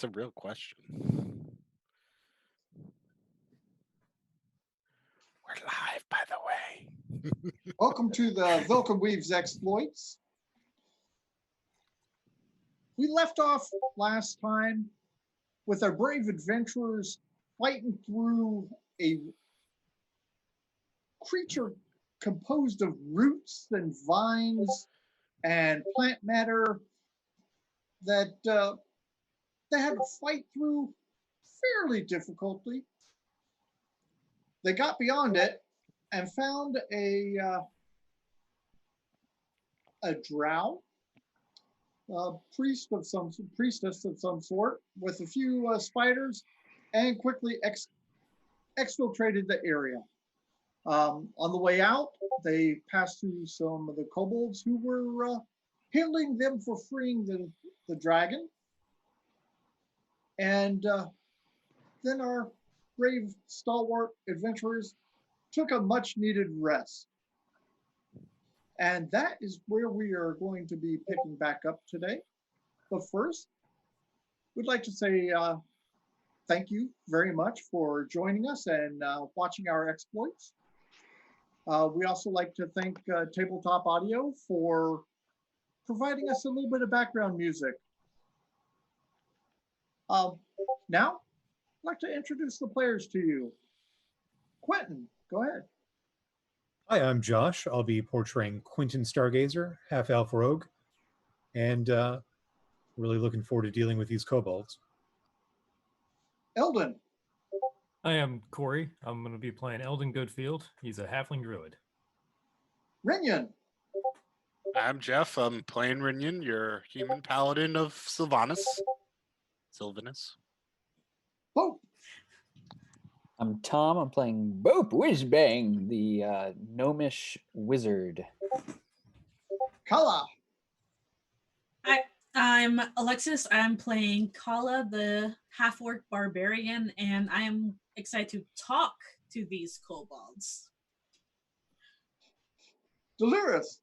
That's a real question. We're live, by the way. Welcome to the Velkyn Weaves Exploits. We left off last time with our brave adventurers fighting through a creature composed of roots and vines and plant matter that they had to fight through fairly difficultly. They got beyond it and found a drow, priestess of some sort, with a few spiders, and quickly exfiltrated the area. On the way out, they passed through some of the kobolds who were hailing them for freeing the dragon. And then our brave, stalwart adventurers took a much-needed rest. And that is where we are going to be picking back up today. But first, we'd like to say thank you very much for joining us and watching our exploits. We also like to thank Tabletop Audio for providing us a little bit of background music. Now, I'd like to introduce the players to you. Quentin, go ahead. Hi, I'm Josh. I'll be portraying Quentin Stargazer, half-elf rogue, and really looking forward to dealing with these kobolds. Eldon. I am Corey. I'm going to be playing Eldon Goodfield. He's a halfling druid. Renyon. I'm Jeff. I'm playing Rinyan, your human paladin of Sylvanus. Boop. I'm Tom. I'm playing Boop Whizbang, the gnomish wizard. Kala. I'm Alexis. I'm playing Kala, the half-orc barbarian, and I am excited to talk to these kobolds. Dolores.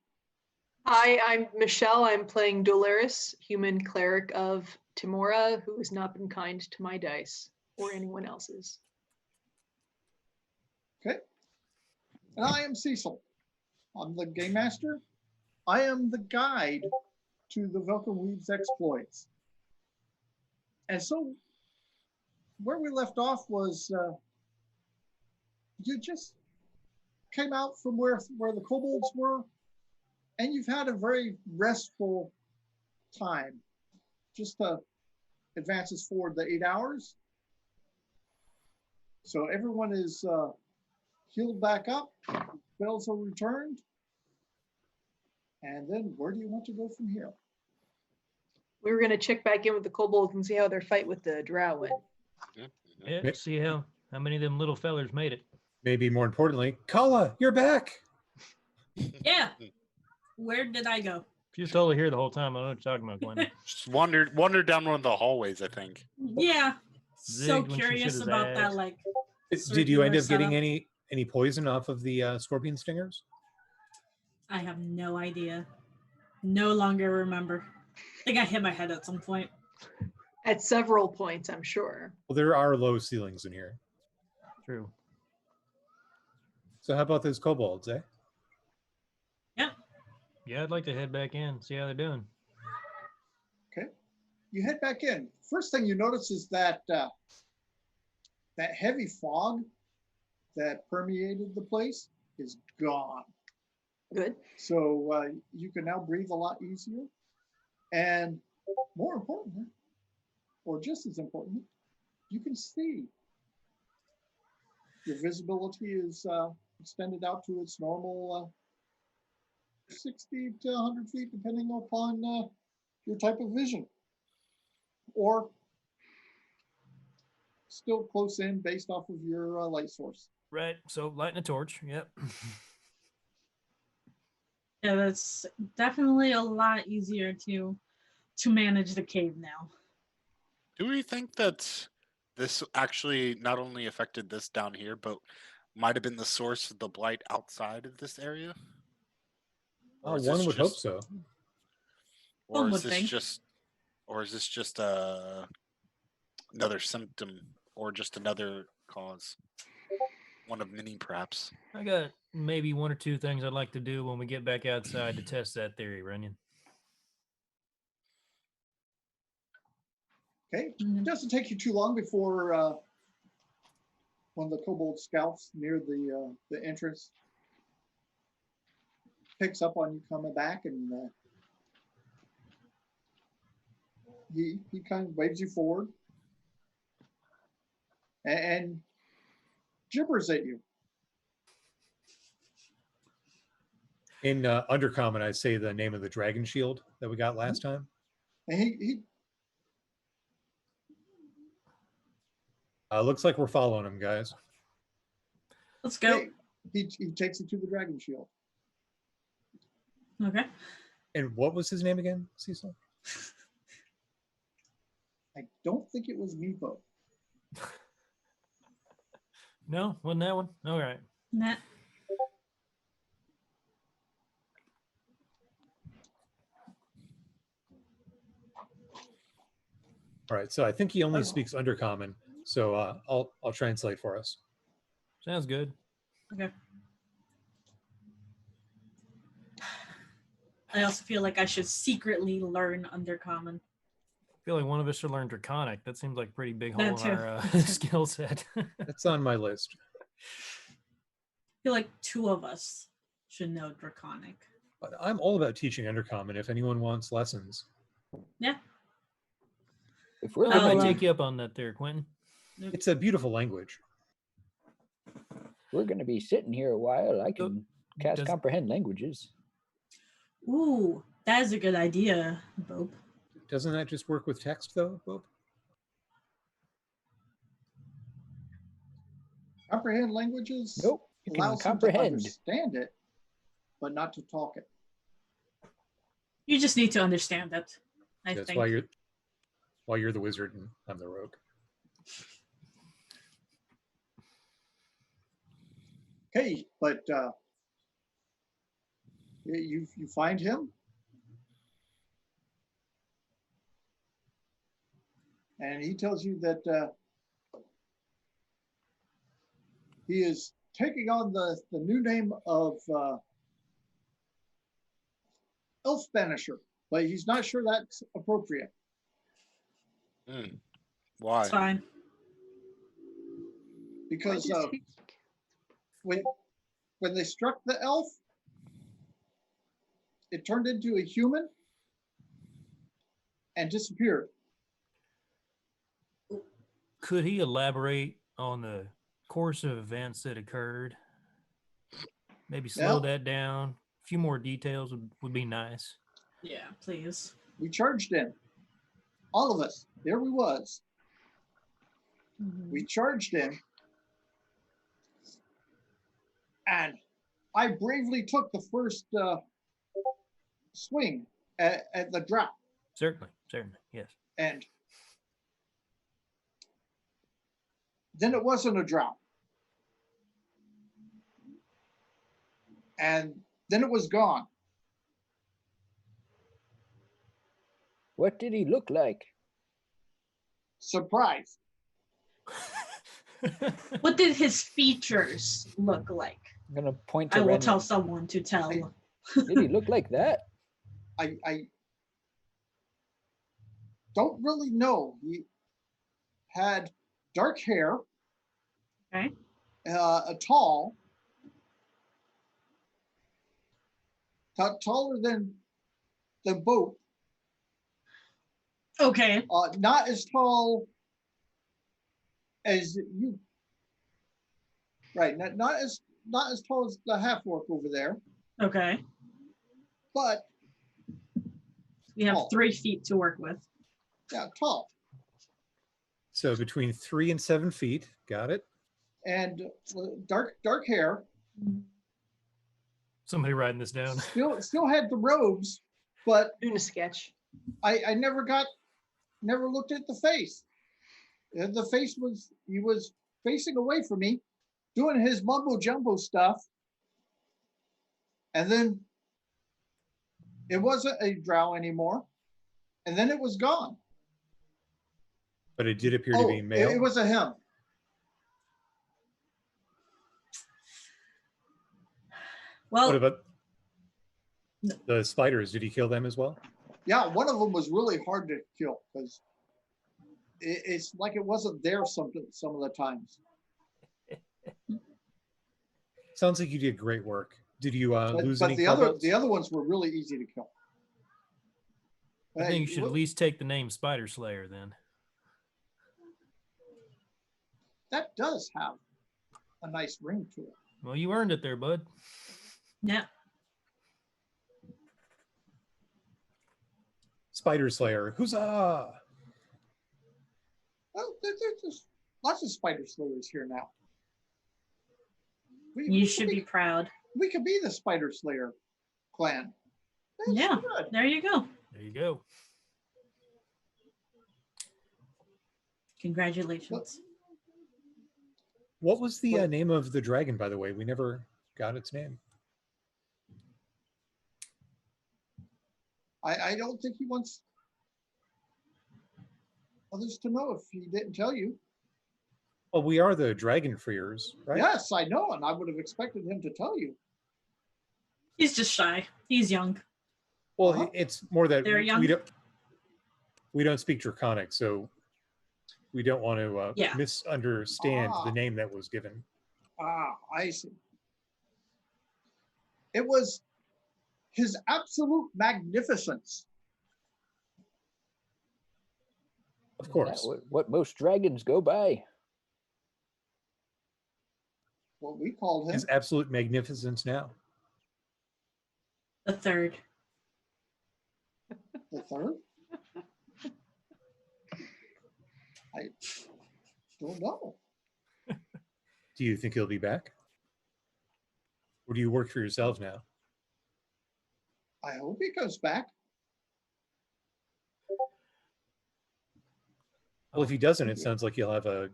Hi, I'm Michelle. I'm playing Dolaris, human cleric of Timora, who has not been kind to my dice or anyone else's. Okay. And I am Cecil. I'm the game master. I am the guide to the Velkyn Weaves exploits. And so where we left off was you just came out from where the kobolds were, and you've had a very restful time. Just advances forward the 8 hours. So everyone is healed back up, spells are returned. And then where do you want to go from here? We were going to check back in with the kobolds and see how their fight with the drow went. Yeah, see how many of them little fellers made it. Maybe more importantly, Kala, you're back! Yeah. Where did I go? She was totally here the whole time. I don't know what you're talking about, Gwen. Just wandered down one of the hallways, I think. Yeah. So Zigged when she curious should have about that, zagged. like. Did you end up circular getting setup. any poison off of the scorpion stingers? I have no idea. No longer remember. I think I hit my head at some point. At several points, I'm sure. Well, there are low ceilings in here. True. So how about those kobolds, eh? Yep. Yeah, I'd like to head back in, see how they're doing. Okay. You head back in. First thing you notice is that that heavy fog that permeated the place is gone. Good. So you can now breathe a lot easier. And more importantly, or just as importantly, you can see. Your visibility is extended out to its normal 60 to 100 feet, depending upon your type of vision. Or still close in based off of your light source. Right, so lighting a torch, yep. Yeah, that's definitely a lot easier to manage the cave now. Do we think that this actually not only affected this down here, but might have been the source of the blight outside of this area? One would hope so. Or One is would this think. just, or is this just a another symptom or just another cause. One of many, perhaps. I got maybe one or two things I'd like to do when we get back outside to test that theory, Runyon. Okay, it doesn't take you too long before one of the kobold scouts near the entrance picks up on you coming back, and he kind of waves you forward and gibbers at you. In Undercommon, I say the name of the dragon shield that we got last time. And he Looks like we're following him, guys. Let's go. he takes you to the dragon shield. Okay. And what was his name again, Cecil? I don't think it was Meepo. No, wasn't that one? All right. Nah. All right, so I think he only speaks Undercommon, so I'll translate for us. Sounds good. Okay. I also feel like I should secretly learn Undercommon. I feel like one of us should learn Draconic. That seems like a pretty big hole That in too. our skill set. That's on my list. I feel like two of us should know Draconic. But I'm all about teaching Undercommon if anyone wants lessons. Yeah. If we're I I'll, might gonna take you up on that there, Quentin. It's a beautiful language. we're gonna be sitting here a while, I can cast does- comprehend languages. Ooh, that is a good idea, Bob. Doesn't that just work with text, though, Bob? Comprehend languages Nope, you can allows him to comprehend. understand it, but not to talk it. You just need to understand it. I That's think. why you're the wizard and I'm the rogue. Okay, but you find him, and he tells you that he is taking on the new name of Elf Banisher, but he's not sure that's appropriate. Why? It's fine. Because Why does he- when they struck the elf, it turned into a human and disappeared. Could he elaborate on the course of events that occurred? Maybe slow Yeah. that down. A few more details would be nice. Yeah, please. We charged in, all of us. There we was. Mhm. We charged in, and I bravely took the first swing at the drop, Certainly, yes. and then it wasn't a drop, and then it was gone. What did he look like? Surprise! What did his features look like? I'm gonna point I to will Ren. tell someone to tell. Did he look like that? I don't really know. He had dark hair, Okay. a taller than both. Okay. Not as tall as you. Right, not as tall as the half orc over there, Okay. but We have Tall. 3 feet to work with. yeah, tall. So between 3 and 7 feet, got it. And dark hair. Somebody writing this down. Still had the robes, but Doing a sketch. I never looked at the face. The face he was facing away from me, doing his mumbo jumbo stuff. And then it wasn't a drow anymore. And then it was gone. but it did appear to be male. It was a him. What Well, about the spiders? Did he kill them as well? Yeah, one of them was really hard to kill because it's like it wasn't there some of the times. Sounds like you did great work. Did you lose But any the kobolds? other ones were really easy to kill. I think you should at least take the name Spider Slayer then. That does have a nice ring to it. Well, you earned it there, bud. yeah. Spider Slayer, huzzah! Well, there's lots of spider slayers here now. You should be proud. We could be the Spider Slayer clan. That's Yeah. good. There you go. There you go. Congratulations. What was the Well- name of the dragon, by the way? We never got its name. I don't think he wants others to know if he didn't tell you. Well, we are the dragon freers, right? Yes, I know, and I would have expected him to tell you. He's just shy. He's young. Well, Uh-huh. it's more that They're young. we don't speak Draconic, so we don't want to Yeah. misunderstand Ah. the name that was given. Ah, I see. It was his absolute magnificence. Of course. What most dragons go by. What we called him. His absolute magnificence now. The third. The third? I don't know. Do you think he'll be back? Or do you work for yourselves now? I hope he comes back. Well, if he doesn't, it sounds like he'll have a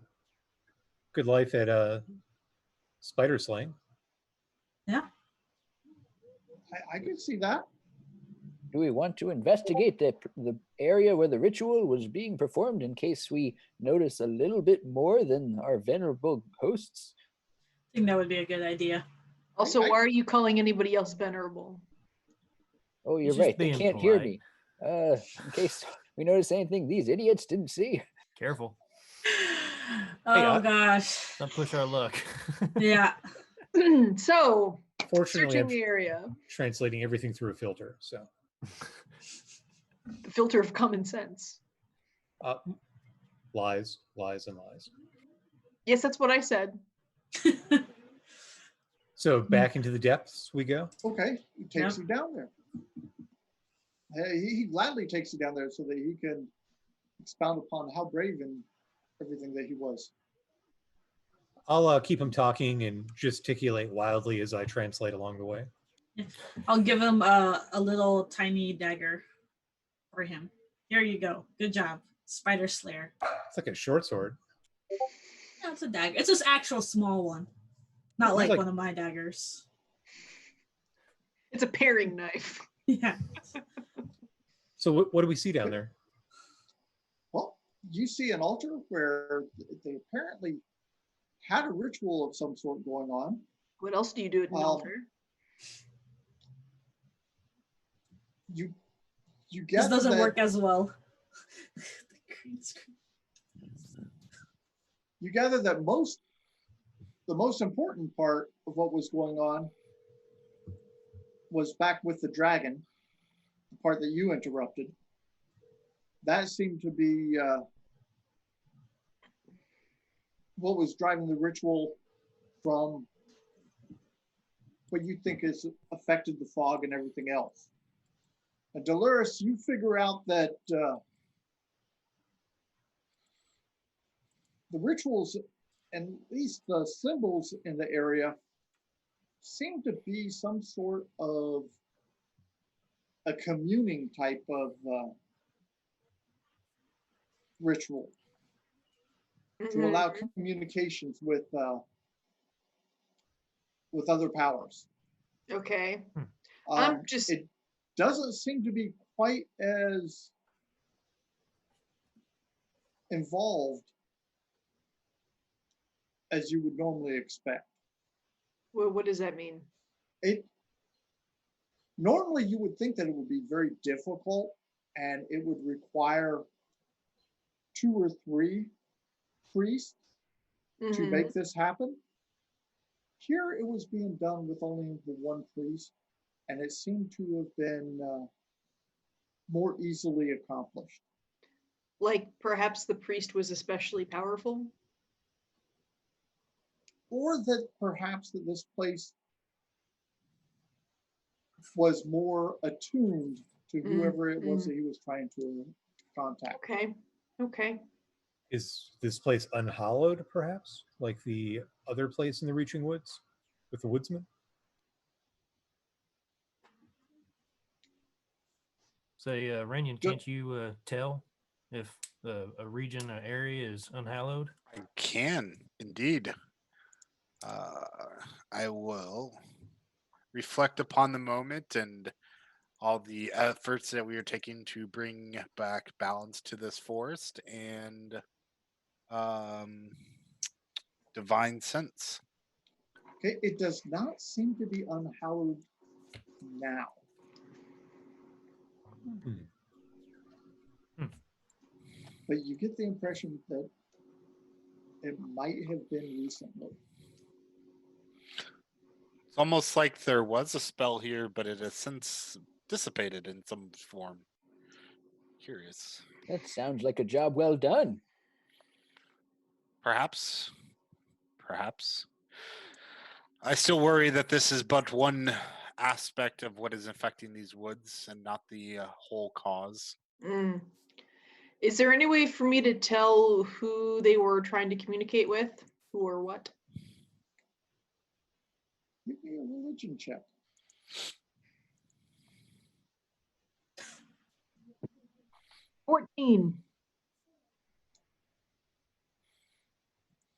good life at spider slaying. I could see that. Do we want to investigate the area where the ritual was being performed in case we notice a little bit more than our venerable hosts? I think that would be a good idea. Also, I- why are you calling anybody else venerable? Oh, you're just right. They being can't hear polite. me. In case we notice anything these idiots didn't see. Careful. Oh gosh. Don't push our luck. Yeah. So, Fortunately, searching I'm the area, translating everything through a filter. So the filter of common sense. lies, lies, and lies. Yes, that's what I said. So back into the depths we go. Okay, he takes Yeah. you down there. He gladly takes you down there so that he can expound upon how brave and everything that he was. I'll keep him talking and gesticulate wildly as I translate along the way. I'll give him a little tiny dagger for him. Here you go. Good job. Spider Slayer. It's like a short sword. No, it's a dagger. It's this actual small one. Not It's like, like- one of my daggers. It's a paring knife. Yeah. So what do we see down there? Well, you see an altar where they apparently had a ritual of some sort going on. What else do you do at an Um, altar? You This gather doesn't that, work as well. The green screen. you gather that the most important part of what was going on was back with the dragon, the part that you interrupted. That seemed to be what was driving the ritual from what you think has affected the fog and everything else. And Dolores, you figure out that the rituals, and at least the symbols in the area, seem to be some sort of a communing type of ritual to allow Mhm. communications with other powers. Okay. Um, I'm just it doesn't seem to be quite as involved as you would normally expect. Well, what does that mean? It normally you would think that it would be very difficult and it would require 2 or 3 priests to Mhm. make this happen. Here it was being done with only the 1 priest, and it seemed to have been more easily accomplished. Like perhaps the priest was especially powerful? Or that perhaps that this place was more attuned to whoever it was that he was trying to contact. Okay. Okay. Is this place unhallowed, perhaps, like the other place in the Reaching Woods with the woodsman? Say, Renyon, can't you tell if a region, an area is unhallowed? I can indeed. I will reflect upon the moment and all the efforts that we are taking to bring back balance to this forest and divine sense. Okay, it does not seem to be unhallowed now. But you get the impression that it might have been recently. It's almost like there was a spell here, but it has since dissipated in some form. Curious. That sounds like a job well done. Perhaps. Perhaps. I still worry that this is but one aspect of what is affecting these woods and not the whole cause. Mm. Is there any way for me to tell who they were trying to communicate with? Who or what? Give me a religion check. $14.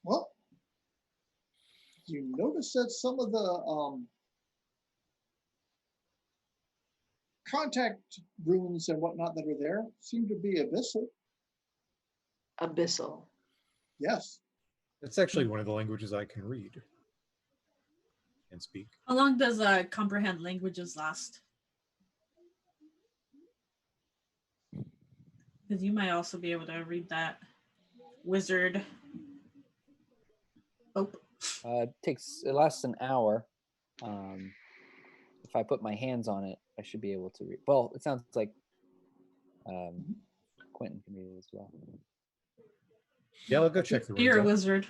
Well, you notice that some of the contact runes and whatnot that are there seem to be abyssal. Abyssal. Yes. It's actually one of the languages I can read and speak. How long does comprehend languages last? Because you might also be able to read that. Wizard. Oh. It lasts an hour. If I put my hands on it, I should be able to read. Well, it sounds like Quentin can read it as well. Yeah, I'll go check the runes You're a out. wizard.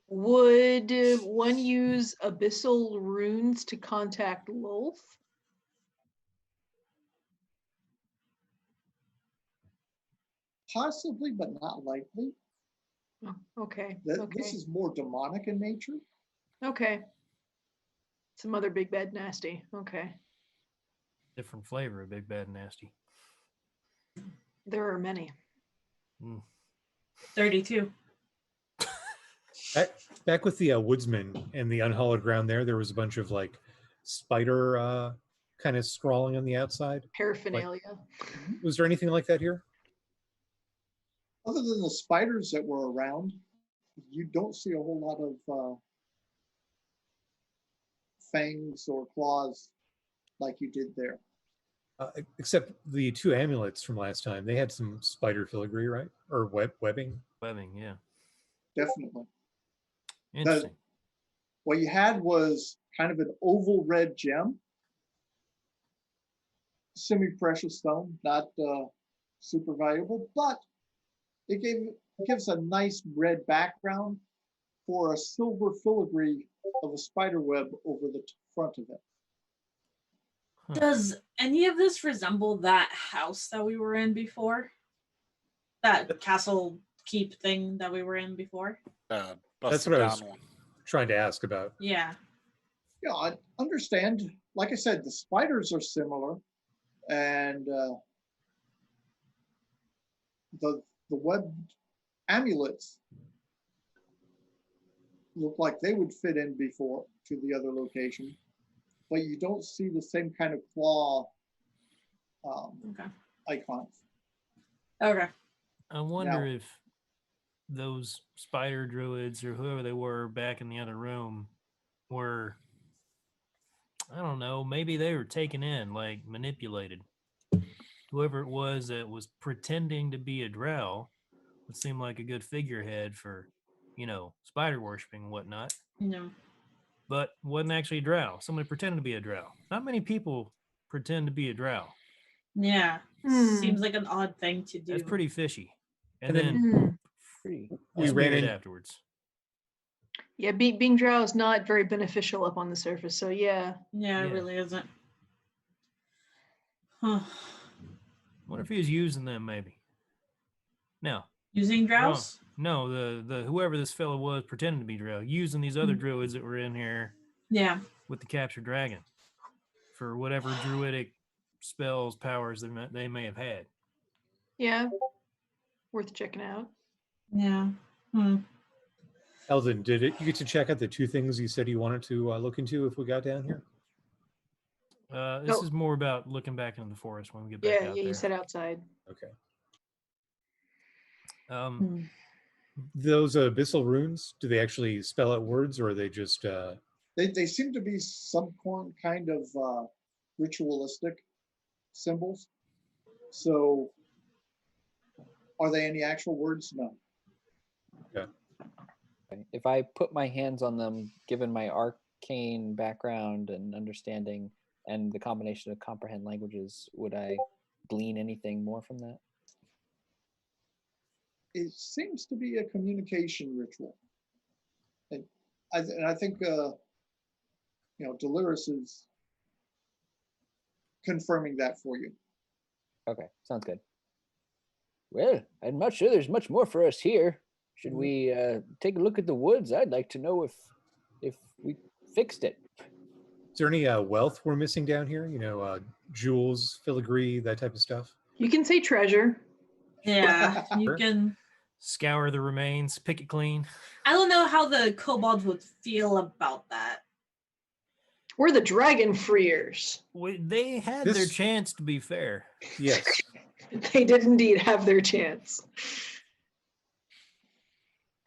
Would one use abyssal runes to contact Lolth? Possibly, but not likely. Oh, okay. This Okay. is more demonic in nature. Okay. Some other big bad nasty. Okay. Different flavor of big, bad, nasty. There are many. 32. Back with the woodsman and the unhallowed ground there was a bunch of like spider kind of scrawling on the outside. Paraphernalia. Was there anything like that here? Other than the spiders that were around, you don't see a whole lot of fangs or claws like you did there. Except the 2 amulets from last time. They had some spider filigree, right? Or webbing. Webbing, yeah. Definitely. Interesting. What you had was kind of an oval red gem, semi-precious stone, not super valuable, but it gives a nice red background for a silver filigree of a spider web over the front of it. Does any of this resemble that house that we were in before? That castle keep thing that we were in before? That's what I was trying to ask about. Yeah. Yeah, I understand. Like I said, the spiders are similar, and the webbed amulets look like they would fit in before to the other location, but you don't see the same kind of claw icons. Okay. I wonder if those spider druids or whoever they were back in the other room were, I don't know, maybe they were taken in, like manipulated. Whoever it was that was pretending to be a drow would seem like a good figurehead for, spider worshipping and whatnot. No. But wasn't actually a drow. Somebody pretended to be a drow. Not many people pretend to be a drow. Yeah. Hmm. Seems like an odd thing to do. That's pretty fishy. And, And then- then Pretty. We ran disappeared in. afterwards. Yeah, being drow is not very beneficial up on the surface. So yeah. Yeah, it Yeah. really isn't. Huh. Wonder if he was using them, maybe. No, Using drows? no, the whoever this fellow was pretending to be drow, using these other druids that were in here Yeah. with the captured dragon for whatever druidic spells, powers they may have had. Yeah. Worth checking out. Yeah. Hmm. Eldon, you get to check out the two things you said you wanted to look into if we got down here? This No. is more about looking back into the forest when we get back Yeah, out yeah, there. you said outside. Okay. Hmm. Those abyssal runes, do they actually spell out words, or are they just They seem to be some kind of ritualistic symbols. So, are they any actual words? No. Okay. If I put my hands on them, given my arcane background and understanding and the combination of comprehend languages, would I glean anything more from that? It seems to be a communication ritual, and I think Delirious is confirming that for you. Okay, sounds good. Well, I'm not sure there's much more for us here. Should we take a look at the woods? I'd like to know if we fixed it. is there any wealth we're missing down here? Jewels, filigree, that type of stuff. You can say treasure. Yeah. You Sure. can. Scour the remains, pick it clean. I don't know how the kobolds would feel about that. We're the dragon freers. They had their This- chance, to be fair. Yes. They did indeed have their chance.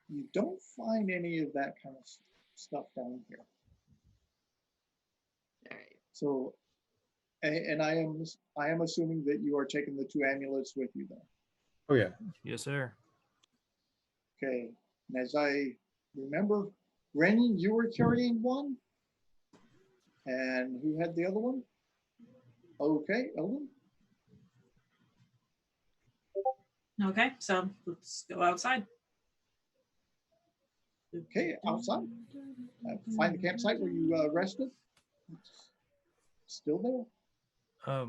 You don't find any of that kind of stuff down here. All right. So, and I am assuming that you are taking the two amulets with you then. Oh yeah. Yes, sir. Okay. And as I remember, Brennan, you were carrying one. And who had the other one? Okay, Eldon. Okay, so let's go outside. Okay, outside. Find the campsite where you rested. It's still there.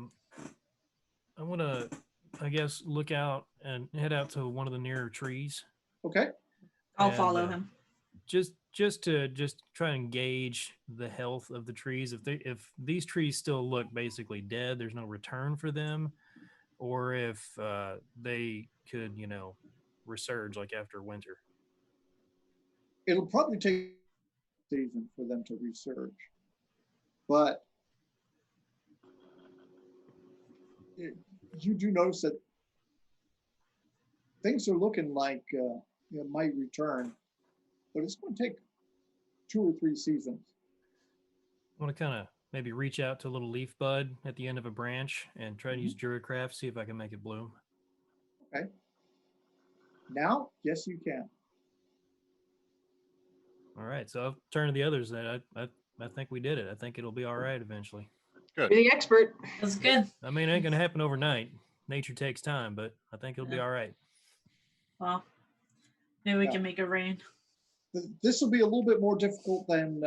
I want to, I guess, look out and head out to one of the nearer trees. Okay. I'll And, follow him. Just to try and gauge the health of the trees. If these trees still look basically dead, there's no return for them, or if they could, resurge like after winter. It'll probably take a season for them to resurge, but you do notice that things are looking like might return, but it's going to take 2 or 3 seasons. I want to kind of maybe reach out to a little leaf bud at the end of a branch and try to use Druidcraft, see if I can make it bloom. Okay. Now, yes, you can. All right, so I'll turn to the others. That I think we did it. I think it'll be all right eventually. You're the expert. That's good. I mean, it ain't gonna happen overnight. Nature takes time, but I think it'll be Yeah. all right. Well, maybe we Yeah. can make it rain. This will be a little bit more difficult than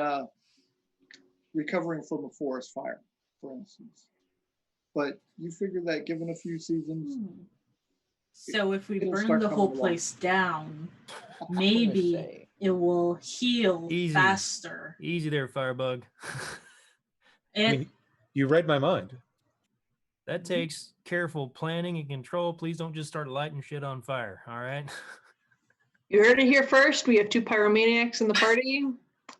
recovering from a forest fire, for instance. But you figure that given a few seasons, So if we It'll burn start the whole coming along. place down, I'm gonna maybe say, it will heal Easy. faster. Easy there, Firebug. And You read my mind. That takes careful planning and control. Please don't just start lighting shit on fire. All right. You heard it here first. We have 2 pyromaniacs in the party.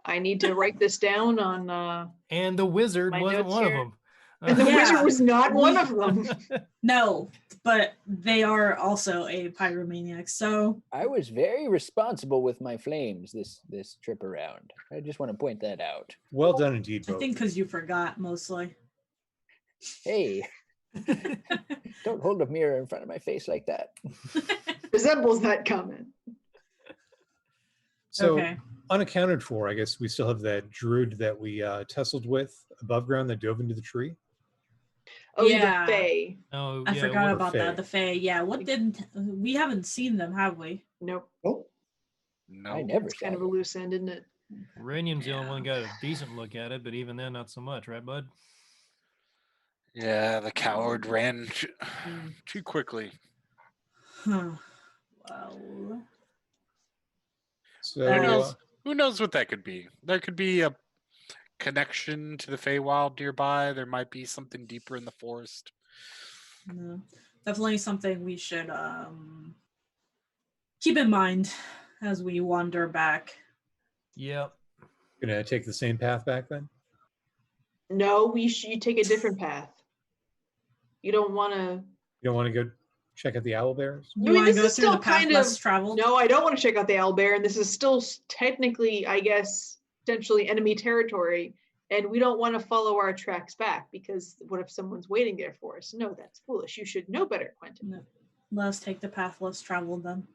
I need to write this down on. And the wizard My wasn't notes one here. of them. And the Yeah. wizard was not one of them. No, but they are also a pyromaniac. So I was very responsible with my flames this trip around. I just want to point that out. Well done indeed, I both. think because you forgot mostly. Hey, don't hold a mirror in front of my face like that. Resembles that comment. So Okay. unaccounted for, I guess we still have that druid that we tussled with above ground that dove into the tree. Oh, Yeah. the Fae. Oh, I yeah, forgot what- about Fae. that. The Fae. Yeah. What didn't we haven't seen them, have we? Nope. Oh, No. I never It's saw kind of a that. loose end, isn't it? Ranium's the only one Yeah. got a decent look at it, but even then, not so much, right, bud? Yeah, the coward ran Mm. too quickly. Huh. Well. So Who Who Uh, knows? Who knows what that could be? There could be a connection to the Feywild nearby. There might be something deeper in the forest. No. Definitely something we should keep in mind as we wander back. Yep. gonna take the same path back then? No, you take a different path. You don't want to. You don't want to go check out the owl bears? You I mean, want to this go is through the still path kind less of- traveled? No, I don't want to check out the owlbear, and this is still technically, I guess, potentially enemy territory. And we don't want to follow our tracks back because what if someone's waiting there for us? No, that's foolish. You should know better, Quentin. No. Let us take the path less traveled then.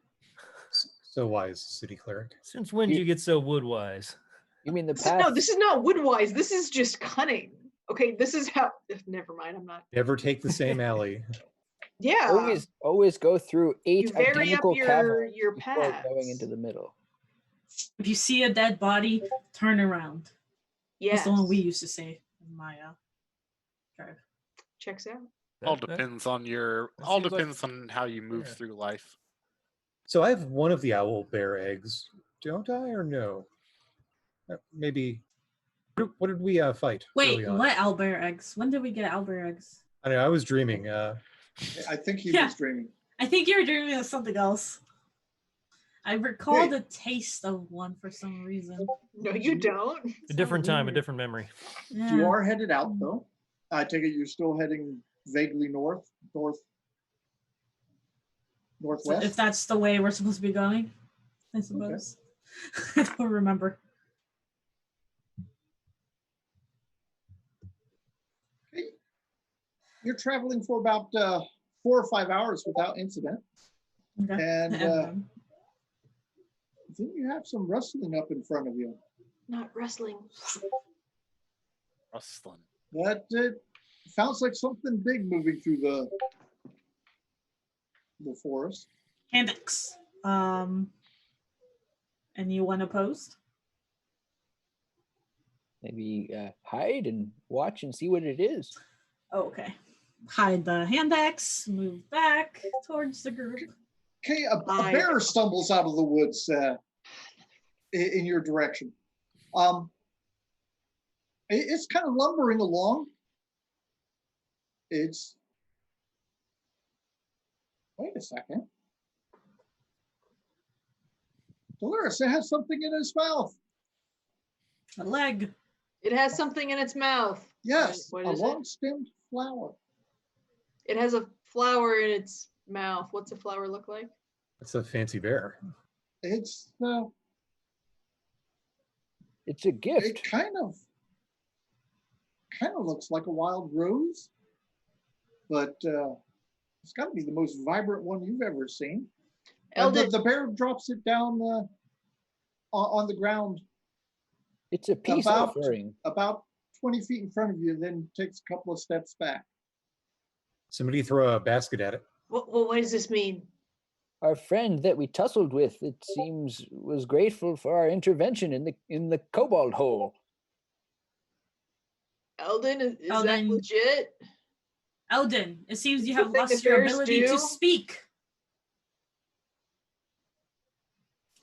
So wise, city cleric. Since when did you get so woodwise? You mean the No, path? this is not woodwise. This is just cunning. Okay, this is how. Never mind. I'm not. Never take the same alley. Yeah. Always go through 8 You vary up identical caverns your before going into paths. the middle. If you see a dead body, turn around. Yes. That's the one we used to say in my tribe. Checks out. All That- depends on your. that All seems like- depends on how you move Yeah. through life. So I have one of the owl bear eggs. Don't I or no? Maybe. What did we fight? Wait, early on? what owlbear eggs? When did we get owlbear eggs? I know I was dreaming. I think he Yeah. was dreaming. I think you were dreaming of something else. I recall Wait. the taste of one for some reason. No, you don't. A different time, a weird. different memory. Yeah. You are headed out though. I take it you're still heading vaguely northwest. So if that's the way we're supposed to be going, I suppose. I don't remember. Okay. You're traveling for about 4 or 5 hours without incident, Okay. and then- then you have some rustling up in front of you. Not wrestling. Rustling. That it sounds like something big moving through the forest. Handex. And you want to post? Maybe hide and watch and see what it is. Oh, okay. Hide the Handex. Move back towards the group. Okay, a bear stumbles out of the woods in your direction. It's kind of lumbering along. Wait a second. Dolores, it has something in its mouth. A leg. It has something in its mouth. Yes, What a is it? long-stemmed flower. It has a flower in its mouth. What's a flower look like? It's a fancy bear. It's It's a it gift. kind of looks like a wild rose, but it's got to be the most vibrant one you've ever seen. And Eldon, the bear drops it down on the ground It's a peace about- offering. about 20 feet in front of you, then takes a couple of steps back. Somebody throw a basket at it. what does this mean? Our friend that we tussled with, it seems, was grateful for our intervention in the cobalt hole. Eldon, is that Eldon. legit? Eldon, it seems you That's have what lost the your bears ability do? to speak.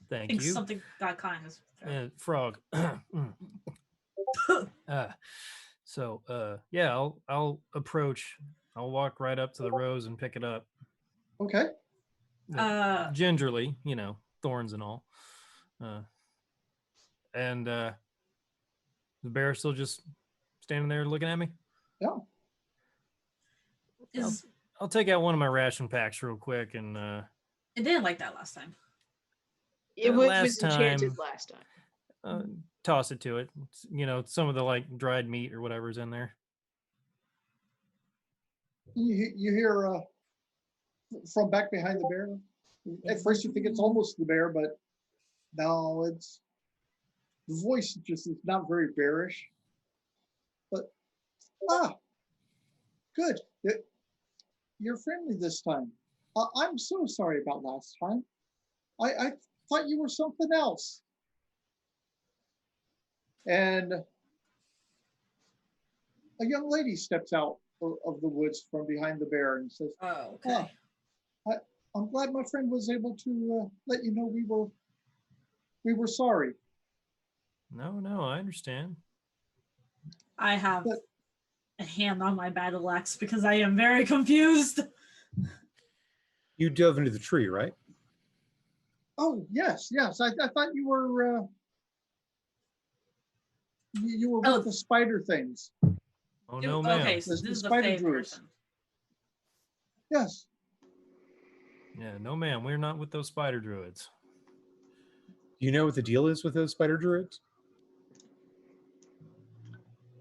I Thank think you. something got caught in his Frog. Yeah, I'll approach. I'll walk right up to the rose and pick it up. Okay. Gingerly, thorns and all. And the bear still just standing there looking at me. Yeah. Is I'll take out one of my ration packs real quick and It didn't like that last time. It last was enchanted time- last time. toss it to it. Some of the like dried meat or whatever's in there. You hear from back behind the bear. At first you think it's almost the bear, but no, it's the voice just is not very bearish. But good. You're friendly this time. I'm so sorry about last time. I thought you were something else. And a young lady steps out of the woods from behind the bear and says, Oh, okay. I'm glad my friend was able to let you know we were sorry. No, I understand. I have But- a hand on my battle axe because I am very confused. You dove into the tree, right? Oh, yes. I thought you were you were with the spider things. Oh no, ma'am. Okay, so The this is the spider Fae druids. person. Yes. Yeah, no, ma'am. We're not with those spider druids. Do you know what the deal is with those spider druids?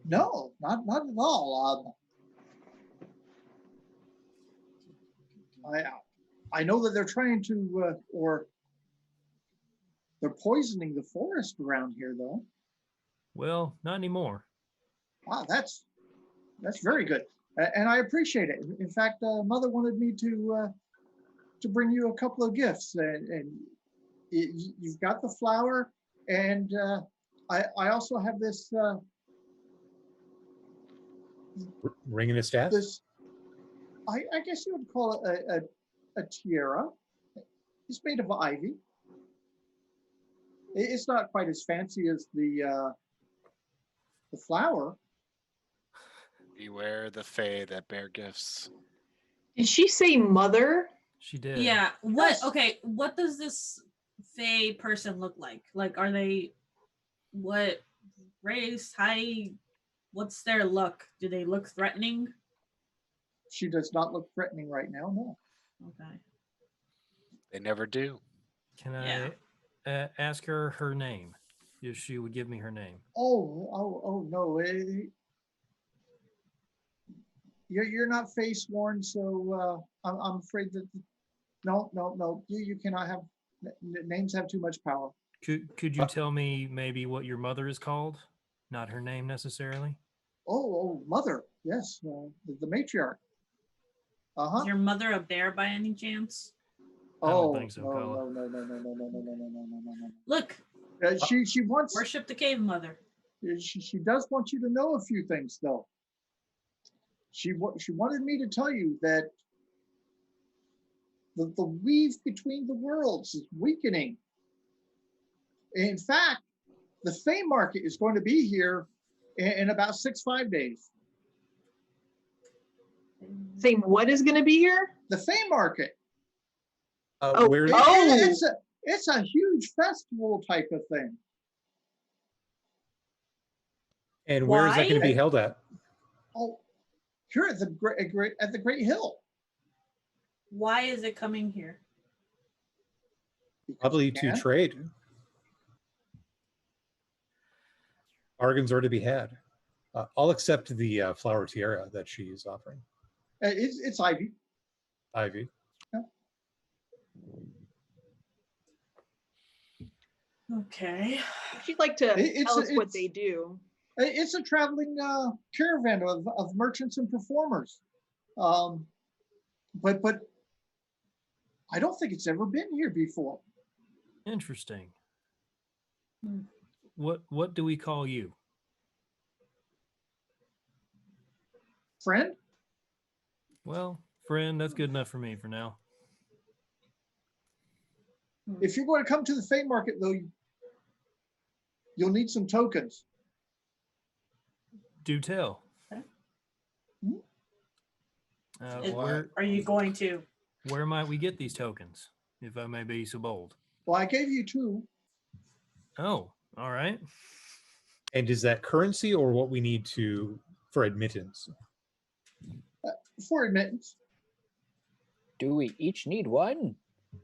No, not at all. I know that they're trying to or they're poisoning the forest around here, though. Well, not anymore. Wow, that's very good, and I appreciate it. In fact, Mother wanted me to bring you a couple of gifts, and you've got the flower, and I also have this Ring and a staff? this. I guess you would call it a tiara. It's made of ivy. It's not quite as fancy as the flower. Beware the Fae that bear gifts. Did she say mother? She did. Yeah. What? Yes. Okay. What does this Fae person look like? Like, are they what race, height? What's their look? Do they look threatening? She does not look threatening right now. No. Okay. They never do. Can Yeah. I ask her name? If she would give me her name. Oh no. You're not face worn, so I'm afraid that no. You cannot have names have too much power. Could you tell me maybe what your mother is called? Not her name necessarily. Oh, mother. Yes, the matriarch. Is your mother a bear by any chance? I don't think so, no, Kala. no. Look, She wants worship the cave mother. she does want you to know a few things though. She wanted me to tell you that the weave between the worlds is weakening. In fact, the Fae market is going to be here in about 5 days. Saying what is going to be here? The Fae market. Oh, Where? It's a huge festival type of thing. And where is that going to be Why? held at? Oh, here at the Great Hill. Why is it coming here? Because Probably you to can. trade. Bargains are to be had. I'll accept the flower tiara that she is offering. It's ivy. Ivy. Okay. If you'd like to It's- tell us what it's- they do. It's a traveling caravan of merchants and performers. But I don't think it's ever been here before. Interesting. Hmm. What do we call you? Friend? Well, friend, that's good enough for me for now. If you're going to come to the Fae market, though, you'll need some tokens. Do tell. Okay. Where Are you going to? where might we get these tokens, if I may be so bold? Well, I gave you 2. Oh, all right. And is that currency or what we need for admittance? For admittance. Do we each need one?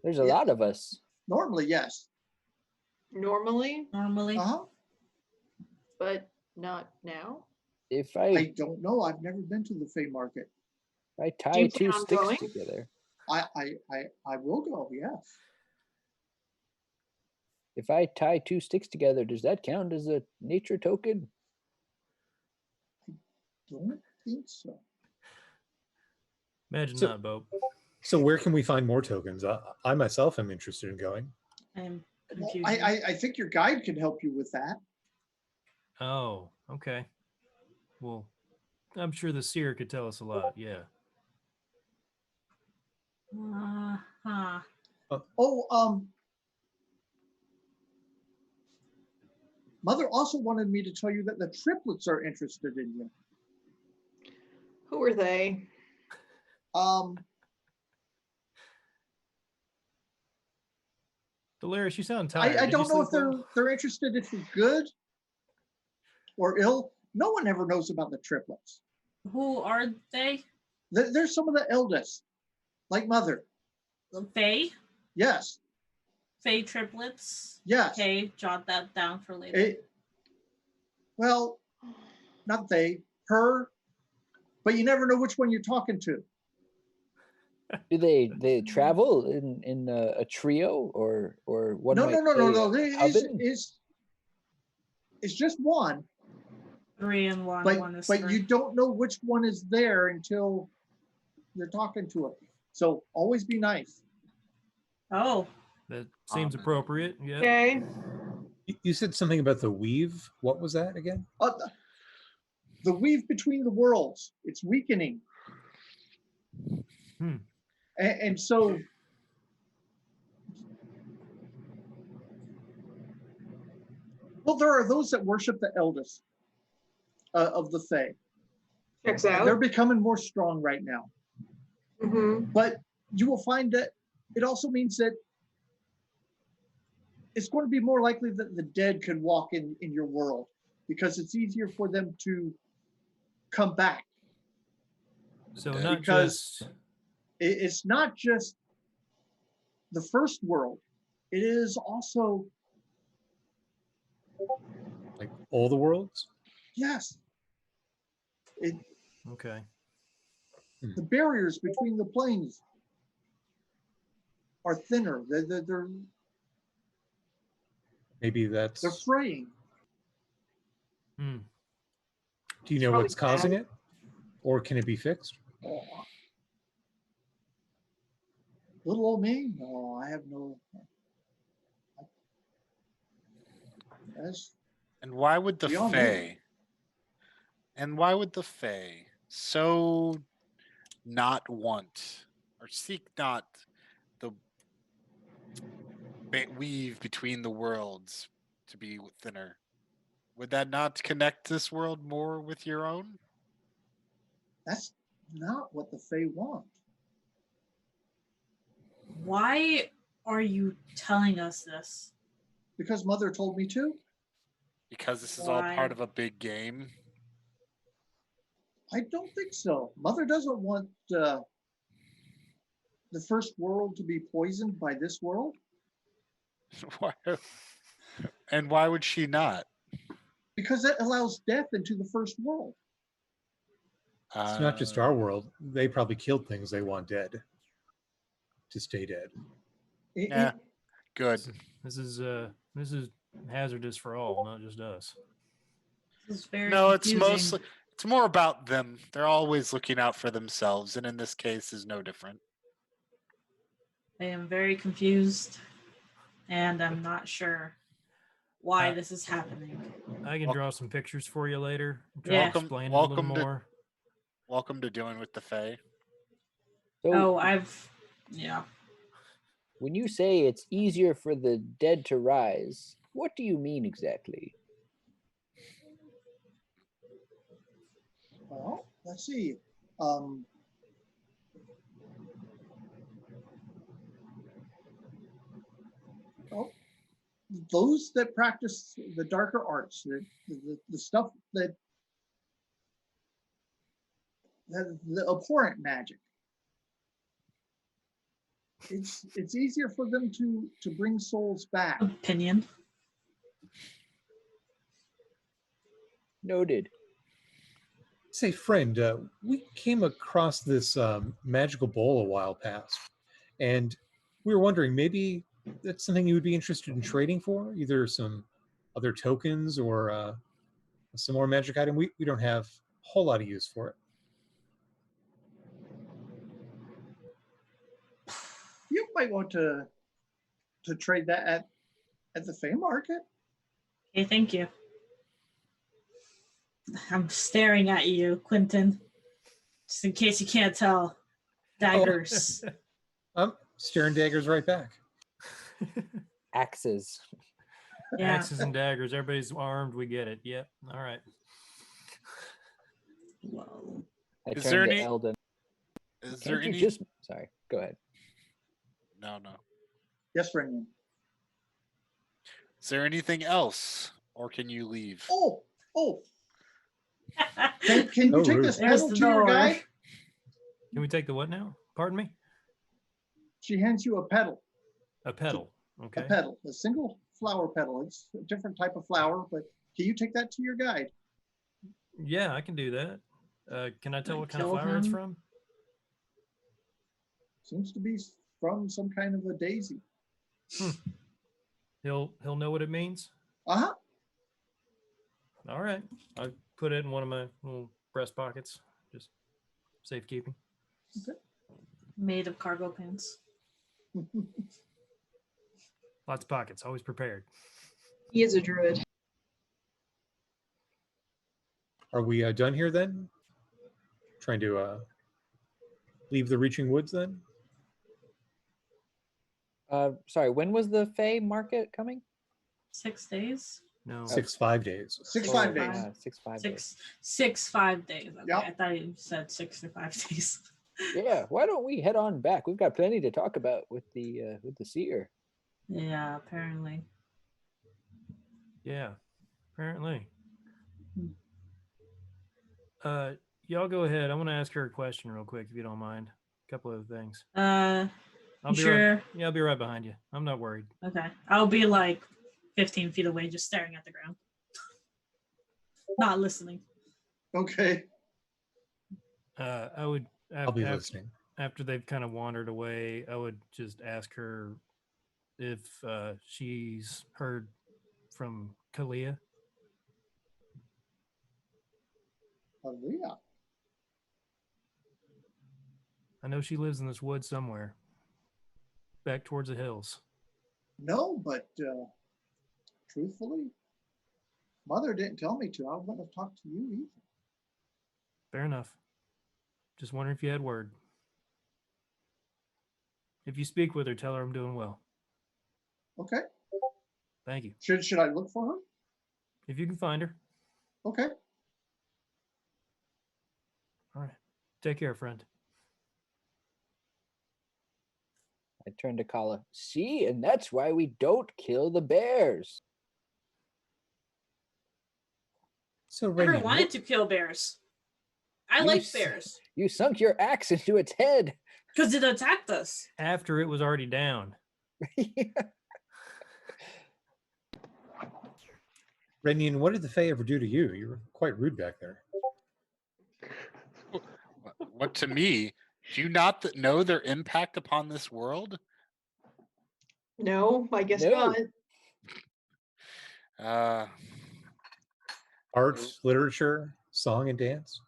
There's a Yeah. lot of us. Normally, yes. Normally, Normally. Uh-huh. but not now. If I I don't know. I've never been to the Fey Market. tie you 2 plan on sticks going? together, I will go, yes. if I tie 2 sticks together, does that count as a nature token? Don't think so. Imagine So- not, Bope. So where can we find more tokens? I myself am interested in going. I'm Well, confused. I think your guide can help you with that. Oh, okay. Well, I'm sure the seer could tell us a lot. Yeah. Huh. Oh, Mother also wanted me to tell you that the triplets are interested in you. Who are they? Dolores, you sound tired. I Did you don't know if sleep well? they're interested if you're good or ill. No one ever knows about the triplets. Who are they? They're some of the eldest, like Mother. The Fae? Yes, Fae triplets? yes. Okay, jot that down for later. Well, not they, her, but you never know which one you're talking to. Do they travel in a trio or one? No. might say a coven? It's just one, 3 and 1. but One is but 3. you don't know which one is there until you're talking to them. So always be nice. Oh, That seems appropriate. Yeah. Okay. You said something about the weave. What was that again? The weave between the worlds, it's weakening. Hmm. And so well, there are those that worship the eldest of the Fae. Checks And they're out. becoming more strong right now. Mm-hmm. But you will find that it also means that it's going to be more likely that the dead can walk in your world because it's easier for them to come back. So not Because just it's not just the first world, it is also, Like all the worlds? yes, okay. the barriers between the planes are thinner. They're Maybe that's. fraying. Hmm. Do you know probably what's causing it? Or can it be fixed? Oh. Little old me? No, I have no. That's And why would the beyond me. Fae? And why would the Fae so not want or seek not the weave between the worlds to be thinner? Would that not connect this world more with your own? That's not what the Fae want. why are you telling us this? Because Mother told me to. Because this is all Why? part of a big game. I don't think so. Mother doesn't want the first world to be poisoned by this world. Why? And why would she not? Because that allows death into the first world. It's not just our world. They probably killed things they want dead to stay dead. Yeah. Good. This is hazardous for all, not just us. This is very No, it's confusing. mostly it's more about them. They're always looking out for themselves, and in this case is no different. I am very confused, and I'm not sure why this is happening. I can Wel- draw some pictures for you later. Try Yeah. to explain it a little Welcome to- more. Welcome to dealing with the Fae. So Oh, yeah. when you say it's easier for the dead to rise, what do you mean exactly? Well, let's see. Well, those that practice the darker arts, the stuff that the abhorrent magic, It's easier for them to bring souls back. Opinion. Noted. Say, friend, we came across this magical bowl a while past, and we were wondering maybe that's something you would be interested in trading for, either some other tokens or a similar magic item. We don't have a whole lot of use for it. You might want to trade that at the Fey market. Okay, thank you. I'm staring at you, Quentin. Just in case you can't tell. Daggers. I'm staring daggers right back. Axes. Yeah. Axes and daggers. Everybody's armed. We get it. Yep. All right. Whoa. I Is turn there to any- Eldon. Is there Can't you any? just sorry, go ahead. No. Yes, Renyon. Is there anything else, or can you leave? Oh. Can you Oh, take rude. this There's pedal the to your door. guide? Can we take the what now? Pardon me? She hands you a pedal. A pedal. Okay. A pedal, a single flower pedal. It's a different type of flower, but can you take that to your guide? Yeah, I can do that. Can I tell what kind of Kill flower it's him? from? Seems to be from some kind of a daisy. He'll know what it means. Uh-huh. All right. I put it in one of my little breast pockets. Just safekeeping. Made of cargo pants. Lots of pockets. Always prepared. He is a druid. Are we done here then? Trying to leave the Reaching Woods then? Sorry, when was the Fey market coming? 6 days? No. 5 days. 5 days. 5 days. 5 days. Okay. Yep. I thought you said 6 or 5 days. Yeah, why don't we head on back? We've got plenty to talk about with the seer. Yeah, apparently. Yeah. Apparently. Hmm. Y'all go ahead. I want to ask her a question real quick, if you don't mind. A couple of things. You I'll be sure? Right, yeah, I'll be right behind you. I'm not worried. Okay. I'll be like 15 feet away, just staring at the ground. Not listening. Okay. I would. I'll be listening. After they've kind of wandered away, I would just ask her if she's heard from Kalia. Hallelujah. I know she lives in this wood somewhere, back towards the hills. No, but truthfully, Mother didn't tell me to. I wouldn't have talked to you either. Fair enough. Just wondering if you had word. If you speak with her, tell her I'm doing well. Okay. Thank you. Should I look for her? If you can find her. Okay. All right. Take care, friend. I turn to Kala. See, and that's why we don't kill the bears. So, I never Rennie, wanted to kill bears. I You like s- bears You sunk your axe into its head. because it attacked us. After it was already down. Rennian, what did the Fae ever do to you? You were quite rude back there. What to me? Do you not know their impact upon this world? No, I guess No. not. Art, literature, song, and dance.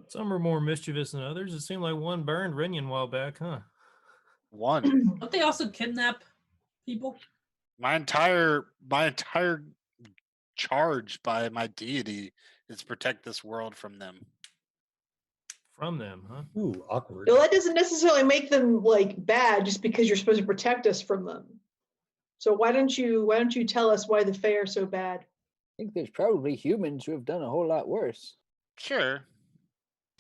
Some are more mischievous than others. It seemed like one burned Renyon a while back, huh? One. Don't they also kidnap people? My entire charge by my deity is protect this world from them. From them, huh? Ooh, awkward. No, that doesn't necessarily make them like bad just because you're supposed to protect us from them. So why don't you tell us why the Fae are so bad? I think there's probably humans who have done a whole lot worse. Sure.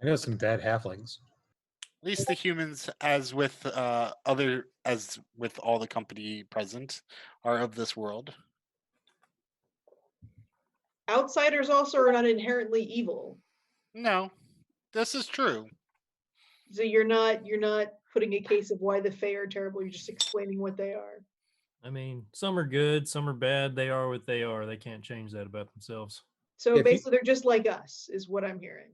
I know some bad halflings. At least the humans, as with all the company present, are of this world. Outsiders also are not inherently evil. No, this is true. So you're not putting a case of why the Fae are terrible. You're just explaining what they are. I mean, some are good, some are bad. They are what they are. They can't change that about themselves. So If you- basically, they're just like us, is what I'm hearing.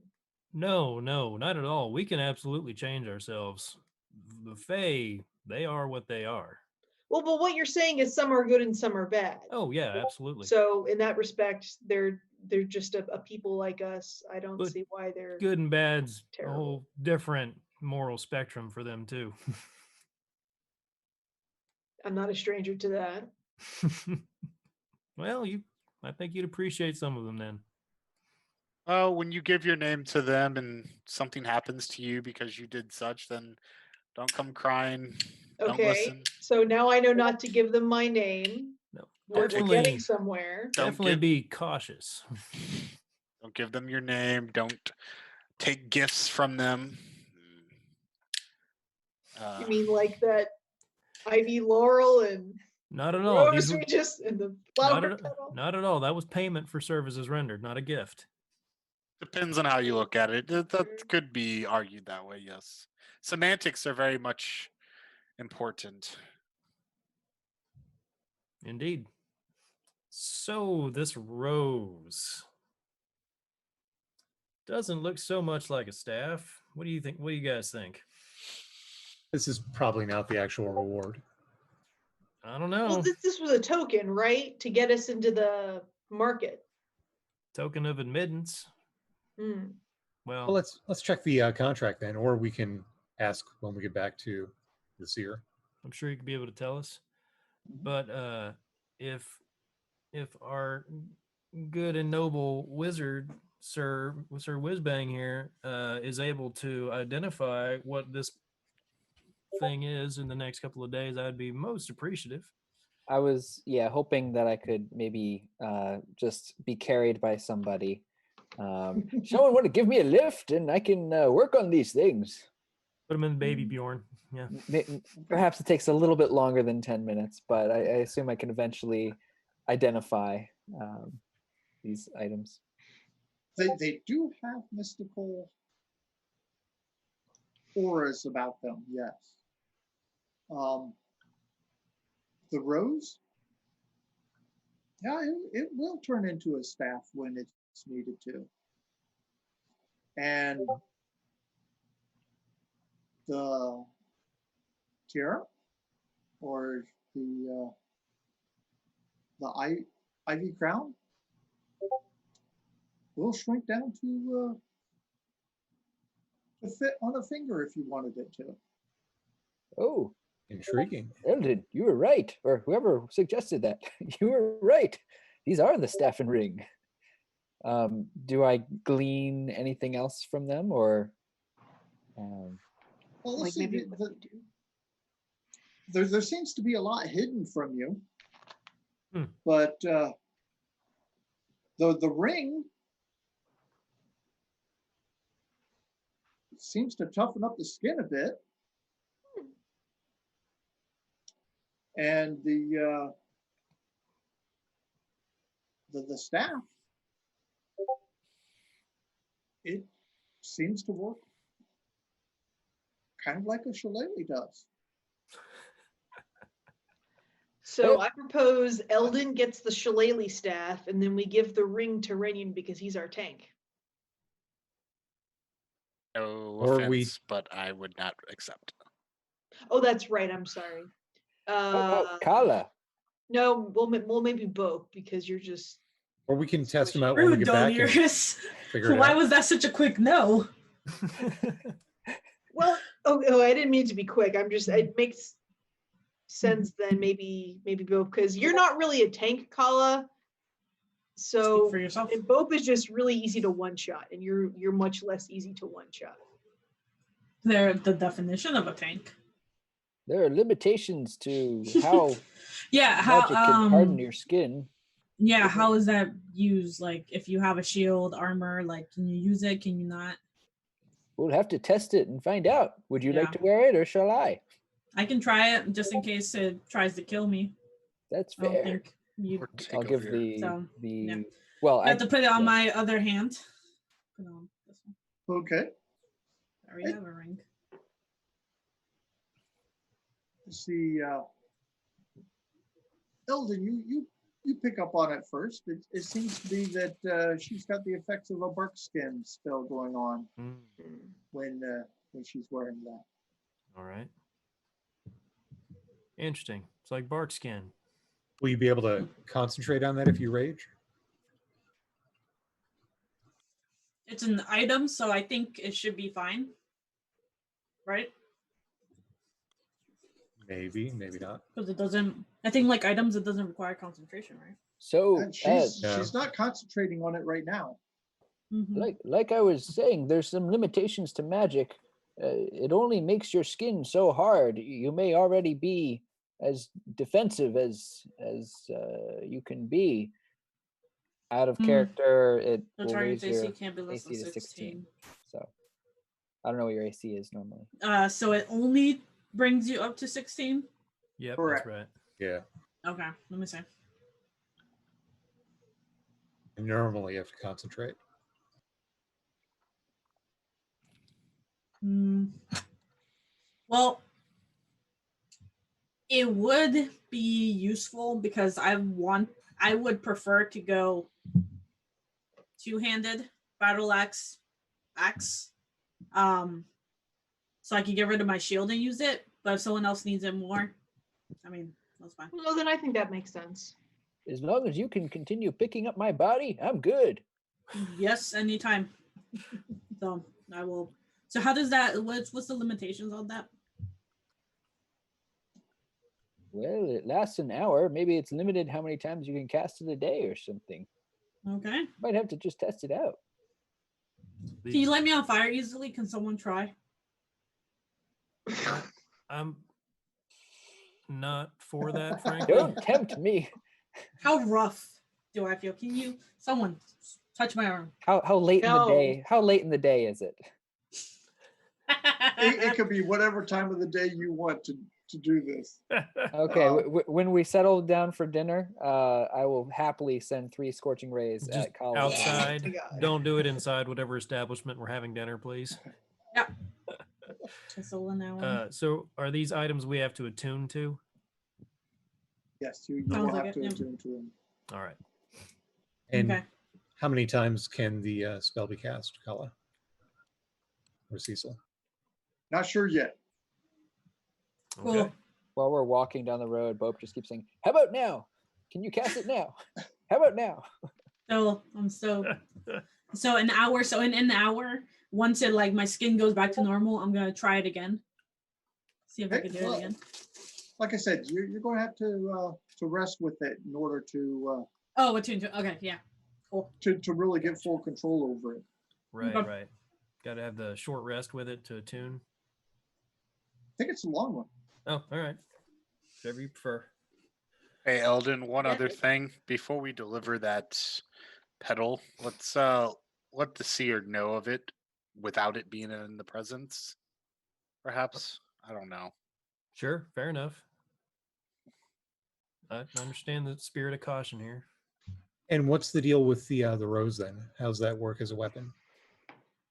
No, not at all. We can absolutely change ourselves. The Fae, they are what they are. Well, but what you're saying is some are good and some are bad. Oh yeah, absolutely. So in that respect, they're just a people like us. I don't But see why they're Good and bad's a terrible. whole different moral spectrum for them too. I'm not a stranger to that. Well, I think you'd appreciate some of them then. When you give your name to them and something happens to you because you did such, then don't come crying. Don't Okay, listen. so now I know not to give them my name. No, We're definitely, getting somewhere. Don't definitely give- be cautious. Don't give them your name. Don't take gifts from them. You mean like that ivy laurel and Not at all. rose These were, regis and the not, flower at, petal? not at all. That was payment for services rendered, not a gift. Depends on how you look at it. That could be argued that way, yes. Semantics are very much important. Indeed. So this rose doesn't look so much like a staff. What do you think? What do you guys think? This is probably not the actual reward. I don't know. Well, this was a token, right? To get us into the market. Token of admittance. Hmm. Well, Well, let's check the contract then, or we can ask when we get back to the seer. I'm sure you could be able to tell us. But if our good and noble wizard, Sir Whizbang here, is able to identify what this thing is in the next couple of days, I'd be most appreciative. I was hoping that I could maybe just be carried by somebody. Someone want to give me a lift and I can work on these things. Put him in the baby Bjorn. Yeah. Perhaps it takes a little bit longer than 10 minutes, but I assume I can eventually identify these items. They do have mystical auras about them, yes. The rose, yeah, it will turn into a staff when it's needed to. And the tiara, or the ivy crown, will shrink down to fit on a finger if you wanted it to. Oh, Intriguing. Eldon, you were right, or whoever suggested that. You were right. These are the staff and ring. Do I glean anything else from them, or? Well, Like let's see. maybe what we do. There seems to be a lot hidden from you, Hmm. but the ring seems to toughen up the skin a bit, and the staff, it seems to work kind of like a shillelagh does. So I propose Eldon gets the shillelagh staff, and then we give the ring to Rainian because he's our tank. No Or offense, we- but I would not accept. Oh, that's right. I'm sorry. Kala. No, we'll maybe both because you're just. Or we can test them out when we Rude, get back and Dolores. figure it Why out. was that such a quick no? Well, oh, I didn't mean to be quick. I'm just. It makes sense then maybe both because you're not really a tank, Kala. So Speak for yourself. and Bope is just really easy to one shot, and you're much less easy to one shot. They're the definition of a tank. There are limitations to how Yeah, magic can harden your skin. yeah, how is that used? Like if you have a shield, armor, like can you use it? Can you not? We'll have to test it and find out. Would you like Yeah. to wear it, or shall I? I can try it just in case it tries to kill me. That's I don't fair. think you Or take I'll give over the So, the yeah. well. I have to put it on yeah. my other hand. Put it on this one. Okay. I already have a ring. see, Eldon, you pick up on it first. It seems to be that she's got the effects of a bark skin spell going on Mm, when she's wearing that. all right. Interesting. It's like bark skin. Will you be able to concentrate on that if you rage? It's an item, so I think it should be fine. Right? Maybe, maybe not. Because it doesn't, I think like items, it doesn't require concentration, right? So, And Ed, she's not concentrating on it right now. Mhm. like I was saying, there's some limitations to magic. It only makes your skin so hard. You may already be as defensive as you can be. Out of Mm. character, it The will target's raise your AC can't be less AC than to 16. 16. So I don't know what your AC is normally. So it only brings you up to 16? Yep, Correct. that's right. Yeah. Okay, let me see. Normally you have to concentrate. Well, it would be useful because I would prefer to go two-handed battle axe, so I can get rid of my shield and use it. But if someone else needs it more, I mean, that's fine. Well, then I think that makes sense. As long as you can continue picking up my body, I'm good. Yes, anytime. So I will. So how does that? What's the limitations on that? Well, it lasts an hour. Maybe it's limited how many times you can cast it a day or something. Okay. Might have to just test it out. Can you light me on fire easily? Can someone try? I'm not for that, frankly. Don't tempt me. How rough do I feel? Can you, someone, touch my arm? How late in the No. day? How late in the day is it? It could be whatever time of the day you want to do this. Okay, when we settle down for dinner, I will happily send 3 scorching rays Just at Colin. outside. Oh my God. Don't do it inside whatever establishment we're having dinner, please. Chisel in that one. So are these items we have to attune to? Yes, you Sounds will like have it, to yeah. attune to them. All right. And Okay. how many times can the spell be cast, Kala? Or Cecil? Not sure yet. Okay. Cool. While we're walking down the road, Bope just keeps saying, "How about now? Can you cast it now? How about now?" So I'm so an hour. So in an hour, once it like my skin goes back to normal, I'm gonna try it again. See if I Okay, can do well, it again. Like I said, you're going to have to rest with it in order to Oh, attune to. Okay, yeah, cool. to really get full control over it. Right, Okay. right. Got to have the short rest with it to attune. I think it's a long one. Oh, all right. Whatever you prefer. Hey, Eldon, one Yeah. other thing. Before we deliver that pedal, let's let the seer know of it without it being in the presence. Perhaps. I don't know. Sure, fair enough. I understand the spirit of caution here. And what's the deal with the rose then? How's that work as a weapon?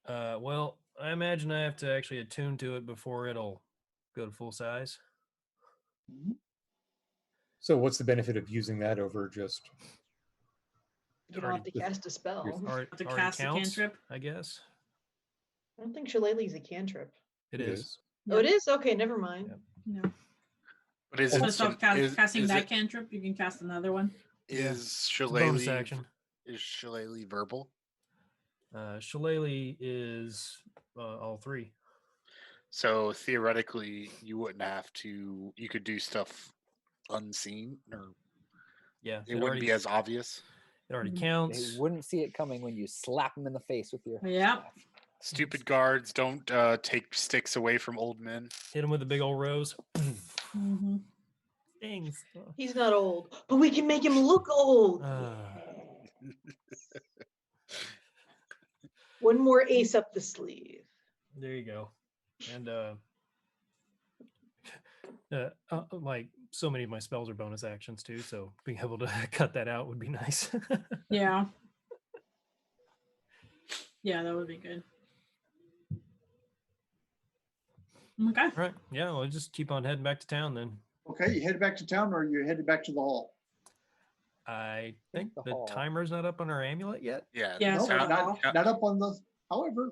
Well, I imagine I have to actually attune to it before it'll go to full size. So what's the benefit of using that over just You don't have to cast a spell. Already To cast a counts, cantrip? I guess. I don't think Shillelagh's a cantrip. It is. Oh, it is? Okay, never mind. Yep. No. But is So it stop casting is that it, cantrip. You can cast another one. Yeah, is It's a bonus Shillelagh action. is Shillelagh verbal? Shillelagh is all 3. So theoretically, you wouldn't have to. You could do stuff unseen, or Yeah, it wouldn't be as obvious. It already Mhm. They counts. wouldn't see it coming when you slap them in the face with your Yeah. staff. Stupid guards don't take sticks away from old men. Hit him with a big old rose. Mm-hmm. Stings. He's not old, but we can make him look old. One more ace up the sleeve. There you go. And like so many of my spells are bonus actions too, so being able to cut that out would be nice. Yeah. Yeah, that would be good. Okay. All right. Yeah, we'll just keep on heading back to town then. Okay, you headed back to town or you headed back to the hall? I think the the hall. timer's not up on our amulet yet. Yeah. Yeah, No, so the hall. not up on the, however,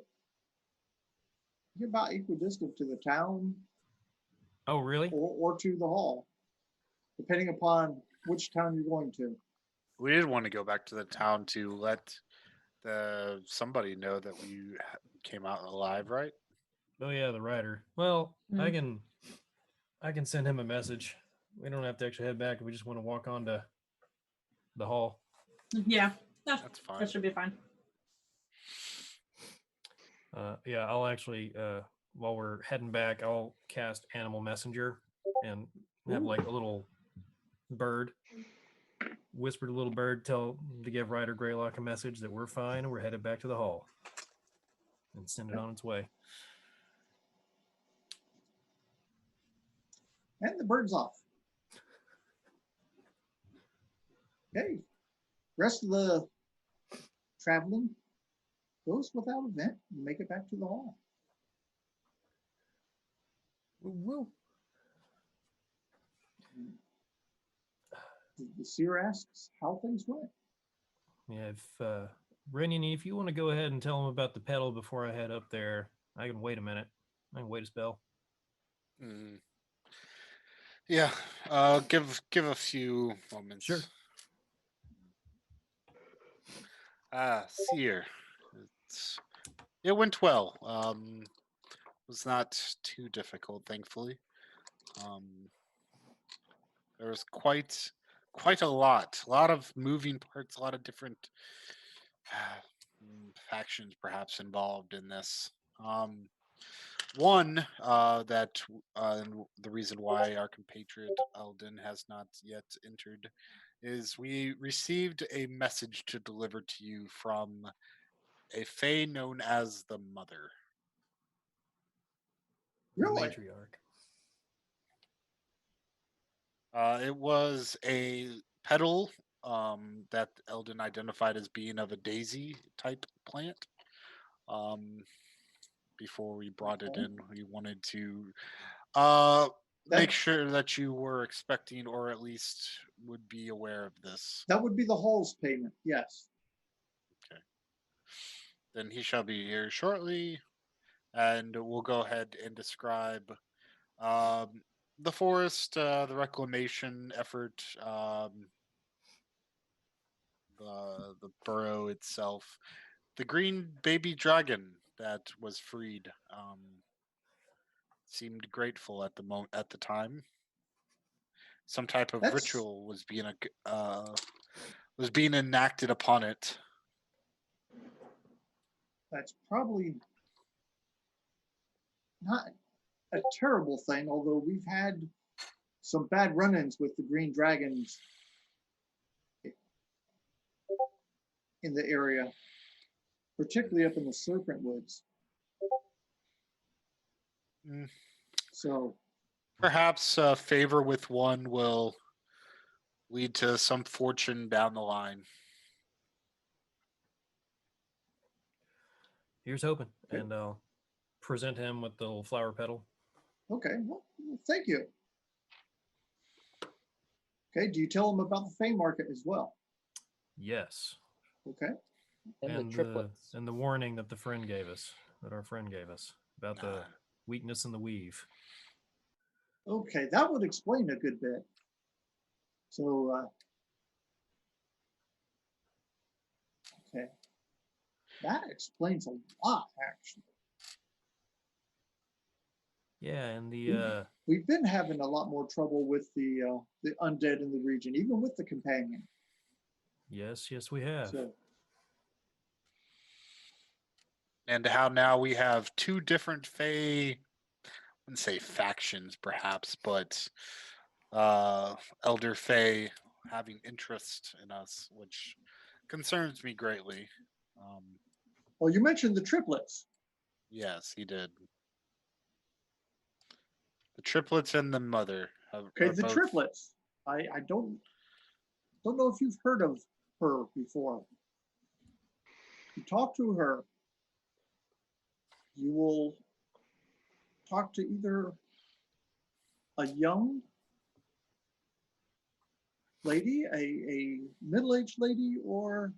you're about equidistant to the town Oh, really? or to the hall, depending upon which town you're going to. We did want to go back to the town to let somebody know that we came out alive, right? Oh yeah, the rider. Well, I Mm. can send him a message. We don't have to actually head back. We just want to walk on to the hall. Yeah, That's fine. that should be fine. Yeah, I'll actually while we're heading back, I'll cast Animal Messenger and have like a little bird, whisper to little bird, to give Ryder Greylock a message that we're fine and we're headed back to the hall, and send it on its way. And the bird's off. Okay, rest of the traveling goes without event. You make it back to the hall. Woo. The seer asks how things went. Yeah, if Brennan, if you want to go ahead and tell him about the pedal before I head up there, I can wait a minute. I can wait a spell. Mm. Yeah. Give a few moments. Sure. Seer. It went well. Was not too difficult, thankfully. There was quite a lot of moving parts, a lot of different factions perhaps involved in this. One that the reason why our compatriot Eldon has not yet entered is we received a message to deliver to you from a fae known as the Mother. The Really? matriarch. It was a petal that Eldon identified as being of a daisy type plant. Before we brought it in, we wanted to make sure that you were expecting or at least would be aware of this. That would be the hall's payment, yes. Okay. Then he shall be here shortly, and we'll go ahead and describe the forest, the reclamation effort, the burrow itself, the green baby dragon that was freed. Seemed grateful at the time. Some type of ritual was being enacted upon it. That's probably not a terrible thing, although we've had some bad run-ins with the green dragons in the area, particularly up in the Serpent Woods. So perhaps favor with one will lead to some fortune down the line. Here's hoping, and I'll present him with the little flower petal. okay, well, thank you. Okay, do you tell them about the Fey Market as well? Yes. Okay. And the triplets. And the warning that our friend gave us about the weakness in the weave. Okay, that would explain a good bit. So, okay, that explains a lot, actually. Yeah, and the We've been having a lot more trouble with the undead in the region, even with the companion. yes, we have. So, And how now we have two different Fae, I wouldn't say factions perhaps, but Elder Fae having interest in us, which concerns me greatly. well, you mentioned the triplets. Yes, he did. The triplets and the mother. Okay, the triplets. I don't know if you've heard of her before. You talk to her, you will talk to either a young lady, a middle-aged lady, or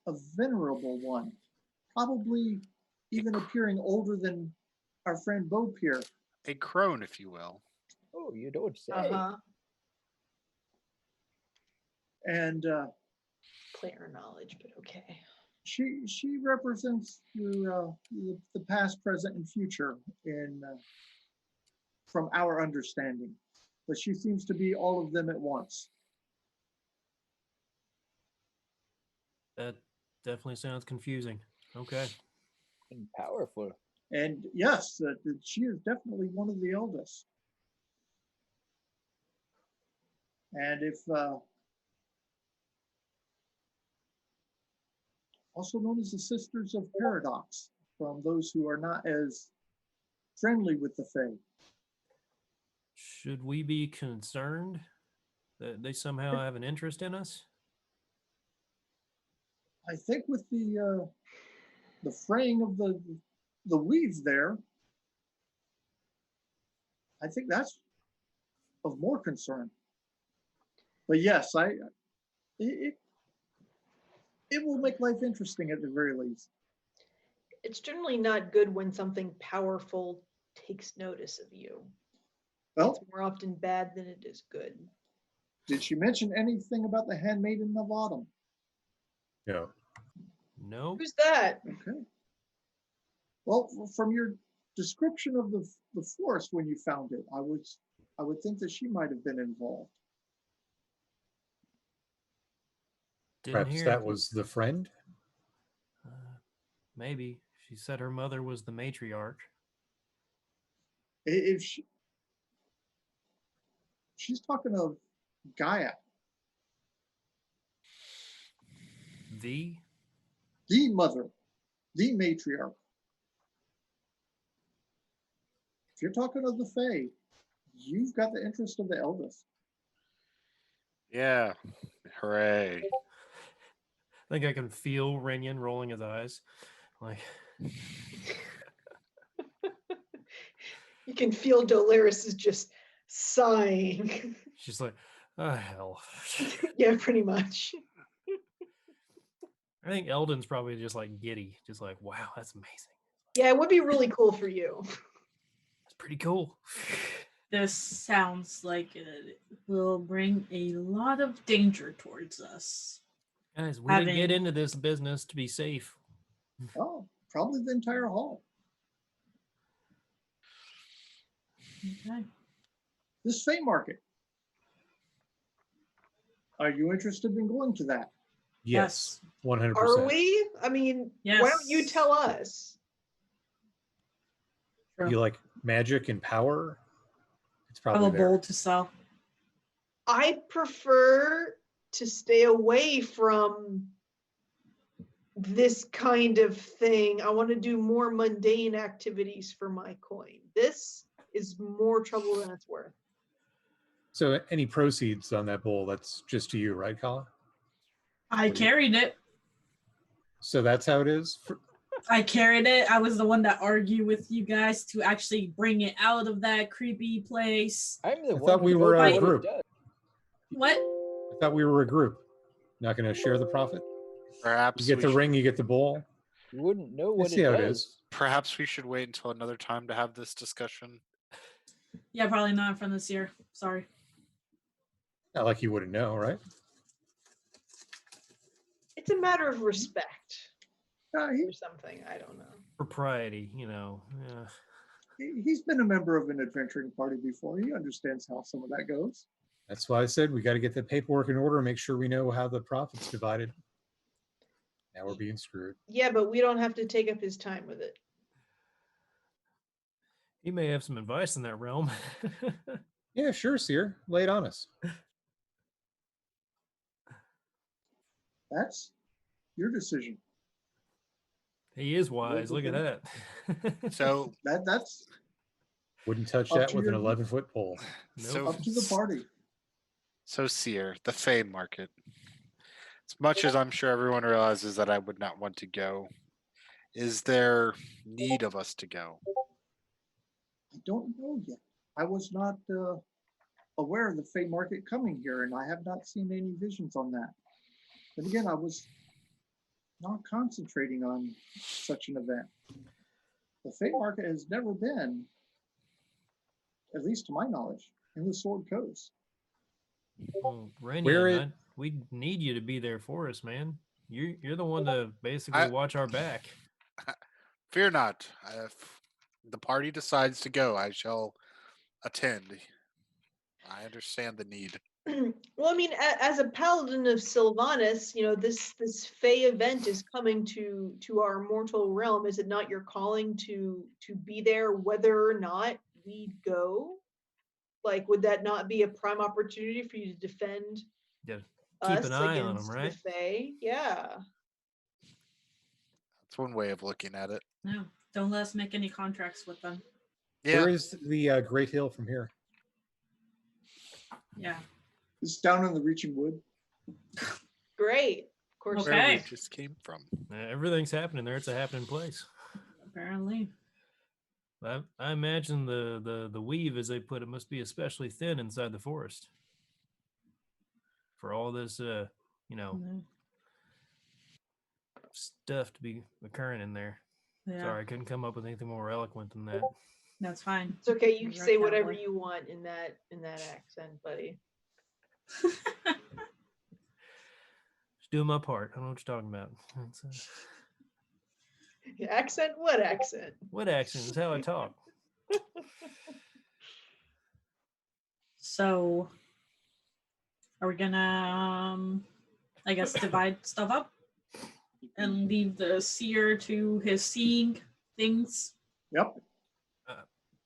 a venerable one, probably even appearing older than our friend Bo here. A crone, if you will. Oh, you don't say. Uh-huh. And Player knowledge, but okay. she represents the past, present, and future in from our understanding, but she seems to be all of them at once. That definitely sounds confusing. Okay. And powerful. And yes, she is definitely one of the eldest. And if also known as the Sisters of Paradox, from those who are not as friendly with the Fae. Should we be concerned that they somehow have an interest in us? I think with the fraying of the weaves there, I think that's of more concern. But yes, it will make life interesting at the very least. It's generally not good when something powerful takes notice of you. Well, It's more often bad than it is good. did she mention anything about the Handmaiden of Autumn? No. Nope. Who's that? Okay. Well, from your description of the forest when you found it, I would think that she might have been involved. Didn't Perhaps hear. that was the friend? Maybe. She said her mother was the matriarch. If she's talking of Gaia, The? the mother, the matriarch. If you're talking of the Fae, you've got the interest of the eldest. Yeah. Hooray. I think I can feel Renyan rolling his eyes. Like, You can feel Dolaris is just sighing. she's like, oh, hell. Yeah, pretty much. I think Eldon's probably just like giddy. Just like, wow, that's amazing. Yeah, it would be really cool for you. That's pretty cool. This sounds like it will bring a lot of danger towards us. Guys, we didn't get Having- into this business to be safe. Oh, probably the entire hall. Okay. This Fae market. Are you interested in going to that? Yes. 100%. Are we? I mean, why don't you Yes. tell us? You like magic and power? It's I have probably a there. bowl to sell. I prefer to stay away from this kind of thing. I want to do more mundane activities for my coin. This is more trouble than it's worth. So any proceeds on that bowl, that's just to you, right, Kala? I carried it. So that's how it is? I carried it. I was the one that argued with you guys to actually bring it out of that creepy place. I'm the I one thought who we were knows a what it group. does. What? I thought we were a group. Not going to share the profit? Perhaps You get we the should- ring, you get the bowl. You wouldn't know I what see it how it does. is. Perhaps we should wait until another time to have this discussion. Yeah, probably not from this year. Sorry. Not like you wouldn't know, right? It's a matter of respect He, or something. I don't know. Propriety, you know. Yeah. he's been a member of an adventuring party before. He understands how some of that goes. That's why I said we got to get the paperwork in order and make sure we know how the profit's divided. Now we're being screwed. Yeah, but we don't have to take up his time with it. He may have some advice in that realm. Yeah, sure, Seer. Lay it on us. That's your decision. He is wise. Look at that. So, That's Wouldn't touch Up that to with an your- 11-foot pole. so, up to the party. so Seer, the Fae market. As much as I'm sure everyone realizes that I would not want to go, is there need of us to go? I don't know yet. I was not aware of the Fey Market coming here, and I have not seen any visions on that. But again, I was not concentrating on such an event. The Fey Market has never been, at least to my knowledge, in the Sword Coast. Well, Rainier, Where it- we need you to be there for us, man. You're the one to basically watch our back. Fear not. If the party decides to go, I shall attend. I understand the need. Well, I mean, as a paladin of Sylvanas, this Fey event is coming to our mortal realm. Is it not your calling to be there, whether or not we go? Like, would that not be a prime opportunity for you to defend Yeah, keep us an eye on against them, right? the Fey? Yeah. That's one way of looking at it. No, don't let us make any contracts with them. Yeah. Where is the Great Hill from here? Yeah. It's down in the Reaching Wood. Great. Of course. Okay. Where we just came from. Everything's happening there. It's a happening place. Apparently. I imagine the weave, as they put it, must be especially thin inside the forest for all this, Mhm. stuff to be occurring in there. Yeah. Sorry, I couldn't come up with anything more eloquent than that. That's fine. It's okay. You can You're a say whatever cowboy. you want in that accent, buddy. Just doing my part. I don't know what you're talking about. Accent? What accent? What accent is how I talk? So, are we gonna, I guess, divide stuff up and leave the seer to his seeing things? Yep. Uh,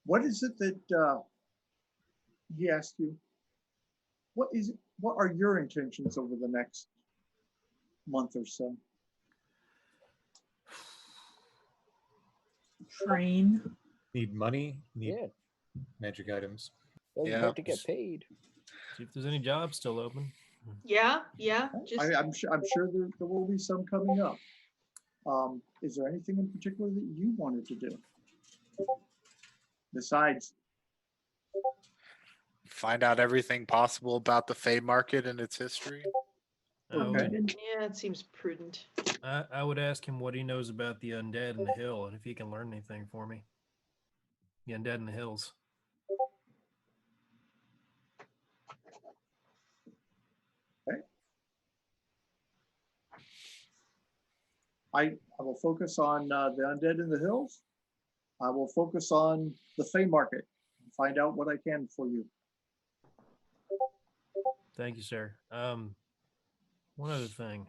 What is it that he asked you? What are your intentions over the next month or so? Train. Need money? Need Yeah, magic items? doesn't Yeah. hurt to get paid. See if there's any jobs still open. Yeah. Just I'm sure there will be some coming up. Is there anything in particular that you wanted to do besides? Find out everything possible about the Fey Market and its history. Okay. yeah, it seems prudent. I would ask him what he knows about the undead in the hill and if he can learn anything for me. The undead in the hills. I will focus on the undead in the hills. I will focus on the Fey Market and find out what I can for you. Thank you, sir. One other thing.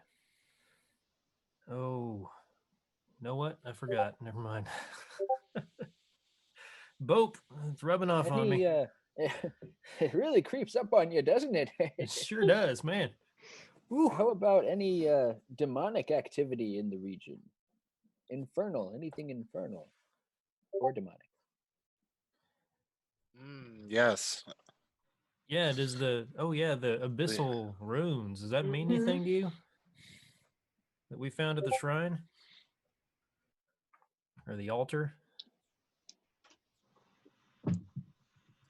Oh, you know what? I forgot. Never mind. Bope, it's rubbing off on me. It really creeps up on you, doesn't it? It sure does, man. Ooh. How about any demonic activity in the region? Infernal, anything infernal or demonic? Yes. Yeah, does the abyssal runes, does that mean Mhm. anything to you? That we found at the shrine? Or the altar?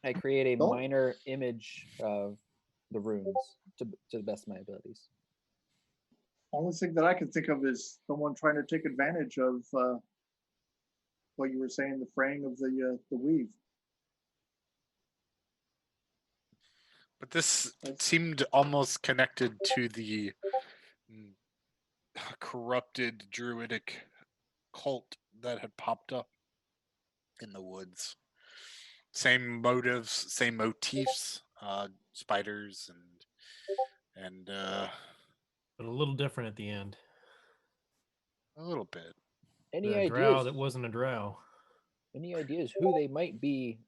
I create a Don't- minor image of the runes to the best of my abilities. Only thing that I can think of is someone trying to take advantage of what you were saying, the fraying of the weave. But this seemed almost connected to the corrupted druidic cult that had popped up in the woods. Same motives, same motifs, spiders and But a little different at the end. a little bit. Any The drow ideas? that wasn't a drow. Any ideas who they might be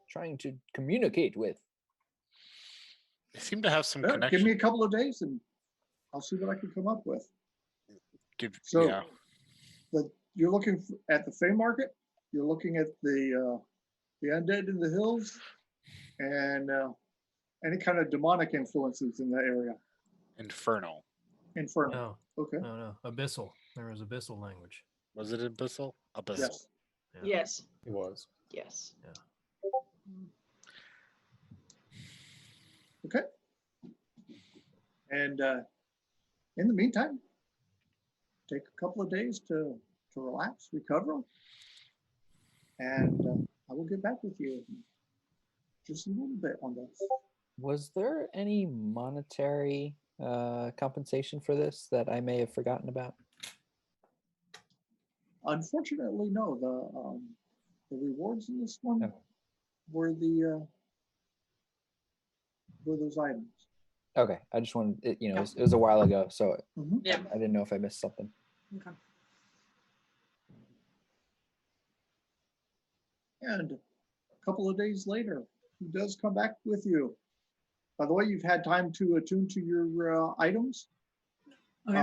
trying to communicate with? They seem to have some Yeah, connection. give me a couple of days and I'll see what I can come up with. So Yeah. you're looking at the Fey Market, you're looking at the undead in the hills, and any kind of demonic influences in that area. Infernal. Infernal. No, Okay. no. Abyssal. There was abyssal language. Was it abyssal? Abyssal. Yes. Yes. It was. Yes. Okay. And in the meantime, take a couple of days to relax, recover, and I will get back with you in just a little bit on this. Was there any monetary compensation for this that I may have forgotten about? Unfortunately, no. The rewards in this one Okay. were those items. Okay, I just wanted it. It was a while ago, so Yeah. I didn't know if I missed something. Okay. And a couple of days later, he does come back with you. By the way, you've had time to attune to your items. Okay.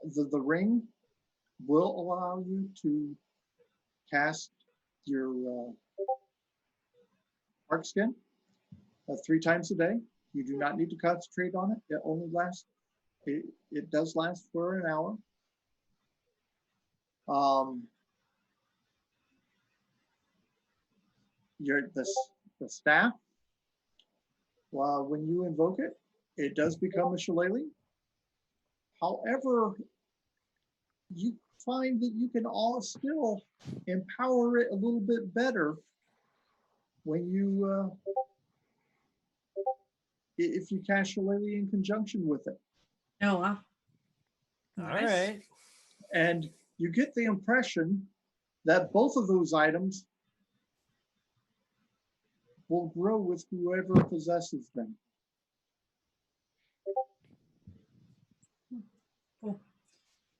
The ring will allow you to cast your arc skin 3 times a day. You do not need to concentrate on it. It only lasts. It does last for an hour. The staff. When you invoke it, it does become a shillelagh. However, you find that you can all still empower it a little bit better when you if you cast shillelagh in conjunction with it. Oh, wow. All Nice. right. And you get the impression that both of those items will grow with whoever possesses them. Cool.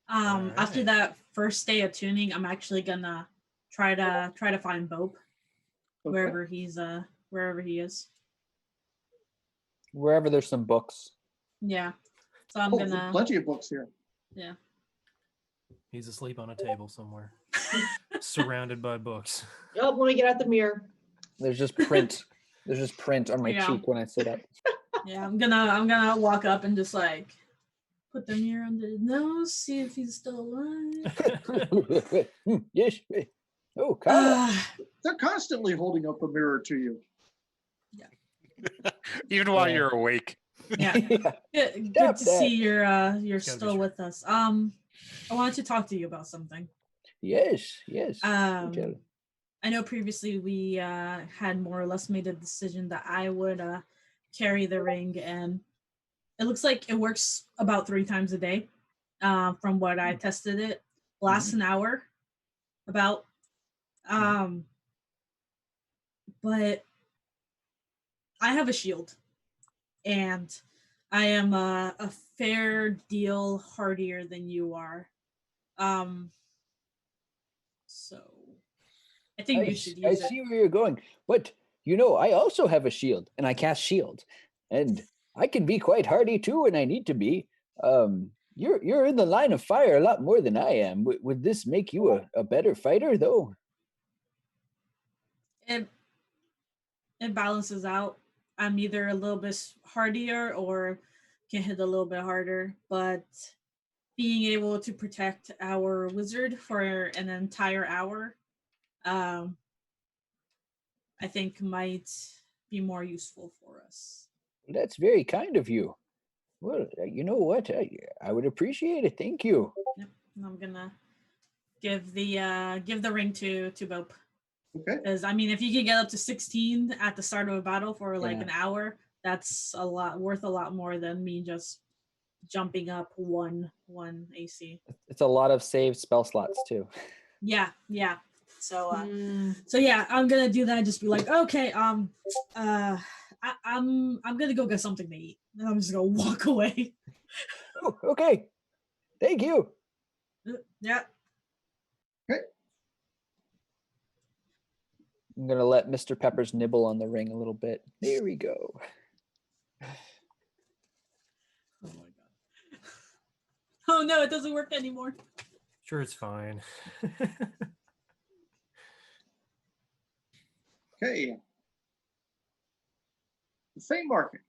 All After right. that first day of tuning, I'm actually gonna try to find Bope Okay. wherever he is. Wherever there's some books. Yeah. So I'm Oh, gonna. plenty of books here. Yeah. He's asleep on a table somewhere, surrounded by books. Yup, let me get out the mirror. There's just print. There's just print on my Yeah. cheek when I sit up. Yeah. I'm gonna walk up and just like put the mirror under his nose, see if he's still alive. Yes. Oh, Kyle. They're constantly holding up a mirror to you. Even while Yeah. you're awake. Yeah. Good Stop to that. see you're be still true. with us. I wanted to talk to you about something. Yes. Do tell. I know previously we had more or less made a decision that I would carry the ring, and it looks like it works about 3 times a day. From what I tested, it lasts an hour, about. But I have a shield, and I am a fair deal hardier than you are. So I think you should I use it. see where you're going, but I also have a shield, and I cast shield, and I can be quite hardy too when I need to be. You're in the line of fire a lot more than I am. Would this make you a better fighter, though? It balances out. I'm either a little bit hardier or can hit a little bit harder, but being able to protect our wizard for an entire hour, I think might be more useful for us. That's very kind of you. Well, you know what? I would appreciate it. Thank you. Yep. And I'm gonna give the ring to Bope. Okay. Because I mean, if you can get up to 16 at the start of a battle for like Yeah. an hour, that's worth a lot more than me just jumping up one AC. It's a lot of saved spell slots too. Yeah. So yeah, I'm gonna do that. Just be like, okay, I'm gonna go get something to eat, and I'm just gonna walk away. Oh, okay. Thank you. Yeah. I'm gonna let Mr. Peppers nibble on the ring a little bit. There we go. Oh my god. Oh no, it doesn't work anymore. Sure, it's fine. Okay. The Fey Market.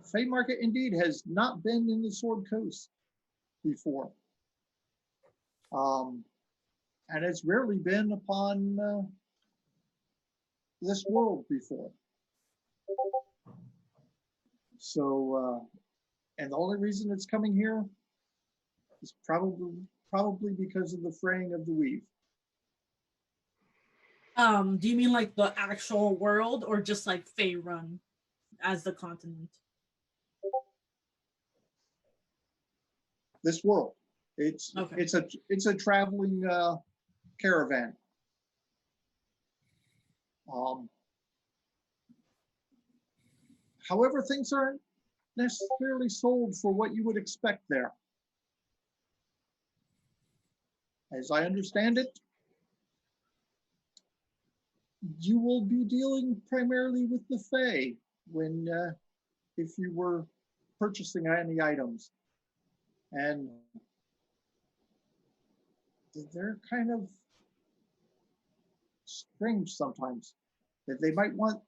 The Fey Market indeed has not been in the Sword Coast before. And it's rarely been upon this world before. So, and the only reason it's coming here is probably because of the fraying of the weave. Do you mean like the actual world or just like Faerun as the continent? This world, it's Okay. it's a traveling caravan. However, things aren't necessarily sold for what you would expect there. As I understand it, you will be dealing primarily with the Fae when, if you were purchasing any items. And they're kind of strange sometimes. That they might want,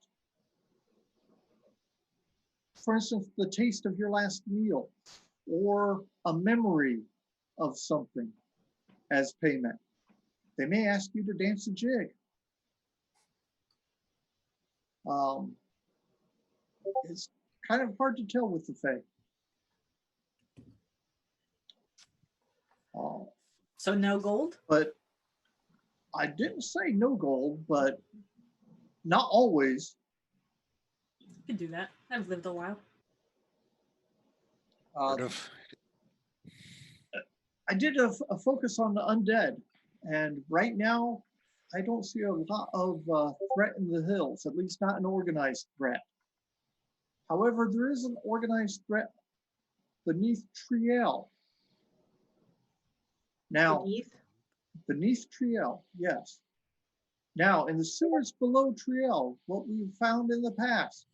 for instance, the taste of your last meal or a memory of something as payment. They may ask you to dance a jig. It's kind of hard to tell with the Fae. So no gold? But I didn't say no gold, but not always. You can do that. I've lived a while. I did a focus on the undead, and right now I don't see a lot of threat in the hills, at least not an organized threat. However, there is an organized threat beneath Triel. Now, beneath Triel, yes. Now, in the sewers below Triel, what we've found in the past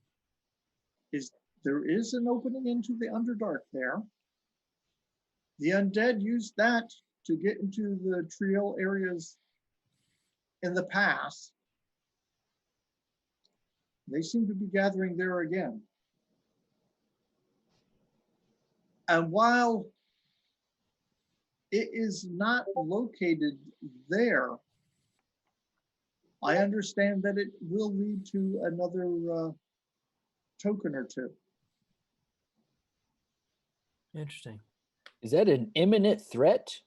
is there is an opening into the Underdark there. The undead used that to get into the Triel areas in the past. They seem to be gathering there again. And while it is not located there, I understand that it will lead to another token or two. Interesting. Is that an imminent threat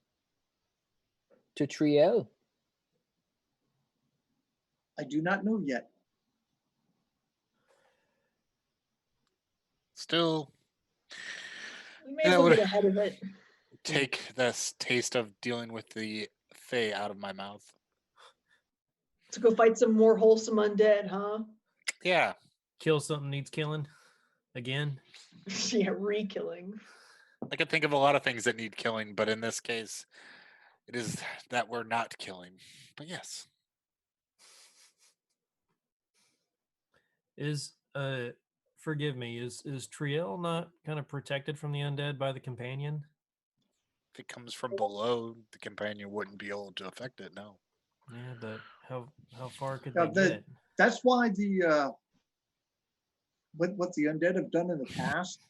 to Triel? I do not know yet. Still, We may as well get ahead of it. take this taste of dealing with the Fae out of my mouth. To go fight some more wholesome undead, huh? Yeah. Kill something needs killing again. Yeah, re-killing. I can think of a lot of things that need killing, but in this case, it is that we're not killing. But yes. Is forgive me, is Triel not kind of protected from the undead by the companion? If it comes from below, the companion wouldn't be able to affect it, no. Yeah, but how far could Now, they get? that's why the what the undead have done in the past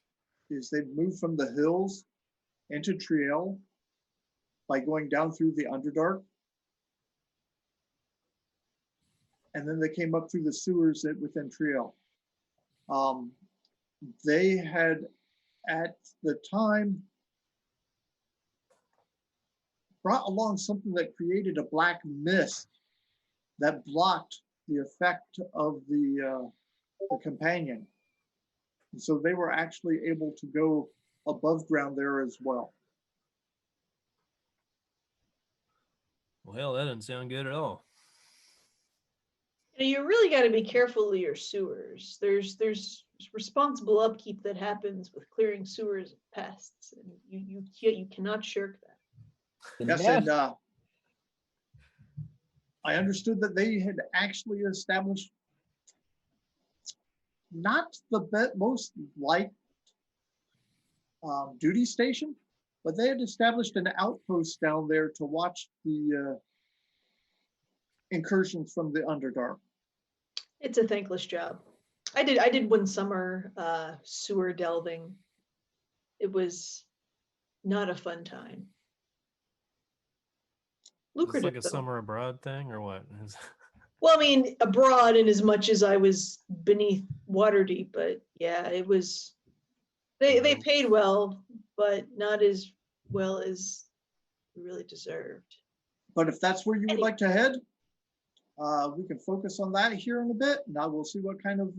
is they've moved from the hills into Triel by going down through the Underdark. And then they came up through the sewers within Triel. They had, at the time, brought along something that created a black mist that blocked the effect of the companion. And so they were actually able to go above ground there as well. Well, that doesn't sound good at all. You really got to be careful of your sewers. There's responsible upkeep that happens with clearing sewers of pests, and you cannot shirk that. Yes, and I understood that they had actually established not the most liked duty station, but they had established an outpost down there to watch the incursions from the Underdark. It's a thankless job. I did one summer sewer delving. It was not a fun time. Lucrative, it's like a summer abroad thing, or what? Well, I mean, abroad in as much as I was beneath water deep, but yeah, it was They paid well, but not as well as we really deserved. But if that's where you would like to head, we can focus on that here in a bit. Now we'll see what kind of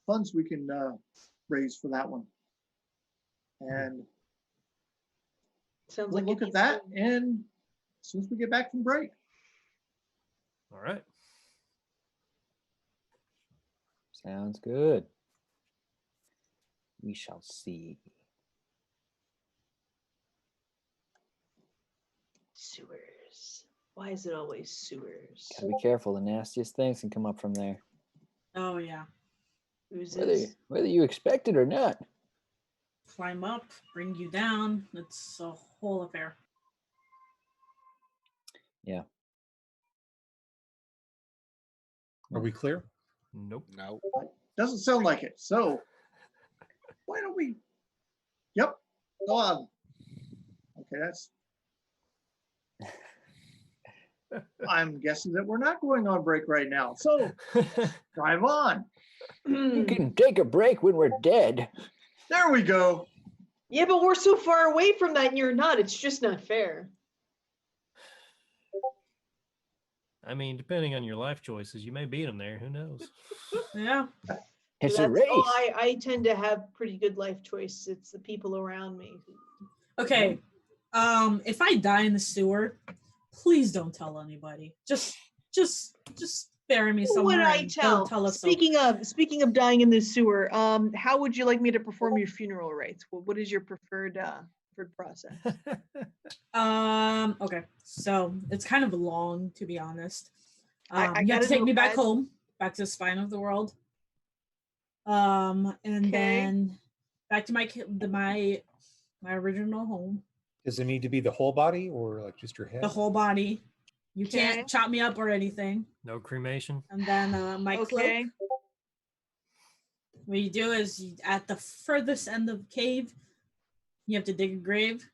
funds we can raise for that one. And Sounds we'll like look at that and as soon as we get back from break. All right. Sounds good. We shall see. Sewers. Why is it always sewers? Gotta be careful. The nastiest things can come up from there, Oh yeah. whether you expect it or not. Climb up, bring you down. It's a whole affair. Yeah. Are we clear? Nope. No. Doesn't sound like it. So why don't we? Yep. Go on. Okay, that's. I'm guessing that we're not going on break right now. So drive on. You can take a break when we're dead. There we go. Yeah, but we're so far away from that and you're not. It's just not fair. I mean, depending on your life choices, you may beat them there. Who knows? Yeah. It's a That's race. all I tend to have pretty good life choices. It's the people around me. Okay. If I die in the sewer, please don't tell anybody. Just bury me Who somewhere. would I and tell? Don't tell us. Speaking of dying in the sewer, how would you like me to perform your funeral rites? What is your preferred process? Okay. So it's kind of long, to be honest. I You have gotta to take know, me back guys. home, back to the spine of the world. And Okay. then back to my original home. Does it need to be the whole body or like just your head? The whole body. You Okay. can't chop me up or anything. No cremation. And then my Okay. cloak. What you do is at the furthest end of the cave, you have to dig a grave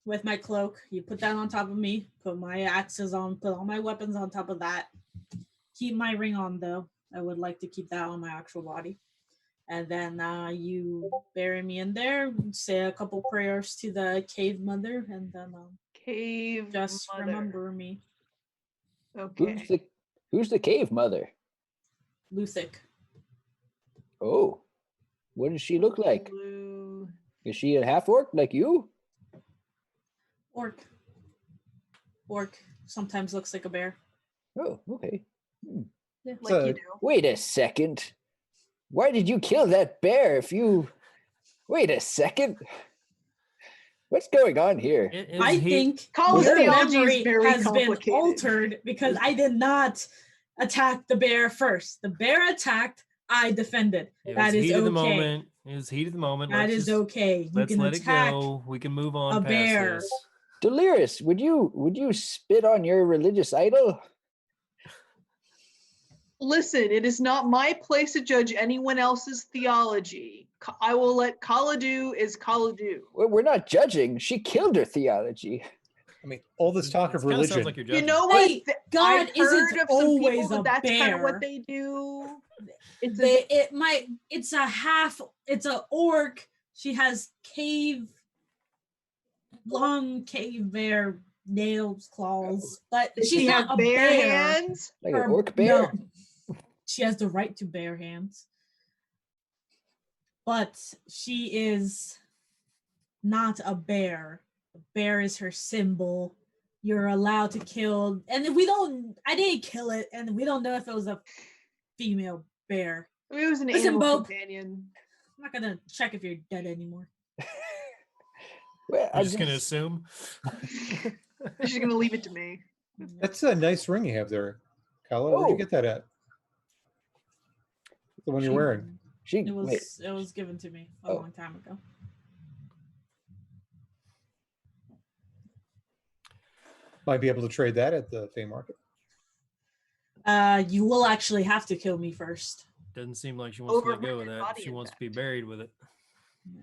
with my cloak. You put that on top of me, put my axes on, put all my weapons on top of that. Keep my ring on though. I would like to keep that on my actual body. And then you bury me in there, say a couple prayers to the cave mother, and then Cave just mother. remember me. Okay. Who's the cave mother? Luthic. Oh, what does she look like? Blue. Is she a half orc like you? Orc. Sometimes looks like a bear. Oh, okay. Yeah. Like So- you do. Wait a second. Why did you kill that bear if you... Wait a second. What's going on here? I think College your theology is memory very has been complicated. altered because I did not attack the bear first. The bear attacked, I defended. That is heat of the okay. moment. It was heat of the moment. That is okay. You Let's can let it attack. go. We can move on a past bear. this. Delirious, would you spit on your religious idol? Listen, it is not my place to judge anyone else's theology. I will let Kaladu is Kaladu. Well, we're not judging. She killed her theology. I mean, all this talk of Kinda sounds religion. like you're You judging. know what? Hey, God I've heard isn't of some people always a that's kind of bear. what they do. It's It's a orc. She has long cave bear nails, claws, but Does she's she not have a bare bear. hands? Like an Her- orc bear? no. She has the right to bear hands. But she is not a bear. A bear is her symbol. You're allowed to kill, and I didn't kill it, and we don't know if it was a female bear. I mean, it was an Listen, animal Bob. companion. I'm not gonna check if you're dead anymore. Well, I'm just gonna assume. She's gonna leave it to me. That's a nice ring you have there, Kala. Where'd you Oh. get that at? The one you're wearing. It wait, was given to me a Oh. long time ago. Might be able to trade that at the Fey Market. You will actually have to kill me first. Doesn't seem like she wants to let go of Overrated that. body, She in wants to be buried with it. Yeah.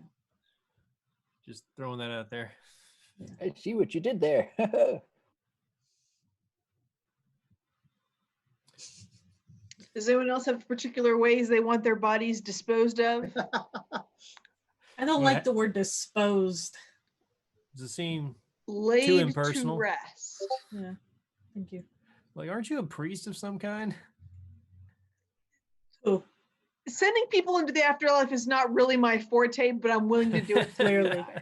Just throwing that out there. I see what you did there. Does anyone else have particular ways they want their bodies disposed of? I don't Well, like the word disposed. Does it seem Laid Too to impersonal? rest. Yeah. Thank you. like, aren't you a priest of some kind? Oh, Sending people into the afterlife is not really my forte, but I'm willing to do it. for you Clearly. guys.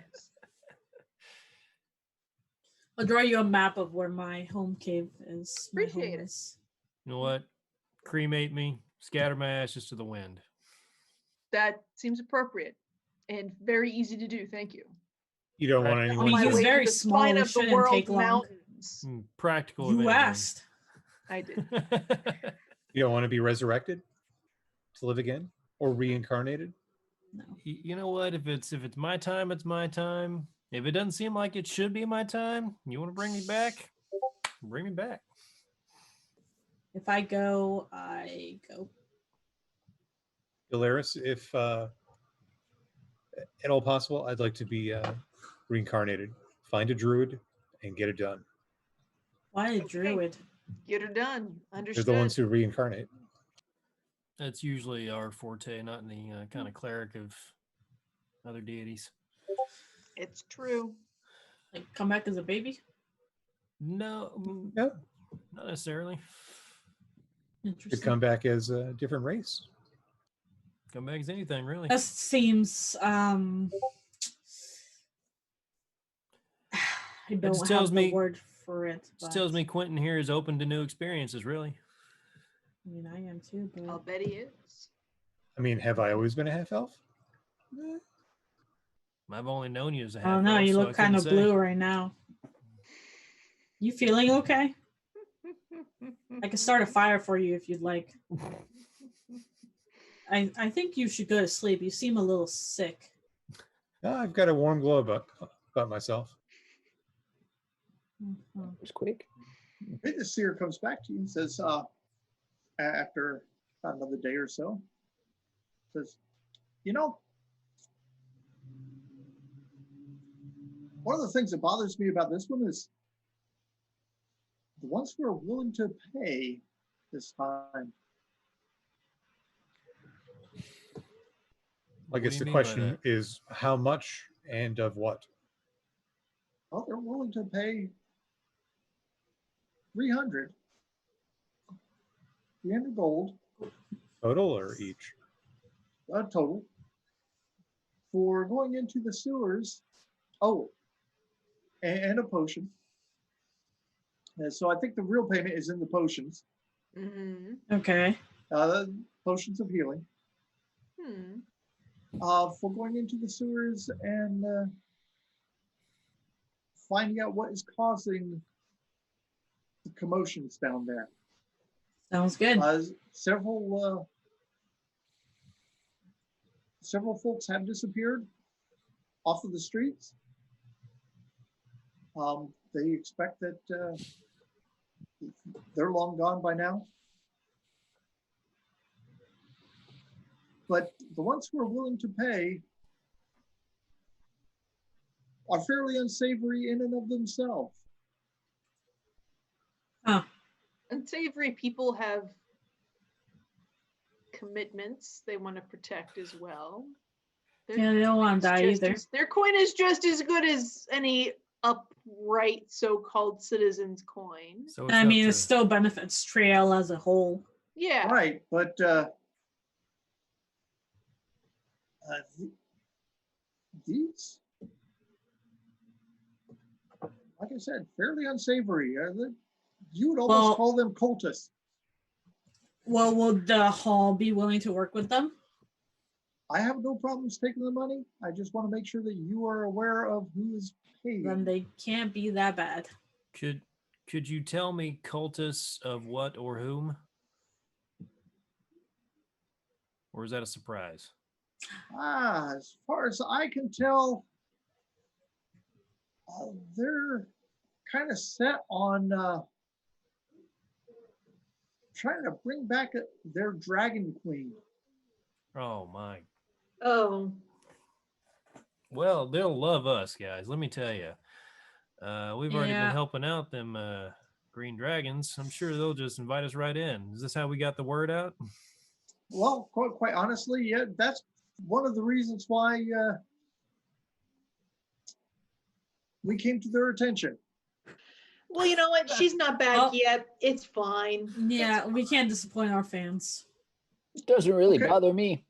I'll draw you a map of where my home cave is. My Appreciate home it. is. You know what? Cremate me, scatter my ashes to the wind. That seems appropriate and very easy to do. Thank you. You don't want Right. anyone On my he's way to, very to the small, spine it of the shouldn't world take long. mountains. Practical You Avenger. asked. I did. you don't want to be resurrected to live again or reincarnated. No. You know what? If it's my time, it's my time. If it doesn't seem like it should be my time, you want to bring me back? Bring me back. If I go, I go. Galeris, if at all possible, I'd like to be reincarnated. Find a druid and get it done. Why a Okay. druid? Get her done. They're Understood. the ones who reincarnate. That's usually our forte, not any kind of cleric of other deities. It's true. Like come back as a baby? No, Yeah, not necessarily. could Interesting. come back as a different race. Come back as anything, really. That seems I don't just have tells the me- word for it. Just tells but- me Quentin here is open to new experiences, really. I mean, I am too, but I'll bet he is. I mean, have I always been a half elf? I've only known you as a I half don't know. elf, You so I look kind couldn't of say. blue right now. You feeling okay? I can start a fire for you if you'd like. I think you should go to sleep. You seem a little sick. I've got a warm glow about myself. Mhm. It's quick. The seer comes back to you and says, after another day or so, says, you know, one of the things that bothers me about this one is the ones who are willing to pay this time. I What do guess you the mean by question that? is how much and of what? Well, they're willing to pay 300 gold Total or each? total for going into the sewers. Oh, and a potion. And so I think the real payment is in the potions, Mm-hmm. Okay. potions of healing, Hmm. for going into the sewers and finding out what is causing the commotions down there. Sounds good. Several folks have disappeared off of the streets. They expect that they're long gone by now. But the ones who are willing to pay are fairly unsavory in and of themselves. Unsavory people have commitments they want to protect as well. Yeah, they don't want to die Just either. their coin is just as good as any upright so-called citizen's coin. So I up mean, to- it still benefits Trail as a whole. Yeah. Right, but these, like I said, fairly unsavory. You would almost Well- call them cultists. Well, will the hall be willing to work with them? I have no problems taking the money. I just want to make sure that you are aware of who is paying. Then they can't be that bad. Could you tell me cultists of what or whom? Or is that a surprise? As far as I can tell, they're kind of set on trying to bring back their dragon queen. Oh my. Oh. Well, they'll love us, guys. Let me tell you. We've already been Yeah. helping out them green dragons, I'm sure they'll just invite us right in. Is this how we got the word out? Well, quite honestly, yeah, that's one of the reasons why we came to their attention. Well, you know what? She's not back Well- yet. It's fine. Yeah, we can't disappoint our fans. It doesn't really Okay. bother me.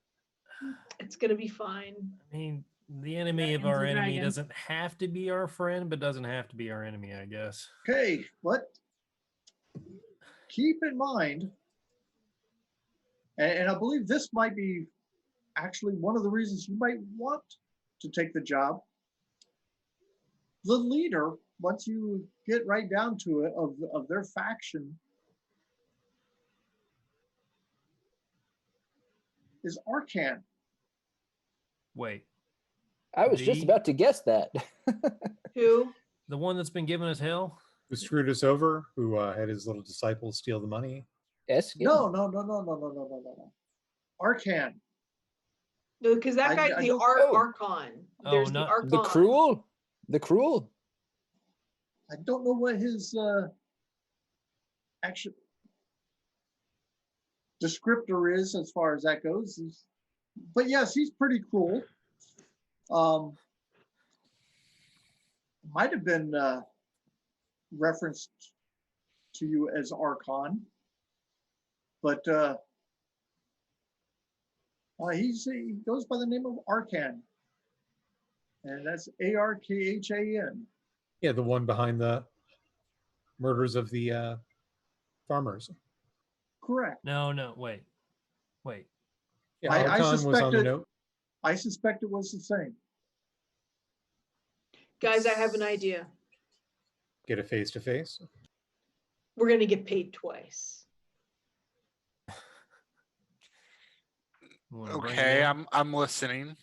It's gonna be fine. I mean, the enemy of Dragon's our a enemy dragon. doesn't have to be our friend, but doesn't have to be our enemy, I guess. Okay, but keep in mind, and I believe this might be actually one of the reasons you might want to take the job. The leader, once you get right down to it, of their faction is Arcan. Wait, I was just The- about to guess that. Who? the one that's been giving us hell? Who screwed us over? Who had his little disciples steal the money? Eskin? No. Arcan. No, because that I- guy's I the don't- Archon. Oh, There's not- the Archon. The cruel? The cruel? I don't know what his actual descriptor is as far as that goes. But yes, he's pretty cruel. Might have been referenced to you as Archon, but he goes by the name of Arcan, and that's Arkhan. Yeah, the one behind the murders of the farmers. Correct. No, wait. Yeah, I Archon was on the suspected- note. I suspect it was the same. Guys, I have an idea. Get a face to face. We're gonna get paid twice. You wanna bring it Okay, in? I'm listening.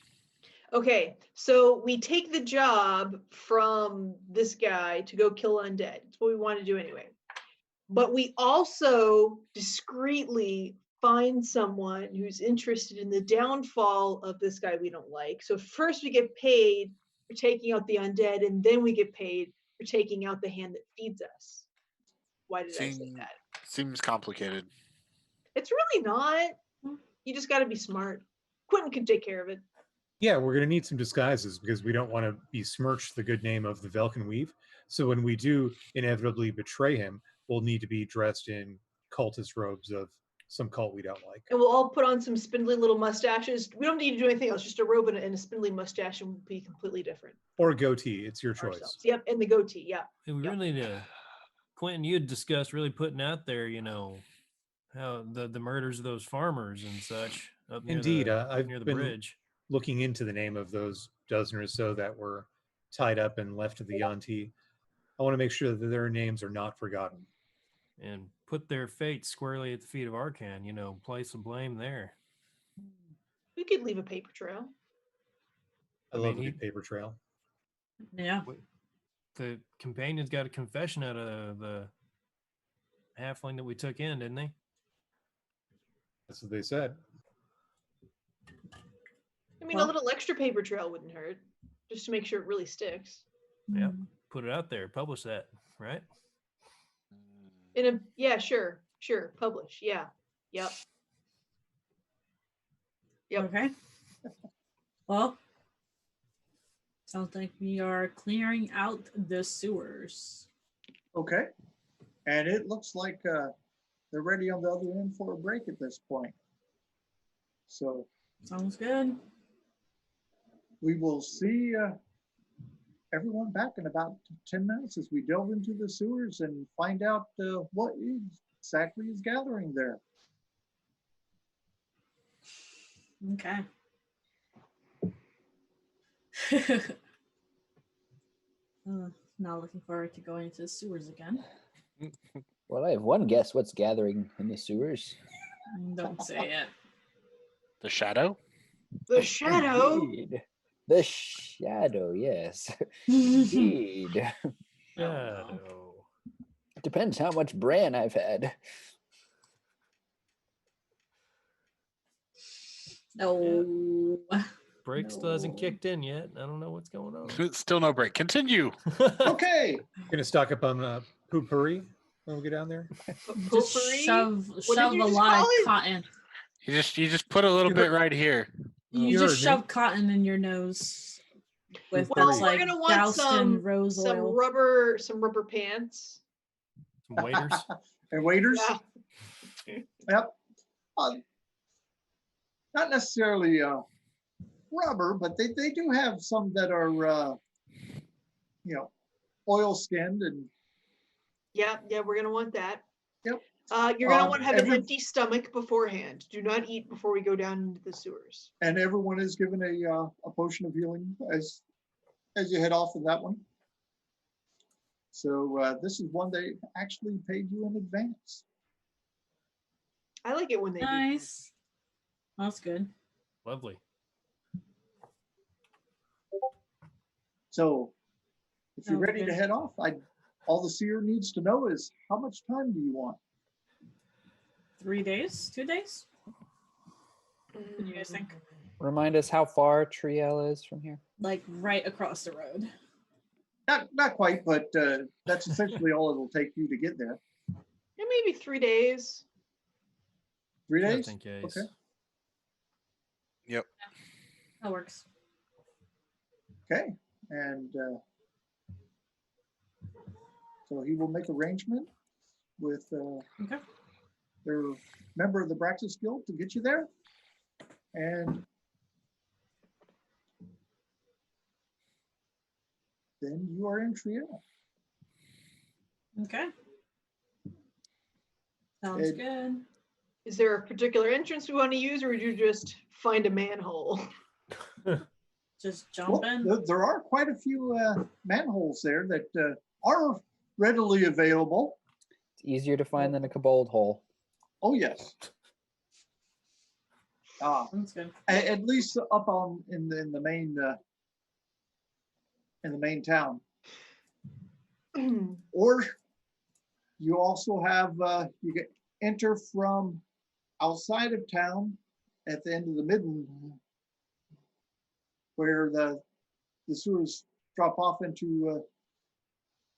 Okay, so we take the job from this guy to go kill undead. That's what we want to do anyway. But we also discreetly find someone who's interested in the downfall of this guy we don't like. So first we get paid for taking out the undead, and then we get paid for taking out the hand that feeds us. Why did I say Seem- that? Seems complicated. It's really not. You just got to be smart. Quentin can take care of it. Yeah, we're going to need some disguises because we don't want to besmirch the good name of the Velkyn Weave. So when we do inevitably betray him, we'll need to be dressed in cultist robes of some cult we don't like. And we'll all put on some spindly little mustaches. We don't need to do anything else. Just a robe and a spindly mustache, and we'll be completely different. Or a goatee. It's your choice. Ourselves. Yep, and the goatee. Yeah. Hey, we Yep. really need to, Quentin, you had discussed really putting out there, how the murders of those farmers and such up near Indeed, the, I've near the been bridge. looking into the name of those dozen or so that were tied up and left to the Yanti. I want to make sure that their names are not forgotten. And put their fate squarely at the feet of Arcan, place some blame there. We could leave a paper trail. I I love mean, a good paper trail. Yeah. The companions got a confession out of the halfling that we took in, didn't they? That's what they said. I mean, Well- a little extra paper trail wouldn't hurt, just to make sure it really sticks. Yep. Mm. Put it out there, publish that, right? Yeah, sure, publish. Yeah, yep. Yep. Okay. Well, sounds like we are clearing out the sewers. Okay. And it looks like they're ready on the other end for a break at this point. So Sounds good. we will see everyone back in about 10 minutes as we delve into the sewers and find out what exactly is gathering there. Okay. Now looking forward to going into the sewers again. Well, I have one guess what's gathering in the sewers. Don't say it. The shadow? The shadow. Indeed. The shadow, yes. Indeed. Shadow. Depends how much bran I've had. No. Break still hasn't No. kicked in yet. I don't know what's going on. Still no break. Continue. Okay. Going to stock up on poopery. when we get down there? Just Potpourri? shove did shove you a just lot call of it? cotton. You just put a little You bit heard- right here. You You just heard me. shove cotton in your nose with Well, that's we're like gonna want doused in rose some oil. rubber pants. Some waiters. And waiters. Yeah. Yep. Not necessarily rubber, but they do have some that are oil skinned and Yeah, we're gonna want that. Yep. You're gonna want to have an every- empty stomach beforehand. Do not eat before we go down into the sewers. and everyone is given a potion of healing as you head off of that one. So this is one they actually paid you in advance. I like it when they do. Nice. That's good. Lovely. So if you're ready to Okay. head off, all the seer needs to know is how much time do you want? 3 days? 2 days? What do you guys think? Remind us how far Triel is from here. Like right across the road. Not quite, but that's essentially all it'll take you to get there. Yeah, maybe 3 days. 3 I days? think yes. Okay. Yep. That works. Okay, and so he will make arrangement with Okay. their member of the Braxis Guild to get you there, and then you are in Triel. Okay. Sounds It- good. Is there a particular entrance we want to use, or would you just find a manhole? Just jump in. There are quite a few manholes there that are readily available. It's easier to find than a kobold hole. Oh yes. Sounds good. At least up on in the main town. Or you also have you can enter from outside of town at the end of the Midland, where the sewers drop off into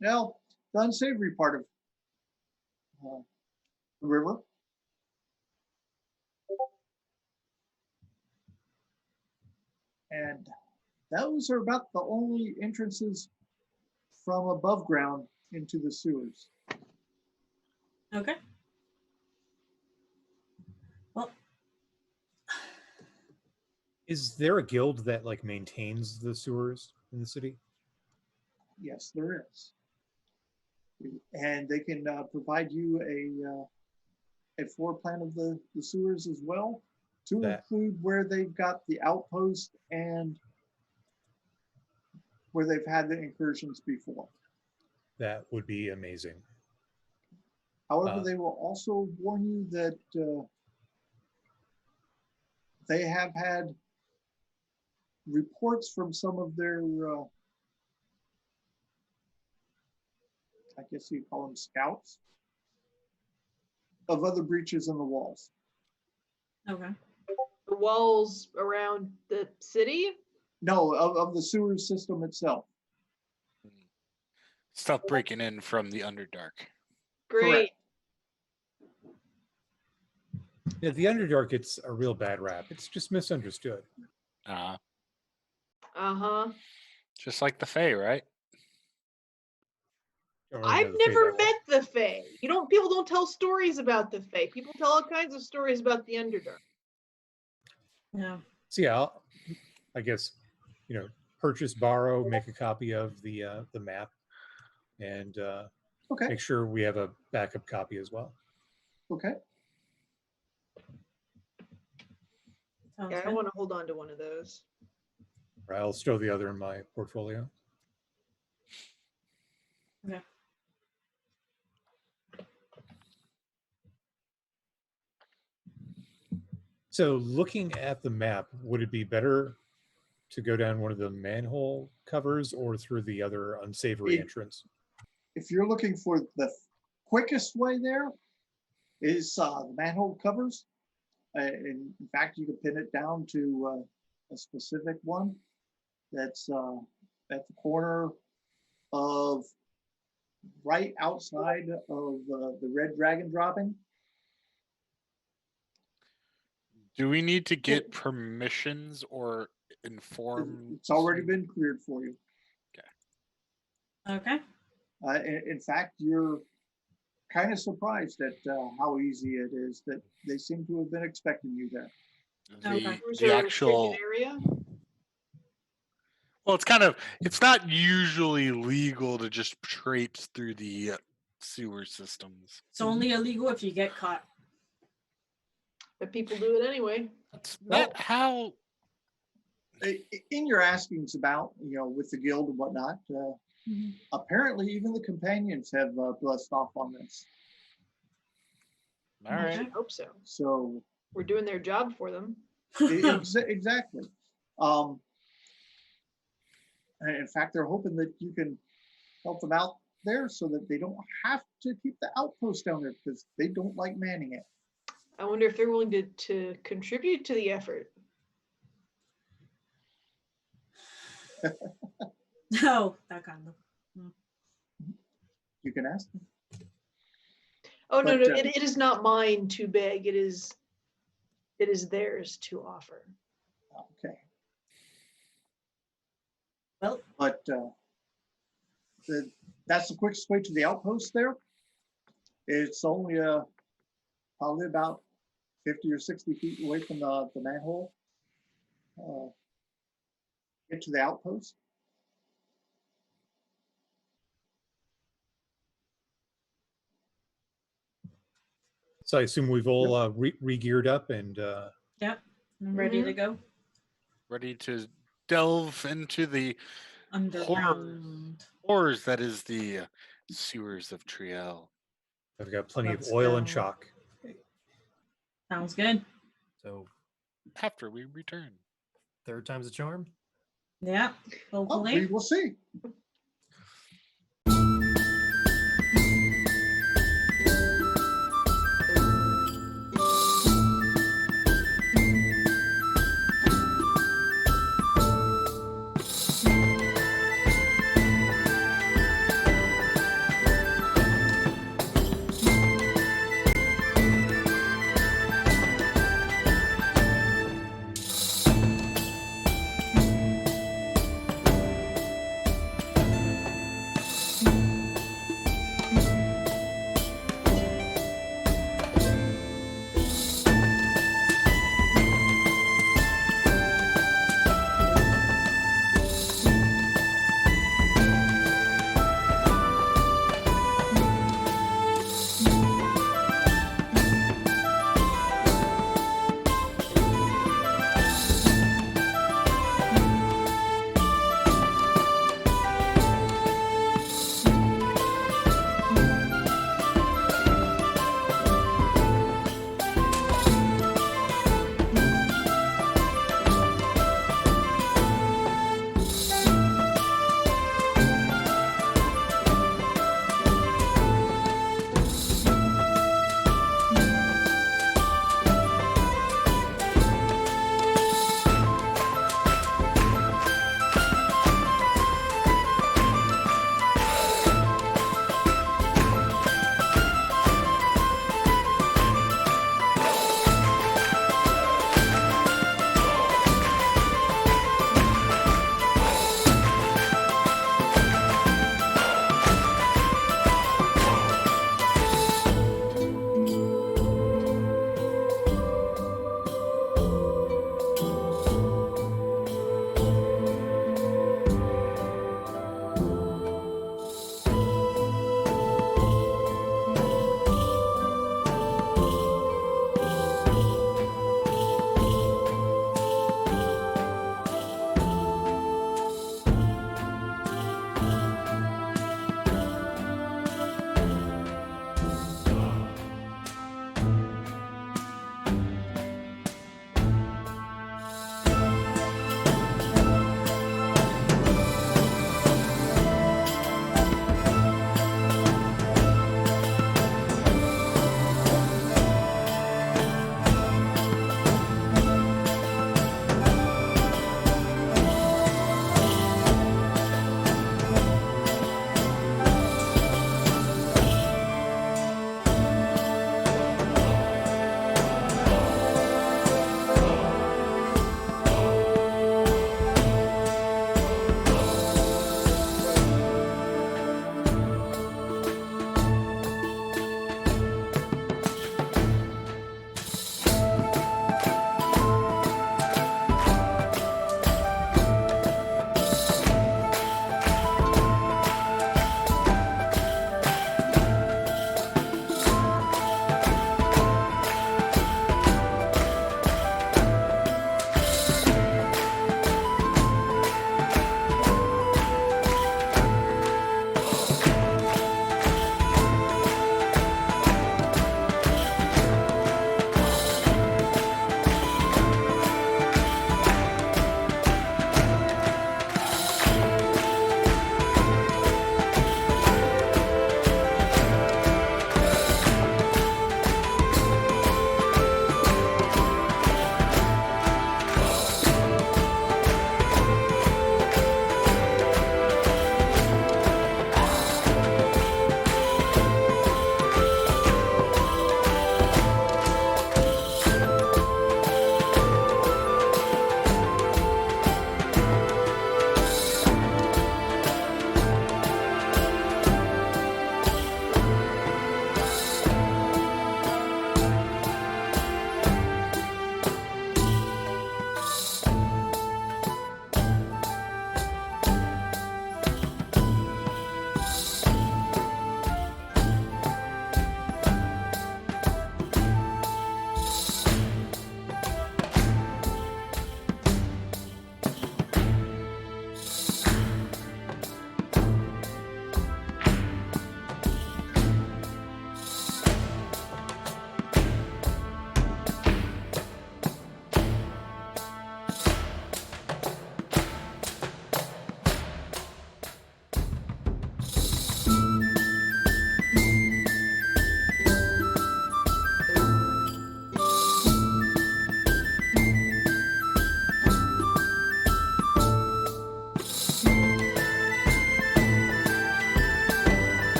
the unsavory part of the river. And those are about the only entrances from above ground into the sewers. Okay. Well, Is there a guild that like maintains the sewers in the city? Yes, there is. And they can provide you a floor plan of the sewers as well, to include where they've got the outpost and where they've had the incursions before. That would be amazing. However, they will also warn you that they have had reports from some of their, I guess you call them scouts, of other breaches in the walls. okay. The walls around the city? No, of the sewer system itself. Stuff breaking in from the Underdark. Great. Yeah, the Underdark gets a real bad rap. It's just misunderstood. Uh-huh. Just like the Fae, right? Don't really know I've the Fae never that well. met the Fae. People don't tell stories about the Fae. People tell all kinds of stories about the Underdark. Yeah. So yeah, I guess purchase, borrow, make a copy of the map, and Okay. make sure we have a backup copy as well. Okay. Sounds Yeah, I good. want to hold on to one of those. Or I'll stow the other in my portfolio. Okay. So looking at the map, would it be better to go down one of the manhole covers or through the other unsavory entrance? If you're looking for the quickest way there, is the manhole covers. In fact, you can pin it down to a specific one that's at the corner of right outside of the Red Dragon dropping. Do we need to get permissions or inform? It's already been cleared for you. Okay. In fact, you're kind of surprised at how easy it is that they seem to have been expecting you there. Okay. Was The there a actual. restricted area? Well, it's not usually legal to just traipse through the sewer systems. It's only illegal if you get caught. But people do it anyway. That's Well- not how. In your askings about, with the guild and whatnot, apparently even the companions have blessed off on this. All right. I hope so. So We're doing their job for them. exactly. And in fact, they're hoping that you can help them out there so that they don't have to keep the outpost down there because they don't like manning it. I wonder if they're willing to contribute to the effort. No, that kind of. You can ask them. Oh no, But, no, it is not mine to beg. It is theirs to offer. Okay. Well, But that's the quickest way to the outpost there. It's only probably about 50 or 60 feet away from the manhole. Get to the outpost. So I assume we've all re-geared up and yep. I'm ready to go. Ready to delve into the Underground. horrors that is the sewers of Triel. I've got plenty Let's of oil and go. chalk. Sounds good. So After we return. third time's a charm. Yeah. Oh, Hopefully. we will see.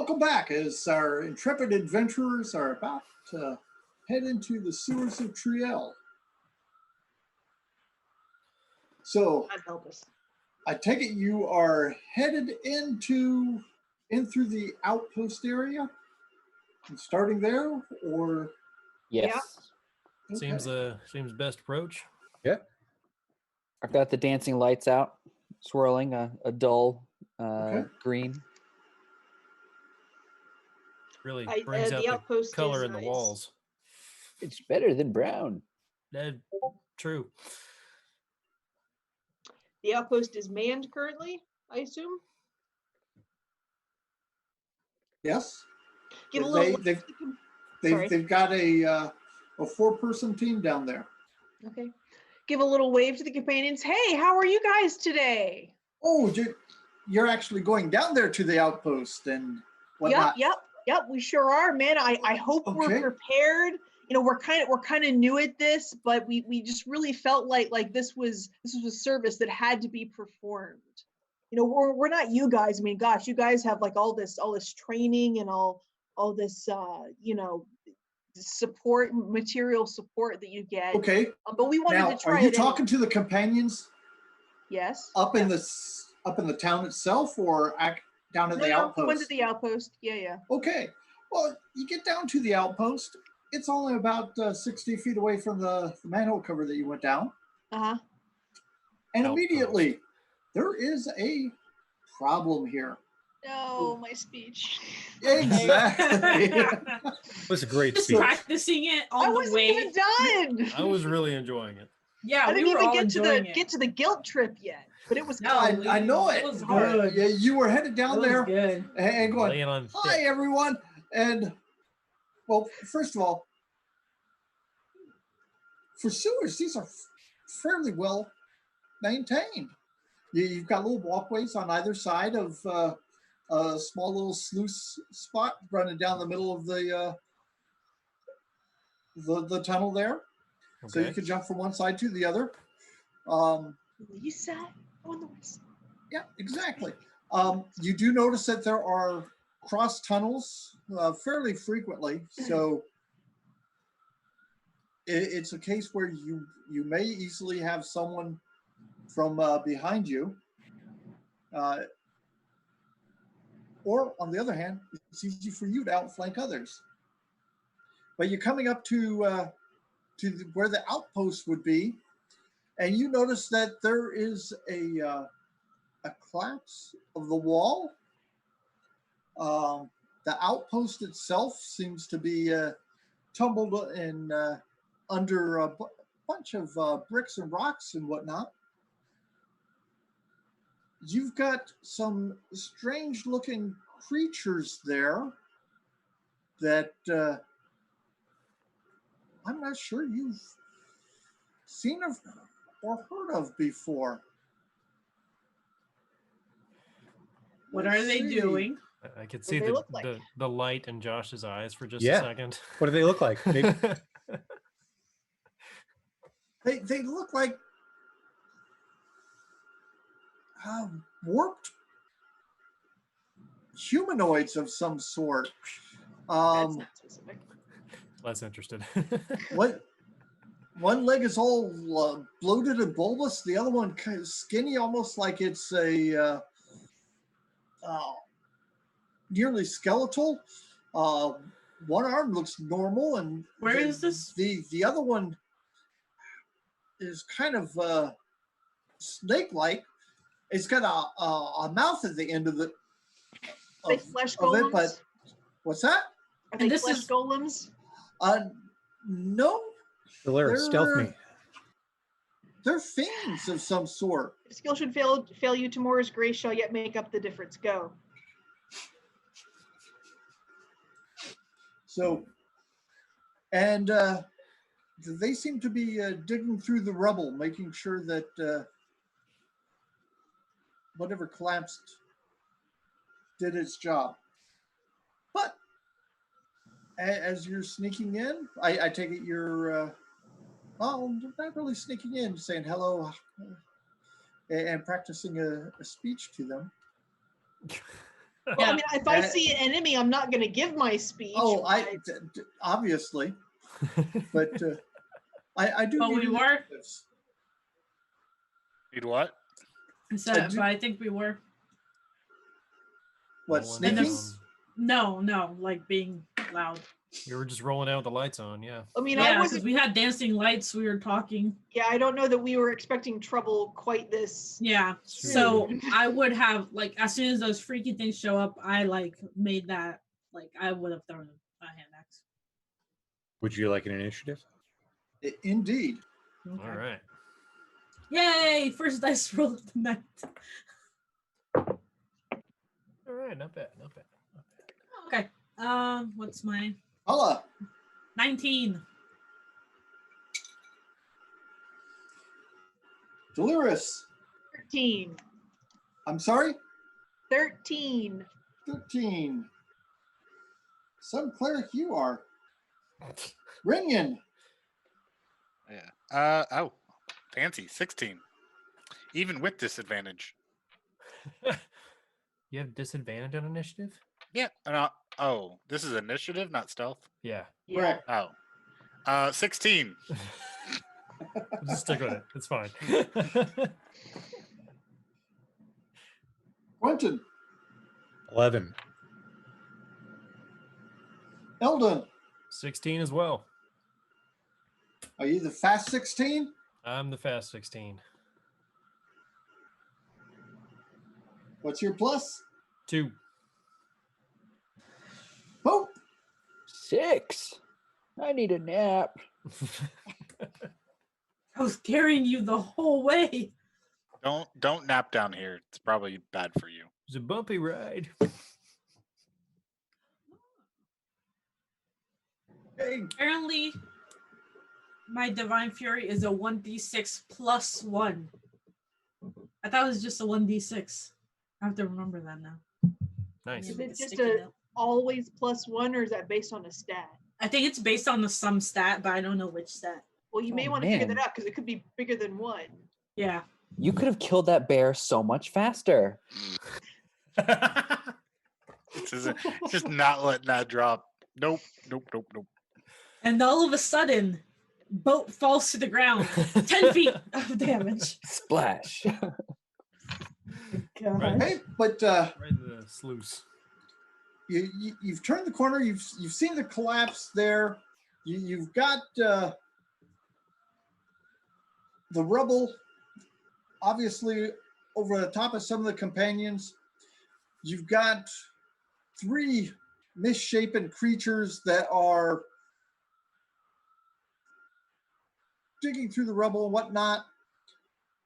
welcome back as our intrepid adventurers are about to head into the sewers of Triel. So God help us. I take it you are headed in through the outpost area and starting there, or Yes. Seems best approach. Yeah. I've got the dancing lights out, swirling a dull green. Really brings out the the outpost color is, in the it's- walls. It's better than brown. True. The outpost is manned currently, I assume. yes, Give a little. they've got a 4-person team down there. Okay. Give a little wave to the companions. Hey, how are you guys today? Oh, you're actually going down there to the outpost and whatnot. Yep. We sure are, man. I hope we're prepared. You know, we're kind of new at this, but we just really felt like this was a service that had to be performed. You know, we're not you guys. I mean, gosh, you guys have like all this training and all this support, material support that you get. Okay. But we wanted Now, to try. are you talking to the companions? Yes. Up in the town itself, or down at the outpost? Went to the outpost. Yeah. Okay. Well, you get down to the outpost. It's only about 60 feet away from the manhole cover that you went down. Uh-huh. And Outpost. immediately, there is a problem here. No, my speech. Exactly. It was a great Just speech. practicing it on I the wasn't way. even done. I was really enjoying it. Yeah, I we didn't were even all get enjoying it. to the guilt trip yet, but it was. No, I know it. It was hard. Yeah, you were headed down It was there good. and going, Laying on "Hi, thick. everyone." And well, first of all, for sewers, these are fairly well maintained. You've got little walkways on either side of a small little sluice spot running down the middle of the tunnel there, so you Okay. can jump from one side to the other. Lisa on the west. Yeah, exactly. You do notice that there are cross tunnels fairly frequently, so it's a case where you may easily have someone from behind you, or on the other hand, it's easy for you to outflank others. But you're coming up to where the outpost would be, and you notice that there is a collapse of the wall. The outpost itself seems to be tumbled in under a bunch of bricks and rocks and whatnot. You've got some strange looking creatures there that I'm not sure you've seen or heard of before. What Let's are they see. doing? I could see they look like? the light in Josh's eyes for just Yeah. a second. What do they look like? Maybe, They look like warped humanoids of some sort. That's not specific. Less interested. One leg is all bloated and bulbous. The other one kind of skinny, almost like it's a nearly skeletal. One arm looks normal, and Where is this? The other one is kind of snake-like. It's got a mouth at the end of it. Are they flesh of it, golems? but what's that? Are they And this flesh is- golems? No, Hilaire, stealth me. they're fiends of some sort. If skill should fail you, tomorrow's grace shall yet make up the difference. Go. So, and they seem to be digging through the rubble, making sure that whatever collapsed did its job. But as you're sneaking in, I take it you're, well, not really sneaking in, saying hello and practicing a speech to them. Well, Yeah. I mean, if I That- see an enemy, I'm not going to give my speech. Oh, but- obviously, but I do. But need we were. initiatives. Need what? I said, do- but I think we were. What Rolling sneaking? down. No, like being loud. We were just rolling out with the lights on, yeah. I mean, I Yeah, because wasn't. we had dancing lights. We were talking. Yeah, I don't know that we were expecting trouble quite this. Yeah. So I would have like as soon as those freaky things show up, I like made that like I would have thrown a hand axe. Would you like an initiative? Indeed. Okay. All right. Yay! First dice roll of the night. All right, not bad, not bad. Not bad. Okay. What's my Holla. 19? Delirious. 13. I'm sorry. 13. 13. Some cleric you are. Ringan. Yeah. Oh, fancy. 16. Even with disadvantage. You have disadvantage on initiative? Yeah. Oh, this is initiative, not stealth. Yeah. Yeah. Oh. 16. Just stick with it. It's fine. Quentin. 11. Eldon. 16 as well. Are you the fast 16? I'm the fast 16. What's your plus? 2. Pope. 6. I need a nap. I was carrying you the whole way. Don't nap down here. It's probably bad for you. It was a bumpy ride. Hey, Apparently, my divine fury is a 1d6 plus 1. I thought it was just a 1d6. I have to remember that now. Nice. Is Make it a just sticky a note. always +1, or is that based on a stat? I think it's based on some stat, but I don't know which stat. Well, you may Oh, want to figure man. that out because it could be bigger than 1. Yeah. You could have killed that bear so much faster. It's just not letting that drop. Nope. And all of a sudden, boat falls to the ground. 10 feet of damage. Splash. God. hey, but Right in the sluice. you've turned the corner. You've seen the collapse there. You've got the rubble, obviously, over the top of some of the companions. You've got 3 misshapen creatures that are digging through the rubble and whatnot.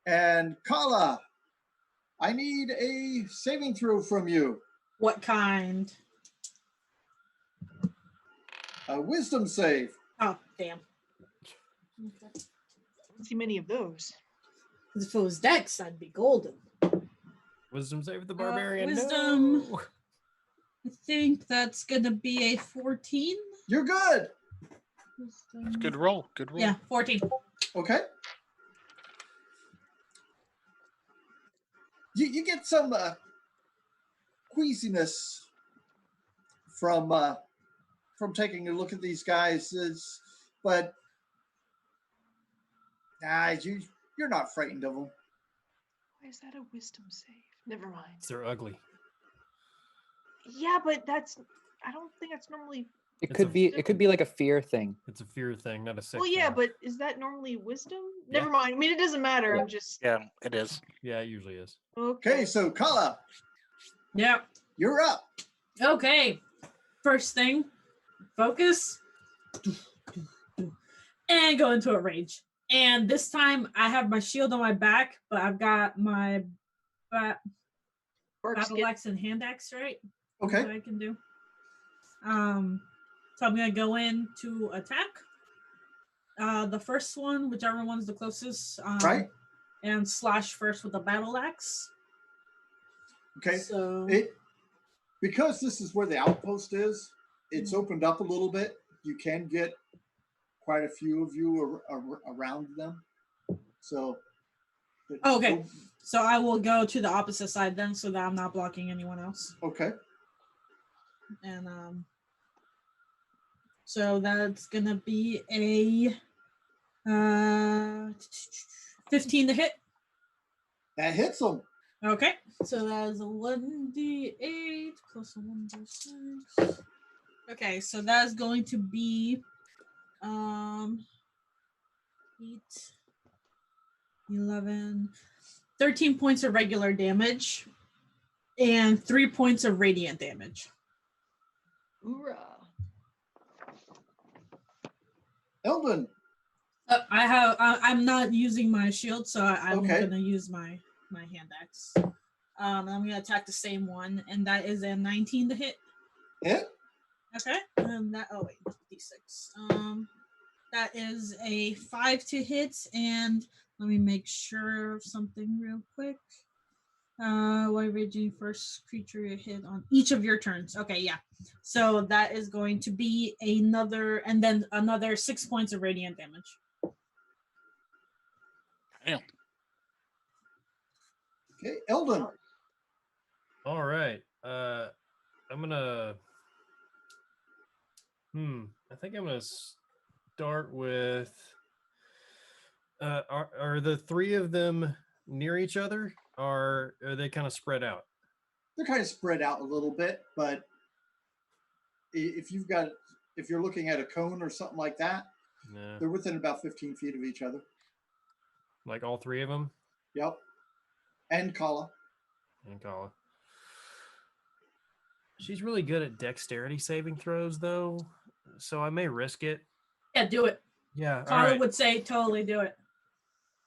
And Kala, I need a saving throw from you. What kind? A wisdom save. Oh, damn. Okay. Don't see many of those. 'Cause if it was Dex, I'd be golden. Wisdom save the barbarian. wisdom. No! I think that's gonna be a 14. You're good. Wisdom. Good roll. Good roll. Yeah, 14. Okay. You get some queasiness from taking a look at these guys, but you're not frightened of them. Why is that a wisdom save? Never mind. They're ugly. Yeah, but I don't think that's normally. It It's could a- be like a fear thing. It's a fear thing, not a sick Well, yeah, thing. but is that normally wisdom? Yeah. Never mind. I mean, it doesn't matter. Yeah. I'm just. Yeah, it is. Yeah, it usually is. Okay, so Kala, Yep. you're up. Okay. First thing, focus. And go into a rage. And this time I have my shield on my back, but I've got my Bark battle skin. axe and hand axe, right? That's Okay. what I can do. So I'm gonna go in to attack. The first one, whichever one's the closest. Right. And slash first with a battle axe. Okay. So Because this is where the outpost is, it's opened up a little bit. You can get quite a few of you around them. So Oh, okay. So I will go to the opposite side then, so that I'm not blocking anyone else. Okay. And so that's gonna be a 15 to hit. That hits him. Okay, so that is a 1d8 plus a 1d6. Okay, so that is going to be 8, 11, 13 points of regular damage and 3 points of radiant damage. Hoorah. Eldon. I'm not using my shield, so I'm Okay. gonna use my hand axe. I'm gonna attack the same one, and that is a 19 to hit. Hit. Okay. And that d6. That is a 5 to hit, and let me make sure of something real quick. While raging first creature you hit on each of your turns. Okay, yeah. So that is going to be another 6 points of radiant damage. Damn. Okay, Eldon. All right. I'm gonna. I think I'm gonna start with. Are the three of them near each other, or are they kind of spread out? They're kind of spread out a little bit, but if you're looking at a cone or something like that, Yeah. they're within about 15 feet of each other. Like all three of them? Yep. And Kala. And Kala. She's really good at dexterity saving throws, though, so I may risk it. Yeah, do it. Yeah. All Carla right. would say totally do it.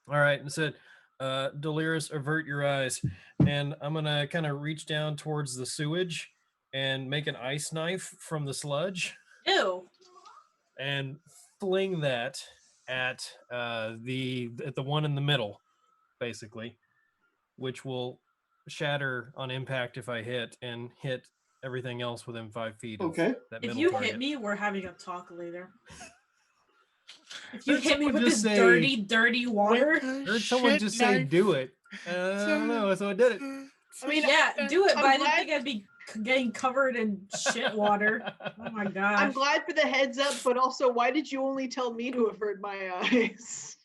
All right. And said, Delirious, avert your eyes. And I'm going to kind of reach down towards the sewage and make an ice knife from the sludge. Ew. And fling that at the one in the middle, basically, which will shatter on impact if I hit, and hit everything else within 5 feet of Okay. that If middle you target. hit me, we're having a talk later. If you Heard hit me someone with just this say- dirty water, Heard someone just say, "Do it." I don't know, so I did it. I mean, yeah, do it. I'm But I didn't glad- think I'd be getting covered in shit water. Oh my gosh. I'm glad for the heads up, but also, why did you only tell me to avert my eyes?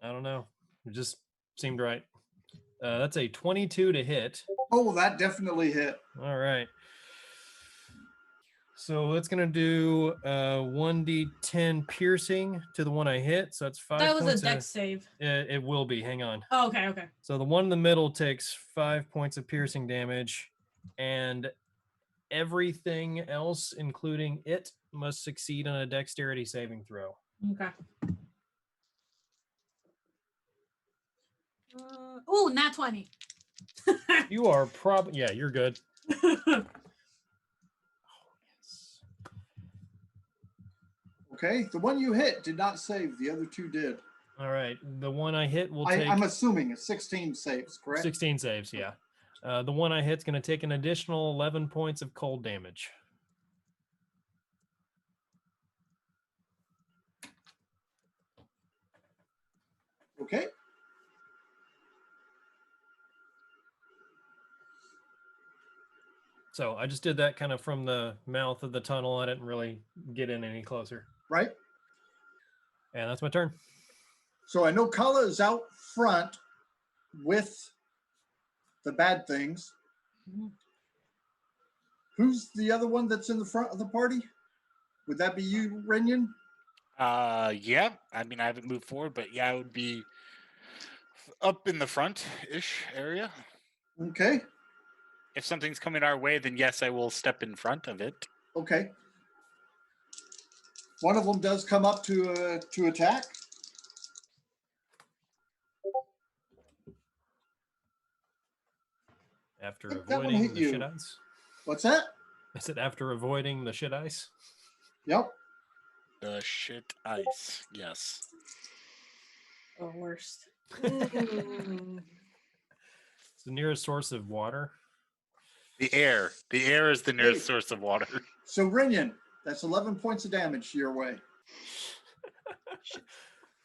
I don't know. It just seemed right. That's a 22 to hit. Oh, that definitely hit. All right. So it's gonna do 1d10 piercing to the one I hit. So that's 5 That was points. a dex save. It will be. Hang on. Oh, okay. So the one in the middle takes 5 points of piercing damage, and everything else, including it, must succeed on a dexterity saving throw. Okay. Oh, nat 20. You are yeah, you're good. Okay, the one you hit did not save. The other two did. All right, the one I hit will take. I'm assuming it's 16 saves, correct? 16 saves, yeah. The one I hit's going to take an additional 11 points of cold damage. Okay. So I just did that kind of from the mouth of the tunnel. I didn't really get in any closer. Right. And that's my turn. So I know Kala is out front with the bad things. Mhm. Who's the other one that's in the front of the party? Would that be you, Renyon? Yeah. I mean, I haven't moved forward, but yeah, I would be up in the front-ish area. Okay. If something's coming our way, then yes, I will step in front of it. Okay. One of them does come up to attack. After That one avoiding hit the you. shit ice. What's that? Is it after avoiding the shit ice? Yep. The shit ice. Yes. The worst. Mm. It's the nearest source of water. The air. The air is the nearest Hey. source of water. So Renyon, that's 11 points of damage your way.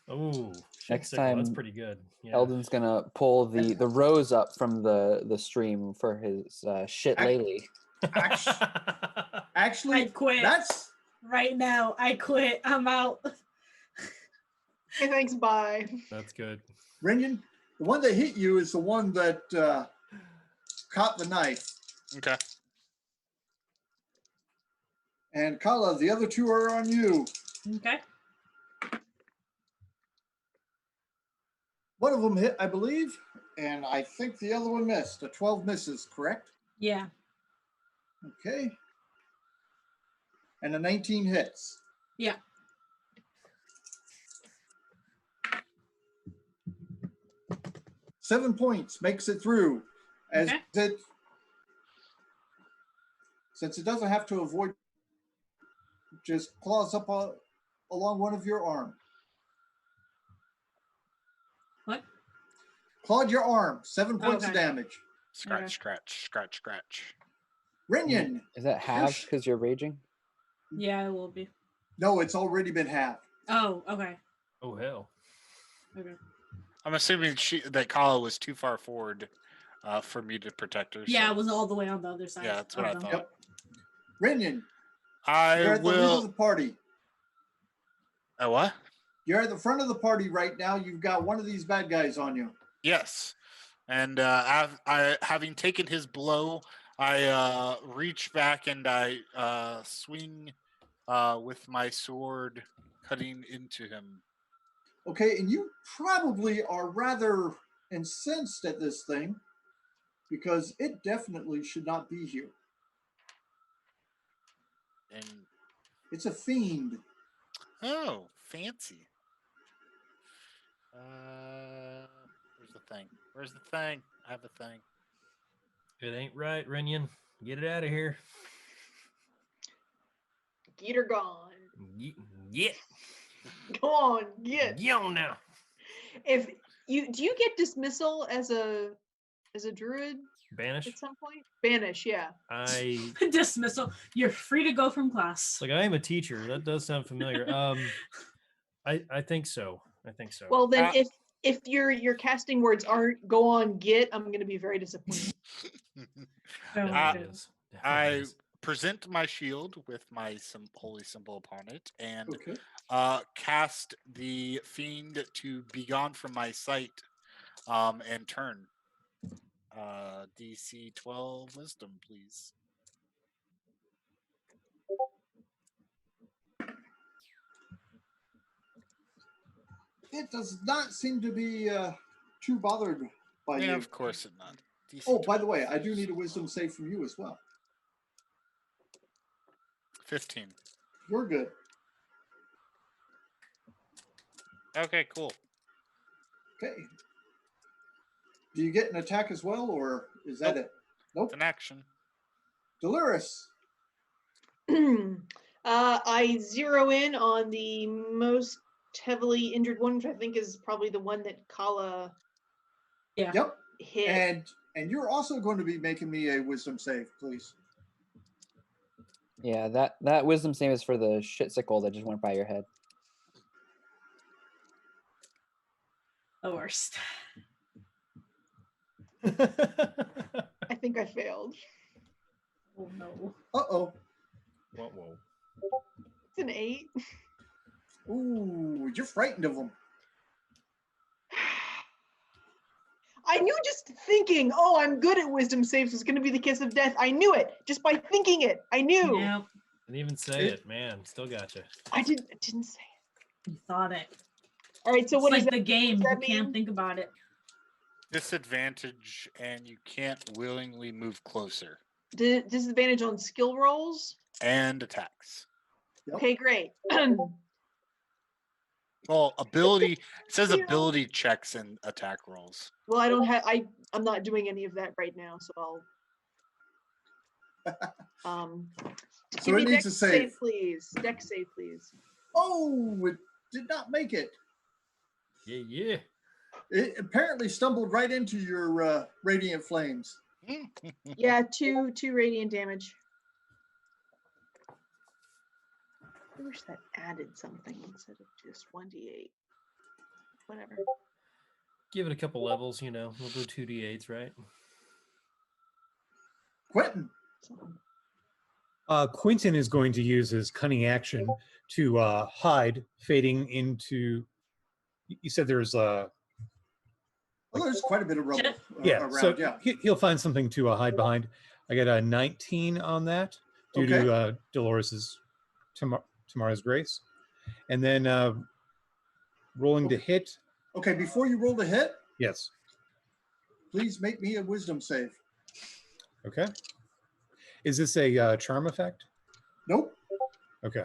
Oh, Next sickle, that's time, pretty good. Yeah. Eldon's gonna pull the rose up from the stream for his shit lately. Actually, I quit. that's Right now, I quit. I'm out. Hey, thanks, bye. That's good. Renyon. The one that hit you is the one that caught the knife. Okay. And Kala, the other two are on you. Okay. One of them hit, I believe, and I think the other one missed. A 12 misses, correct? Yeah. Okay. And a 19 hits. Yeah. Seven points makes it through. As Okay. it, since it doesn't have to avoid, just claws up along one of your arm. What? Clawed your arm. 7 points of Okay. damage. Scratch, Okay. scratch, scratch, scratch. Renyon. Is that halved because you're raging? Yeah, it will be. No, it's already been halved. Oh, okay. Oh hell. Okay. I'm assuming that Kala was too far forward for me to protect her. Yeah, so- it was all the way on the other side. Yeah, that's what I of them. thought. Renyon, you're I at the lead of the will. party. What? You're at the front of the party right now. You've got one of these bad guys on you. Yes. And having taken his blow, I reach back and I swing with my sword, cutting into him. Okay, and you probably are rather incensed at this thing because it definitely should not be here. And It's a fiend. oh, fancy. Where's the thing? Where's the thing? I have a thing. It ain't right, Renyon. Get it out of here. Get her gone. Get. Go on, get. Get on now. If you do you get dismissal as a druid Banish. at some point? Banish, yeah. I Dismissal. You're free to go from class. like. I am a teacher. That does sound familiar. I think so. I think so. Well, then if your casting words aren't go on get, I'm going to be very disappointed. Oh, Definitely okay. is. Definitely I is. present my shield with my holy symbol upon it, and Okay. cast the fiend to be gone from my sight, and turn. DC 12 wisdom, please. It does not seem to be too bothered by Yeah, you. of course it not. DC Oh, by the 12. way, I do need a wisdom save from you as well. 15. You're good. Okay, cool. Okay. Do you get an attack as well, or is that it? Nope. It's an action. Dolores. I zero in on the most heavily injured one, which I think is probably the one that Kala Yeah. Yep. hit. And you're also going to be making me a wisdom save, please. Yeah, that wisdom save is for the shit sickle that just went by your head. The worst. I think I failed. Oh no. Uh-oh. Whoa. It's an 8. Ooh, you're frightened of them. I knew just thinking, oh, I'm good at wisdom saves was going to be the kiss of death. I knew it just by thinking it. I knew. Yeah, Didn't even say it, man. Still gotcha. I didn't say it. you thought it. All right, so It's what like does the that, game. what You does that can't mean? think about it. Disadvantage, and you can't willingly move closer. Disadvantage on skill rolls? And attacks. Yep. Okay, great. Well, ability. It says Yeah. ability checks and attack rolls. Well, I don't have. I'm not doing any of that right now, so I'll. So Give it me needs dex a save. please. Dex save, please. Oh, it did not make it. Yeah. It apparently stumbled right into your radiant flames. Yeah, two radiant damage. I wish that added something instead of just 1d8. whatever. Give it a couple levels, you know. We'll do 2d8s, right? Quentin. Quentin is going to use his cunning action to hide, fading into. You said there's Well, there's quite a bit of rubble around. so Yeah. He'll find something to hide behind. I got a 19 on that due to Dolores's tomorrow's grace, and then rolling to hit. Okay, before you roll to hit, Yes. please make me a wisdom save. Okay. Is this a charm effect? Nope. Okay.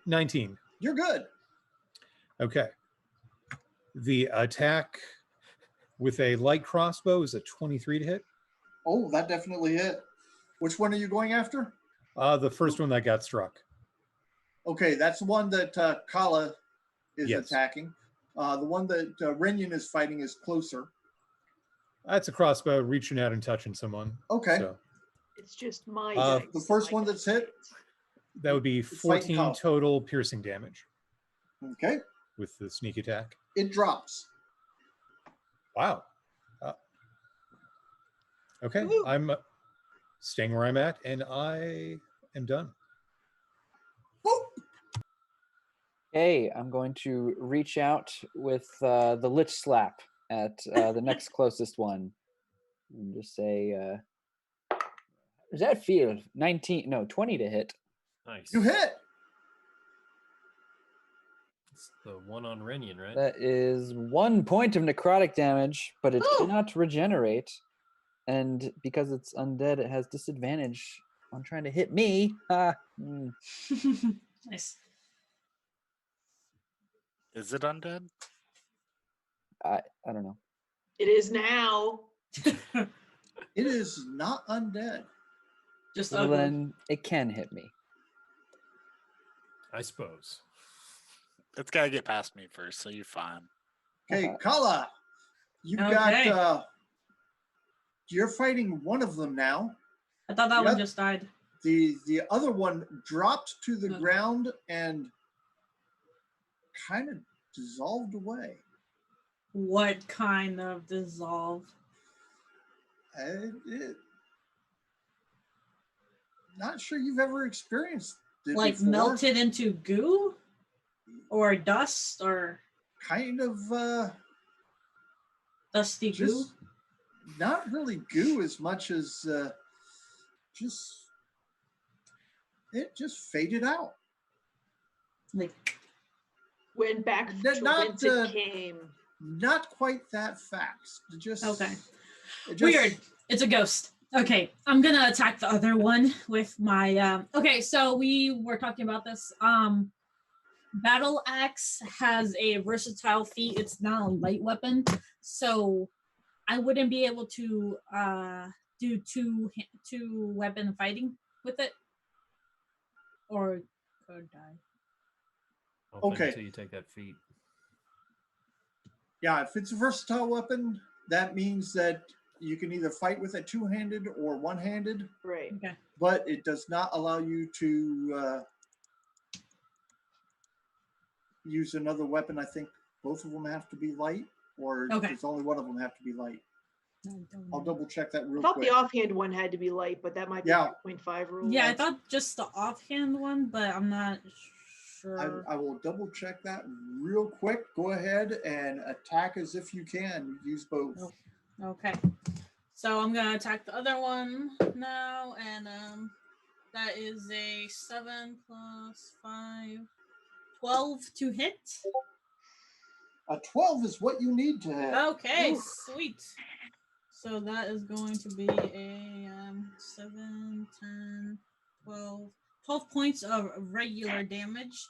19. You're good. Okay. The attack with a light crossbow is a 23 to hit. Oh, that definitely hit. Which one are you going after? The first one that got struck. Okay, that's the one that Kala is Yes. attacking. The one that Renyan is fighting is closer. That's a crossbow reaching out and touching someone. Okay. So It's just my dice. the first my one that's hit? that would be fighting 14 Kala. total piercing damage Okay, with the sneak attack. it drops. Wow. Okay, Woo-hoo. I'm staying where I'm at, and I am done. Boop. Okay, I'm going to reach out with the Lich Slap at the next closest one. And just say, how does that feel? 20 to hit. Nice. You hit. It's the one on Renyan, right? That is 1 point of necrotic damage, but it Ooh. cannot regenerate. And because it's undead, it has disadvantage on trying to hit me. Nice. Is it undead? I don't know. It is now. It is not undead. Just Well, ugly. then it can hit me. I suppose. It's got to get past me first, so you're fine. Okay, Uh-huh. Kala, you Okay. got. You're fighting one of them now. I thought that one Yep. just died. The other one dropped to the Okay. ground and kind of dissolved away. What kind of dissolve? Not sure you've ever experienced it Like before. melted into goo? Or dust? Or Kind of dusty goo? just not really goo as much as just it just faded out. Like, Went back Not- to not, whence it came. Not quite that fast. Just okay. it just- Weird. It's a ghost. Okay, I'm gonna attack the other one with my okay, so we were talking about this. Battle axe has a versatile feat. It's not a light weapon, so I wouldn't be able to do two weapon fighting with it, or could I? I don't think Okay. Until you take that feat. Yeah, if it's a versatile weapon, that means that you can either fight with it two-handed or one-handed, Right. Okay. but it does not allow you to use another weapon. I think both of them have to be light, or Okay. does only one of them have to be light? I don't I'll know. double check that I real thought quick. the offhand one had to be light, but that might be Yeah. 0.5 rule. Yeah, I thought just the offhand one, but I'm not sure. I will double check that real quick. Go ahead and attack as if you can. Use both. Nope. Okay. So I'm gonna attack the other one now, and that is a 7 plus 5, 12 to hit. A 12 is what you need to hit. Okay, Oof. sweet. So that is going to be a 7, 10, 12, 12 points of regular damage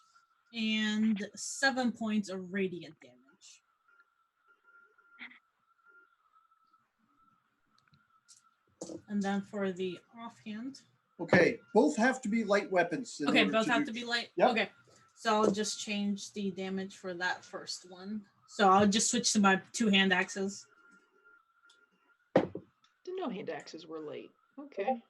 and 7 points of radiant damage. And then for the offhand. Okay, both have to be light weapons. in Okay, order both have do- to be light. Yep. Okay. So I'll just change the damage for that first one. So I'll just switch to my two hand axes. Didn't know hand axes were light. Okay.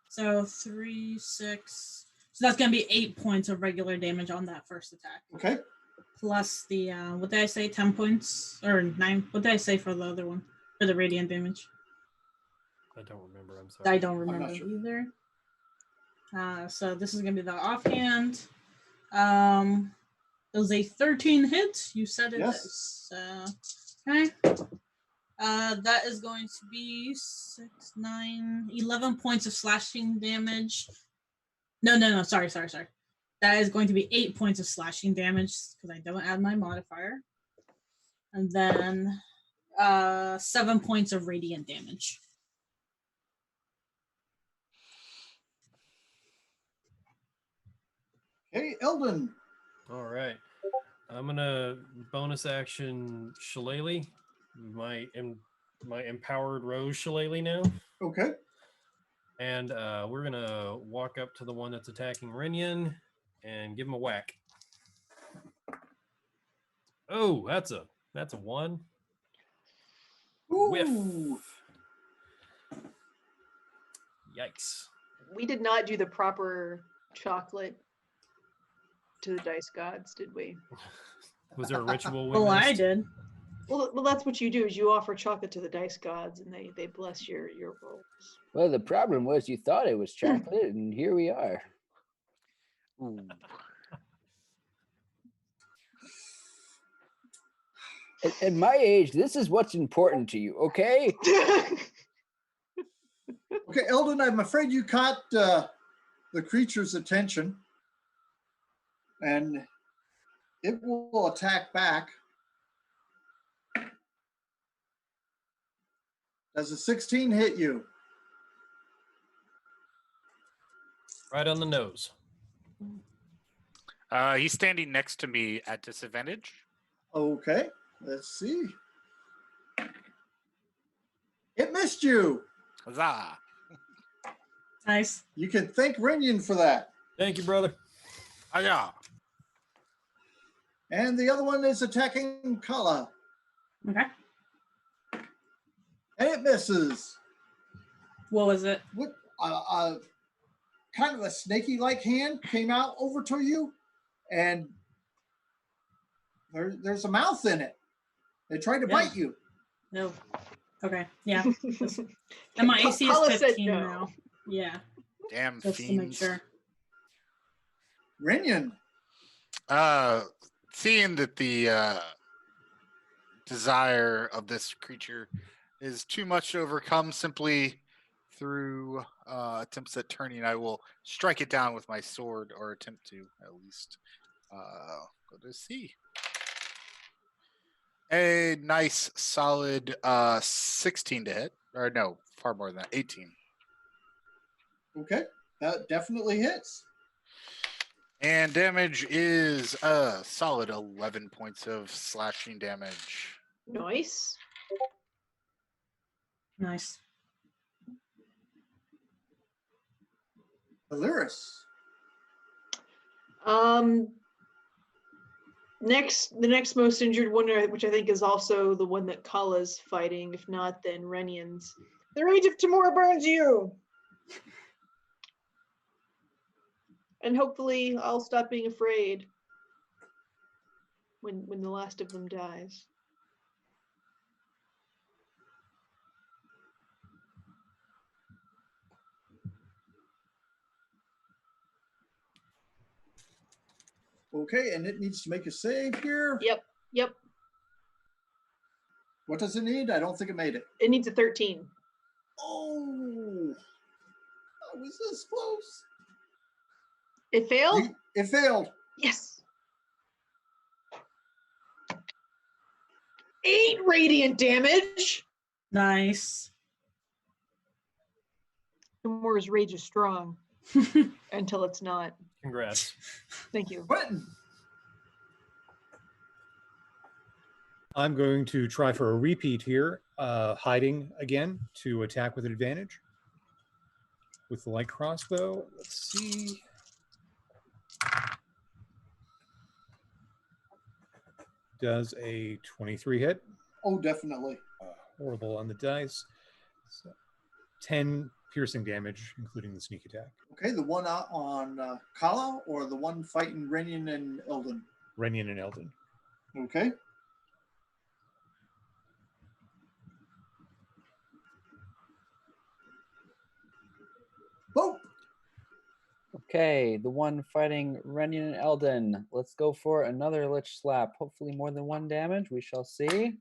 So 3, 6. So that's going to be 8 points of regular damage on that first attack. Okay. Plus the, what did I say, 10 points? Or 9? What did I say for the other one? For the radiant damage? I don't remember. I'm sorry. I don't remember sure. either. So this is going to be the offhand. It was a 13 hit. You said it Yes. is. Okay. That is going to be 6, 9, 11 points of slashing damage. No. Sorry. That is going to be 8 points of slashing damage because I don't add my modifier. And then 7 points of radiant damage. Hey, Eldon. All right. I'm gonna bonus action Shillelagh, my empowered rose Shillelagh now, Okay. and we're gonna walk up to the one that's attacking Renyan and give him a whack. Oh, that's a 1. Whiff. Ooh. Yikes. We did not do the proper chocolate to the dice gods, did we? Was there a ritual? Oh, I missed? did. Well, that's what you do is you offer chocolate to the dice gods and they bless your rolls. Well, the problem was you thought it was chocolate, and here we are. Ooh. At my age, this is what's important to you, okay? Okay, Eldon, I'm afraid you caught the creature's attention. And it will attack back. Does a 16 hit you? Right on the nose. He's standing next to me at disadvantage. Okay, let's see. It missed you. Huzzah! Nice. You can thank Renyan for that. Thank you, brother. Hiya! And the other one is attacking Kala. Okay. And it misses. What was it? What kind of a snaky-like hand came out over to you, and there's a mouth in it. They tried to Yeah. bite you. No. Okay. Yeah. And my AC is Paula said 15 no. now. Yeah. Damn Just to make fiends. sure. Renyan. Seeing that the desire of this creature is too much to overcome simply through attempts at turning, I will strike it down with my sword, or attempt to at least. Go to see. A nice solid 16 to hit. Or no, far more than that. 18. Okay, that definitely hits. And damage is a solid 11 points of slashing damage. Nice. Nice. Valyris. The next most injured one, which I think is also the one that Kala's fighting. If not, then Renyan's. The rage of Tamora burns you. And hopefully I'll stop being afraid when the last of them dies. Okay, and it needs to make a save here. Yep. What does it need? I don't think it made it. It needs a 13. Oh, I was this close. It failed? It failed. Yes. 8 radiant damage. Nice. Tamora's rage is strong until it's not. Congrats. Thank you. Quentin. I'm going to try for a repeat here, hiding again to attack with advantage with the light crossbow. Let's see. Does a 23 hit? Oh, definitely. Horrible on the dice. So 10 piercing damage, including the sneak attack. Okay, the one out on Kala or the one fighting Renyan and Eldon? Renyan and Eldon. Okay. Boop. Okay, the one fighting Renyan and Eldon. Let's go for another Lich Slap. Hopefully more than 1 damage. We shall see.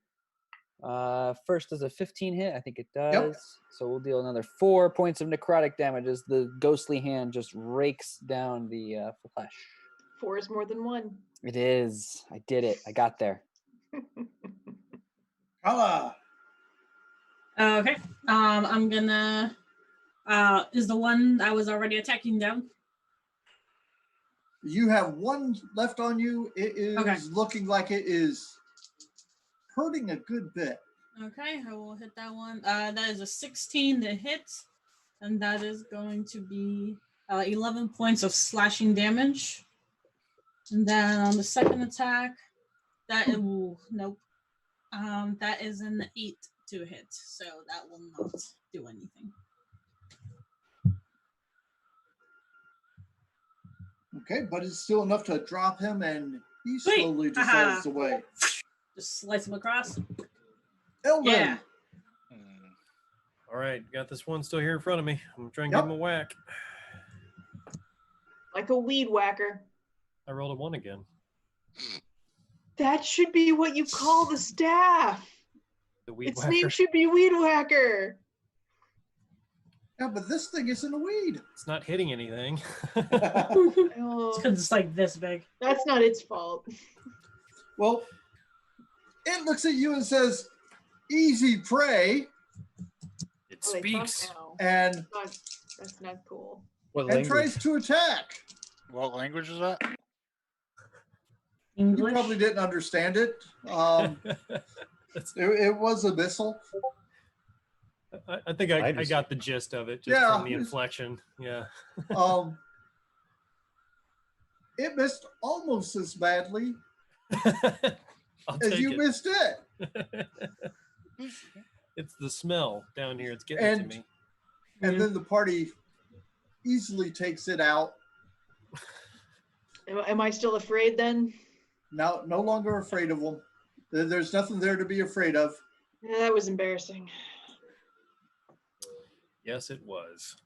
First does a 15 hit. I think it does. So we'll deal another 4 points of necrotic damage as the ghostly hand just rakes down the flesh. 4 is more than 1. It is. I did it. I got there. Kala. Okay. I'm gonna. Is the one I was already attacking down? You have 1 left on you. It is looking like it is hurting a good bit. Okay, I will hit that one. That is a 16 to hit, and that is going to be 11 points of slashing damage. And then on the second attack, that nope. That is an 8 to hit, so that will not do anything. Okay, but it's still enough to drop him, and he slowly dissolves away. Just slice him across. Eldon. Yeah. All right, got this one still here in front of me. I'm gonna try and give him a whack. Like a weed whacker. I rolled a 1 again. That should be what you call the staff. The weed Its whacker. name should be Weed Whacker. Yeah, but this thing isn't a weed. It's not hitting anything. Oh, It's because it's like this big. that's not its fault. Well, it looks at you and says, "Easy prey," It Oh, they talk speaks. now. and That's not cool. What and tries to attack. What language is that? You English. probably didn't understand it. It was abyssal. I think I got the gist of it just from the inflection. Yeah. It missed almost as badly I'll as take you it. missed it. It's the smell down here. It's getting to me. And then the party easily takes it out. Am I still afraid then? Now, no longer afraid of them. There's nothing there to be afraid of. Yeah, that was embarrassing. Yes, it was.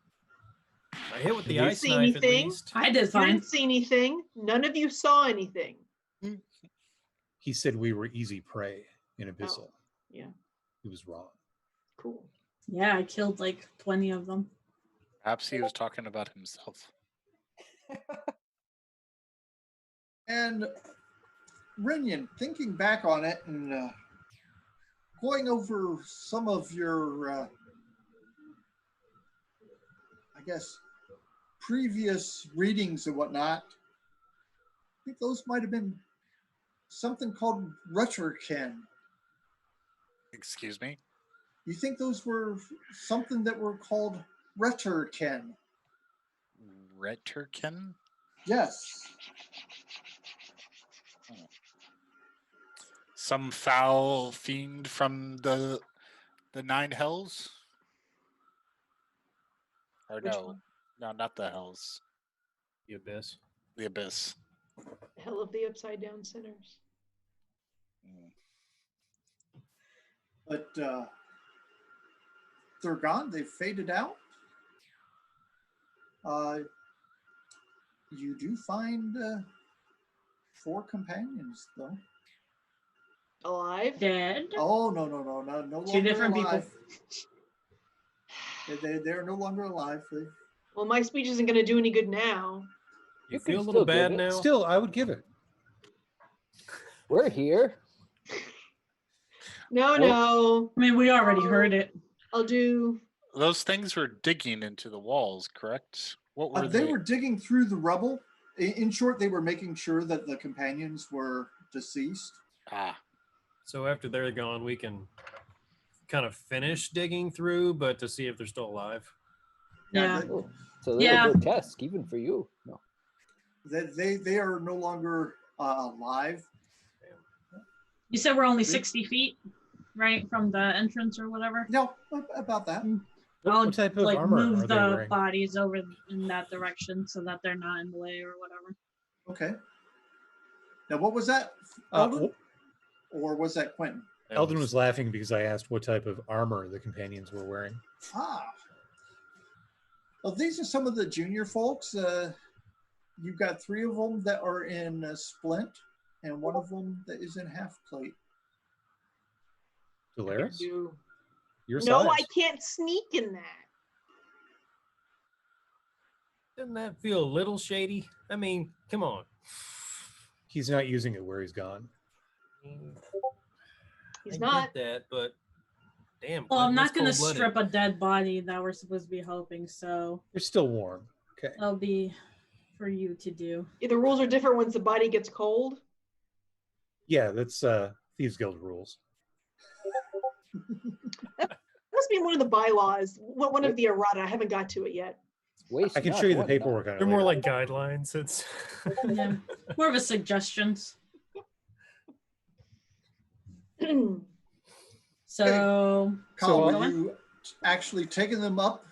I hit with the Did you ice see knife at anything? least. I did You fine. didn't see anything. None of you saw anything. He said we were easy prey in Abyssal. Yeah, He was wrong. cool. Yeah, I killed like 20 of them. Perhaps he was talking about himself. And Renyan, thinking back on it and going over some of your, I guess, previous readings and whatnot, I think those might have been something called Retterken. Excuse me? You think those were something that were called Retterken? Retterken? Yes. Some foul fiend from the Nine Hells? Or Which no. one? No, not the Hells. The abyss. The Abyss. Hell of the upside down sinners. But they're gone. They've faded out. You do find 4 companions, though. Alive? Dead. Oh, no longer Two different alive. They're no longer alive. Well, my speech isn't going to do any good now. You You can feel a still little give bad it. now? Still, I would give it. We're here. No. I mean, we already heard it. I'll do. Those things were digging into the walls, correct? What were They were digging through the rubble. In short, they were making sure that the companions were deceased. Ah, So after they're gone, we can kind of finish digging through, but to see if they're still alive. Yeah. Oh, it's a little Yeah. grotesque, even for you. No. They are no longer alive. You said we're only 60 feet, right, from the entrance or whatever. No, about that. I'll What type of like armor move are they the wearing? bodies over in that direction so that they're not in the way or whatever. Okay. Now, what was that, Eldon? Or was that Quentin? Eldon was laughing because I asked what type of armor the companions were wearing. Ah. Well, these are some of the junior folks. You've got 3 of them that are in splint, and 1 of them that is in half plate. Dolaris? Do- Your No, size. I can't sneak in that. Doesn't that feel a little shady? I mean, come on. He's not using it where he's gone. He's I not. get that, but damn. Well, I'm Quentin, not that's gonna cold-blooded. strip a dead body that we're supposed to be helping, so They're still warm. Okay. that'll be for you to do. Yeah, the rules are different once the body gets cold. Yeah, that's Thieves Guild rules. Must be in one of the bylaws. One of the errata. I haven't got to it yet. Waste I can not, show you the want not. paperwork on it. They're more later. like guidelines. It's Yeah, more of a suggestions. So, Kyle, So, were you actually taking them up,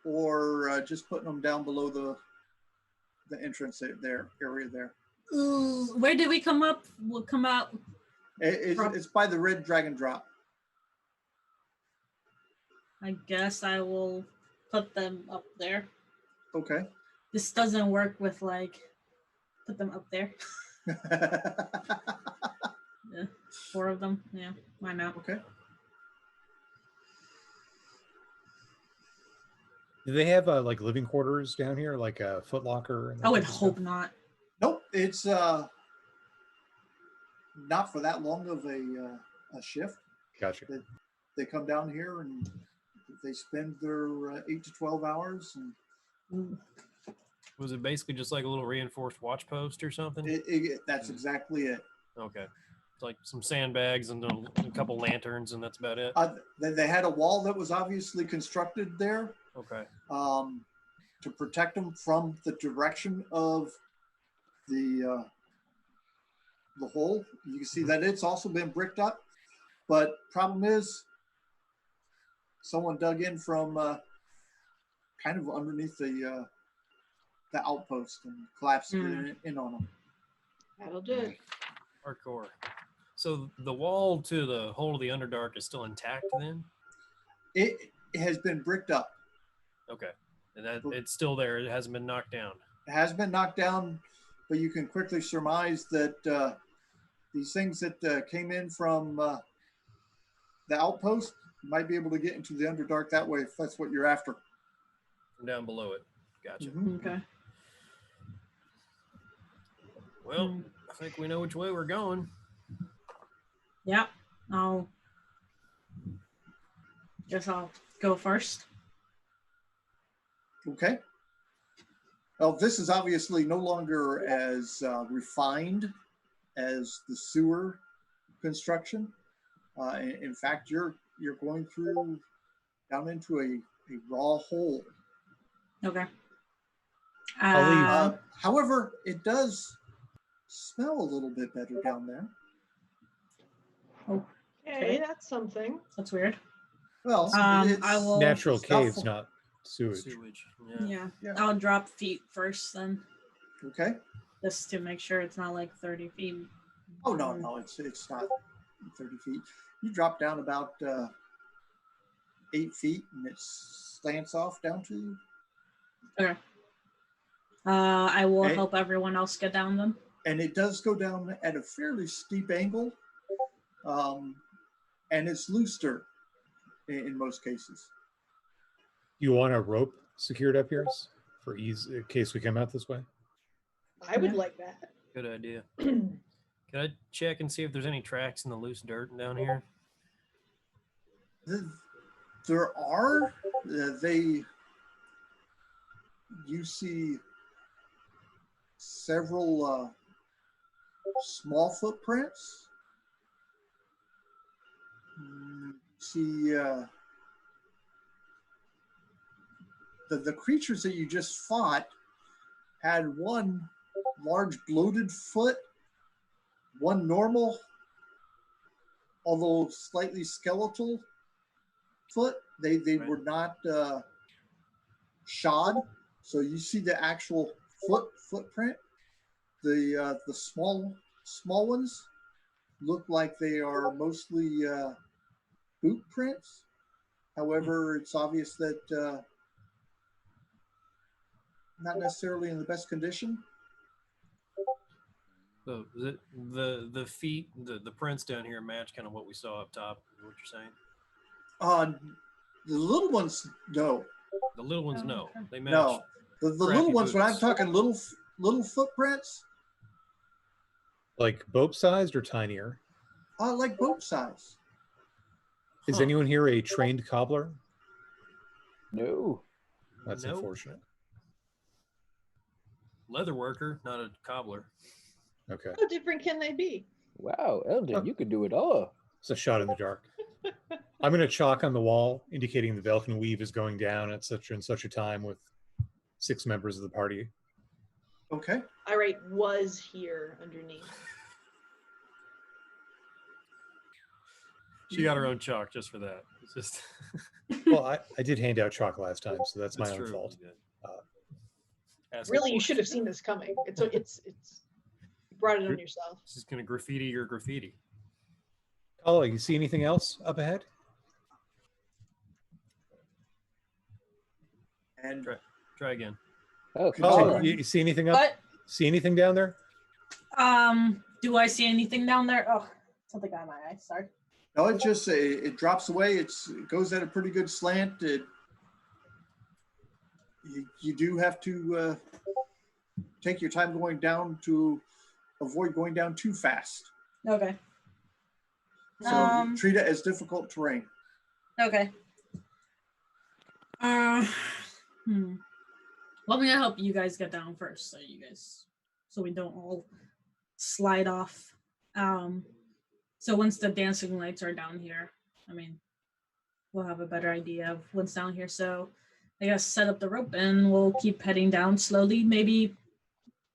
or just putting them down below the entrance there area there? where did we come up? We'll come out. It's by the Red Dragon Drop. I guess I will put them up there. Okay. This doesn't work with like put them up there. Yeah, 4 of them. Yeah, why not? Okay. Do they have like living quarters down here, like a Foot Locker? And that I would type of hope stuff? not. Nope, it's not for that long of a shift. Gotcha. They come down here and they spend their 8 to 12 hours, and was it basically just like a little reinforced watch post or something? that's exactly it. Okay. It's like some sandbags and a couple lanterns, and that's about it. They had a wall that was obviously constructed there Okay. to protect them from the direction of the hole. You can see that it's also been bricked up, but problem is someone dug in from kind of underneath the outpost and collapsed it in on them. That'll do it. Hardcore. So the wall to the hole of the Underdark is still intact then? It has been bricked up. Okay. And that it's still there. It hasn't been knocked down. It has been knocked down, but you can quickly surmise that these things that came in from the outpost might be able to get into the Underdark that way, if that's what you're after. From down below it. Gotcha. Okay. Well, I think we know which way we're going. Yeah, I'll go first. Okay. Well, this is obviously no longer as refined as the sewer construction. In fact, you're going through down into a raw hole. Okay. I'll leave. However, it does smell a little bit better down there. Okay, that's something. That's weird. Well, it's I will Natural stuff- caves, not sewage. Sewage. Yeah. Yeah. I'll drop feet first then, Okay. just to make sure it's not like 30 feet. Oh no, it's not 30 feet. You drop down about 8 feet, and it slants off down to you. Okay. I will Okay. help everyone else get down them. And it does go down at a fairly steep angle, and it's loose dirt in most cases. You want a rope secured up here for ease in case we come out this way? I would Yeah. like that. Good idea. Can I check and see if there's any tracks in the loose dirt down here? There are you see several small footprints. See the creatures that you just fought had one large bloated foot, one normal, although slightly skeletal foot, They Right. were not shod, so you see the actual footprint. The small ones look like they are mostly boot prints. However, it's obvious that not necessarily in the best condition. So the feet, the prints down here match kind of what we saw up top. Is what you're saying? The little ones, no, The little ones, Oh, no, okay. they match. no. The little crappy ones, when I'm boots. talking little footprints, Like boat sized or tinier? like boat size. Is Huh. anyone here a trained cobbler? No. That's Nope. unfortunate. Leather worker, not a cobbler. Okay. How different can they be? Wow, Eldon, Oh. you could do it all. It's a shot in the dark. I'm going to chalk on the wall indicating the Velkyn weave is going down at such and such a time with 6 members of the party. Okay. I write was here underneath. She got her own chalk just for that. It's just Well, I did hand out chalk last time, so that's my it's own true. fault. You did. Ask Really, for you it. should have seen this coming. It's you brought it on yourself. This is gonna graffiti your graffiti. Oh, you see anything else up ahead? And Try again. Oh, Oh, Kala. you see anything up? What? See anything down there? Do I see anything down there? Oh, something got in my eye. Sorry. no, it just it drops away. It goes at a pretty good slant. You do have to take your time going down to avoid going down too fast. Okay. So treat it as difficult terrain. Okay. Let me help you guys get down first, so we don't all slide off. So once the dancing lights are down here, I mean, we'll have a better idea of what's down here. So I guess set up the rope and we'll keep heading down slowly. Maybe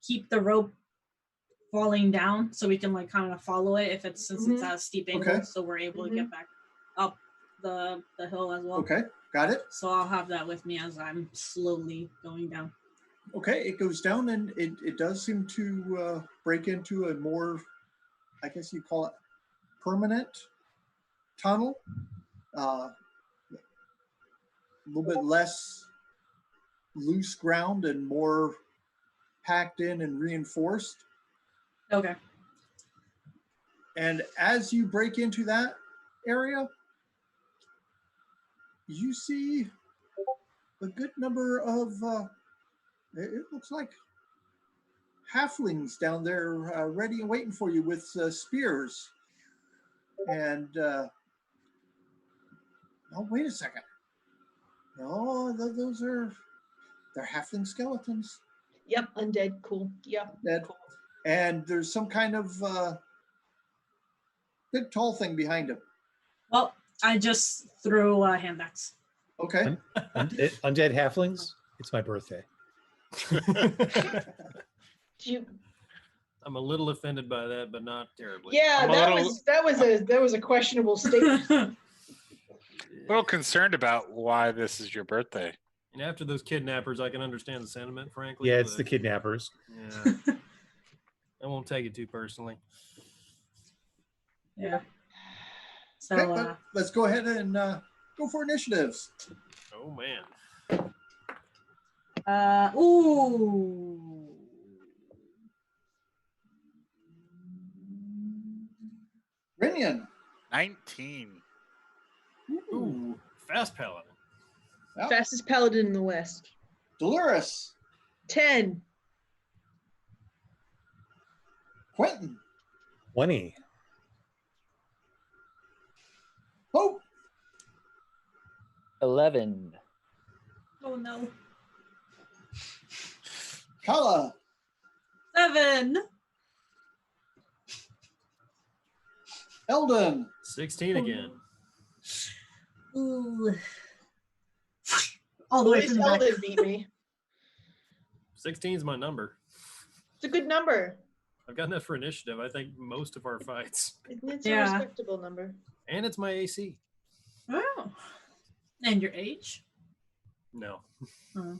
keep the rope falling down so we can like kind of follow it if it's since it's at a steep angle, Okay. so we're able to get back up the hill as well. Okay, got it. So I'll have that with me as I'm slowly going down. Okay, it goes down and it does seem to break into a more, I guess you call it, permanent tunnel. A little bit less loose ground and more packed in and reinforced. Okay. And as you break into that area, you see a good number of, it looks like halflings down there ready and waiting for you with spears. And, oh, wait a second. No, they're halfling skeletons. Yep, undead. Cool. Yep. That, Cool. and there's some kind of big tall thing behind him. Well, I just threw handbacks. Okay. Undead halflings? It's my birthday. I'm a little offended by that, but not terribly. Yeah, I'm a that was a questionable statement. A little concerned about why this is your birthday. And after those kidnappers, I can understand the sentiment, frankly. Yeah, it's the but, kidnappers. Yeah, I won't take it too personally. Yeah. So Okay, let's go ahead and go for initiatives. Oh man. ooh. Rinian. 19. Ooh, fast paladin. Yep. Fastest paladin in the West. Dolores. 10. Quentin. 20. Hope. 11. Oh no. Kala. 7. Eldon. 16 again. Ooh. All the way At from least the back. Eldon beat me. 16 is my number. It's a good number. I've gotten that for initiative. I think most of our fights, It's Yeah. a respectable number. and it's my AC. Oh. And your age? No. Oh.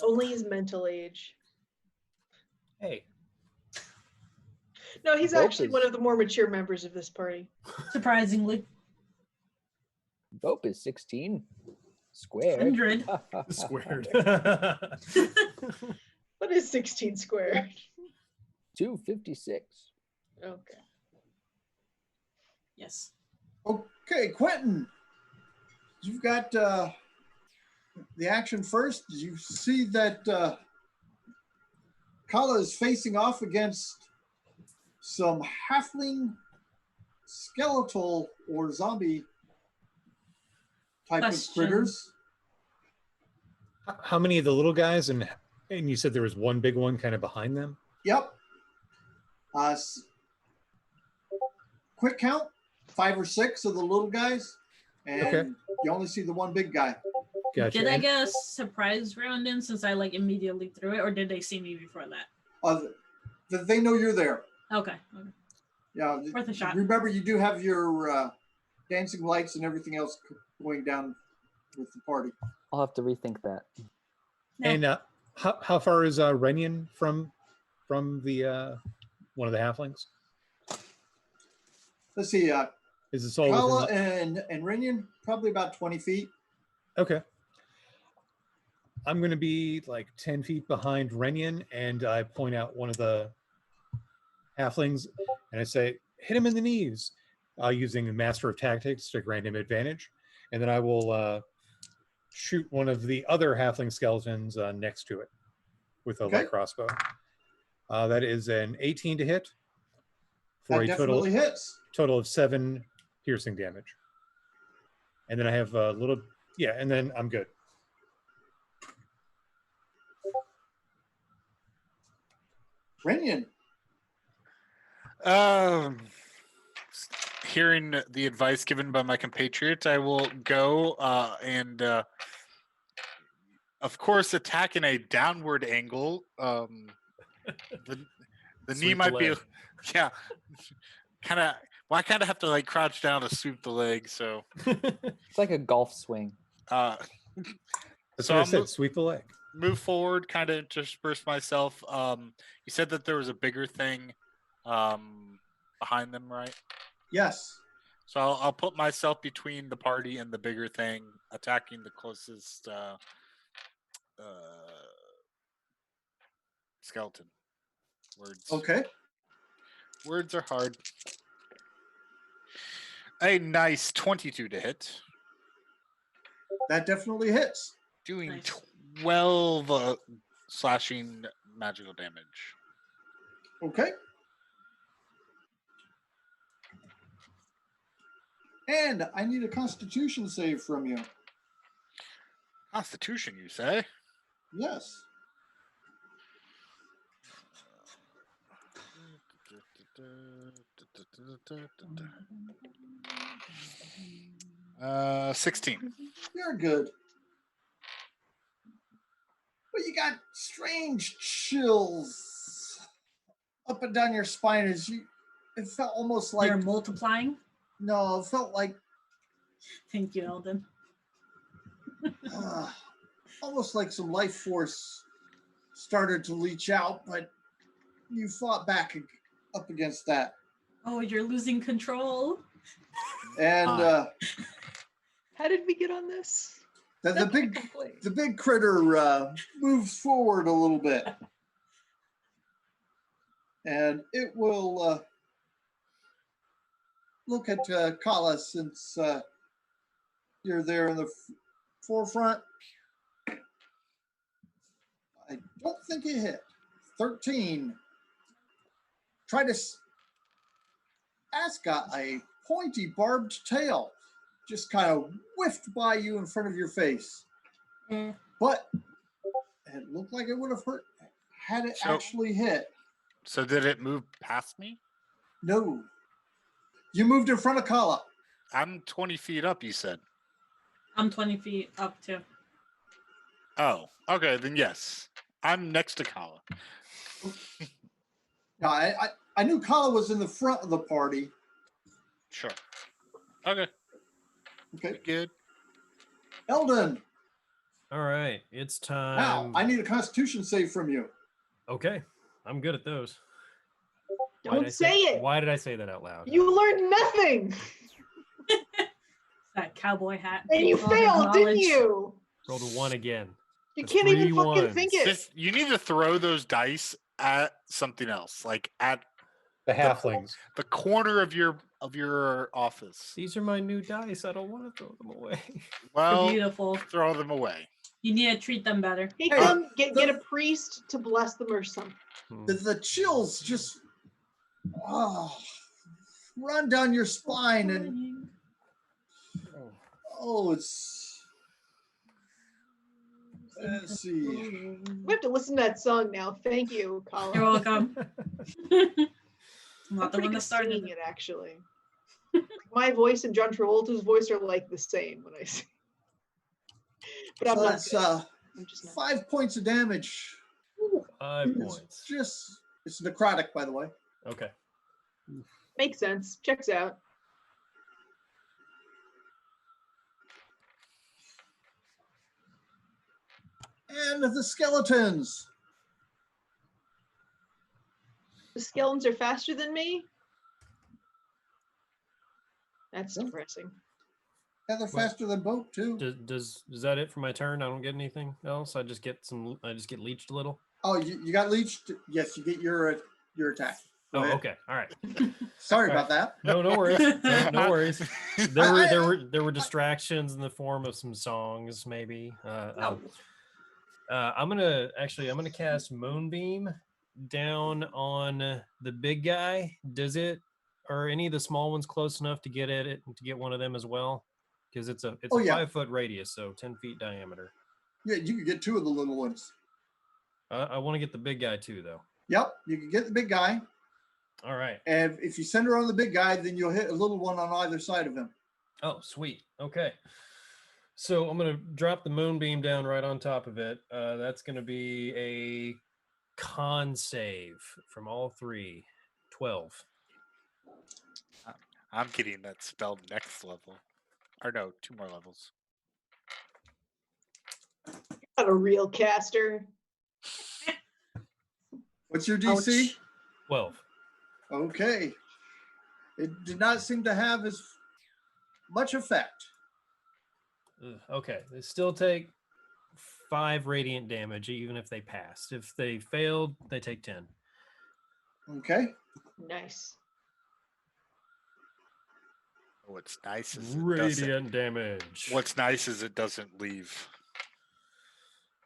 Only his mental age. Hey. No, he's Nope, actually one is- of the more mature members of this party. Surprisingly. Dope is 16 squared. 100. Squared. What is 16 squared? 256. Okay. Yes. Okay, Quentin, you've got the action first. You see that Kala is facing off against some halfling skeletal or zombie type Question. of critters. How many of the little guys, and you said there was one big one kind of behind them? Yep. Quick count, 5 or 6 of the little guys, and Okay. you only see the one big guy. Gotcha. Did I And- get a surprise round in since I like immediately threw it, or did they see me before that? They know you're there. Okay. Yeah. Worth a shot. Remember, you do have your dancing lights and everything else going down with the party. I'll have to rethink that. Yeah. And how far is Renyan from the one of the halflings? Let's see. Is this all Kala within and Rinian, probably about 20 feet. Okay. I'm going to be like 10 feet behind Renyan, and I point out one of the halflings, and I say, hit him in the knees, using the Master of Tactics to grant him advantage. And then I will shoot one of the other halfling skeletons next to it with a Okay. light crossbow. That is an 18 to hit for That a definitely hits. total of 7 piercing damage. And then I have a little, yeah, and then I'm good. Rinian, Hearing the advice given by my compatriot, I will go and, of course, attack in a downward angle. The knee Sweep the might be, leg. yeah, kind of. Well, I kind of have to like crouch down to sweep the leg. So, It's like a golf swing. uh, That's So what I I'll said, move- sweep the leg. move forward, kind of intersperse myself. You said that there was a bigger thing behind them, right? yes. So I'll put myself between the party and the bigger thing, attacking the closest skeleton. Words. Okay. Words are hard. A nice 22 to hit, That definitely hits. doing Nice. 12 slashing magical damage. Okay. And I need a constitution save from you. Constitution, you say? Yes. 16. You're good. But you got strange chills up and down your spine as you. It felt almost like You're multiplying. no. It felt like Thank you, Eldon. almost like some life force started to leach out, but you fought back up against that. Oh, you're losing control. And How did we get on this? the big critter moves forward a little bit, and it will look at Kala since you're there in the forefront. I don't think it hit. 13. Try to. That's got a pointy, barbed tail. Just kind of whiffed by you in front of your face. But it looked like it would have hurt had it So- actually hit. So did it move past me? No. You moved in front of Kala. I'm 20 feet up, you said. I'm 20 feet up too. Oh, okay, then yes. I'm next to Kala. No, I knew Kala was in the front of the party. Sure. Okay. Okay. Good. Eldon, All right, it's now time. I need a Constitution save from you. Okay, I'm good at those. Don't say it. Why did I say that out loud? You learned nothing, That cowboy hat. and you all his failed, didn't knowledge. you? Rolled a 1 again. You That's can't even 3 fucking ones. think it. You need to throw those dice at something else, like at The halflings. the corner of your office. These are my new dice. I don't want to throw them away. They're Well, beautiful. throw them away. You need to treat them better. Hey, Hey, come get a priest to bless them or something. The chills just run down your spine, and let's see. We have to listen to that song now. Thank you, Colin. You're welcome. I'm I'm not the pretty one good that started singing it. it, actually. My voice and John Travolta's voice are like the same when I sing. But I'm So not. that's good. I'm just not. 5 points of damage. 5 It's points. it's necrotic, by the way. Okay. Makes sense. Checks out. And the skeletons. The skeletons are faster than me. That's Yeah. depressing. Yeah, they're faster than boat too. Is that it for my turn? I don't get anything else. I just get leeched a little. Oh, you got leeched. Yes, you get your attack. Go Oh, ahead. okay. All right. Sorry All about that. No worries. No worries. There were I- distractions in the form of some songs, maybe. No. I'm gonna cast Moonbeam down on the big guy. Are any of the small ones close enough to get at it and to get one of them as well? Because it's a Oh, yeah. 5-foot radius, so 10 feet diameter. Yeah, you can get 2 of the little ones. I want to get the big guy too, though. Yep, you can get the big guy, All right. and if you send her on the big guy, then you'll hit a little one on either side of him. Oh, sweet. Okay. So I'm going to drop the moonbeam down right on top of it. That's going to be a con save from all 3. 12. I'm getting that spell next level. Or no, 2 more levels. Not a real caster. What's your DC? Ouch. 12. Okay. It did not seem to have as much effect. Ugh, okay. They still take 5 radiant damage, even if they passed. If they failed, they take 10. Okay. Nice. What's nice is Radiant damage. What's nice is it doesn't leave.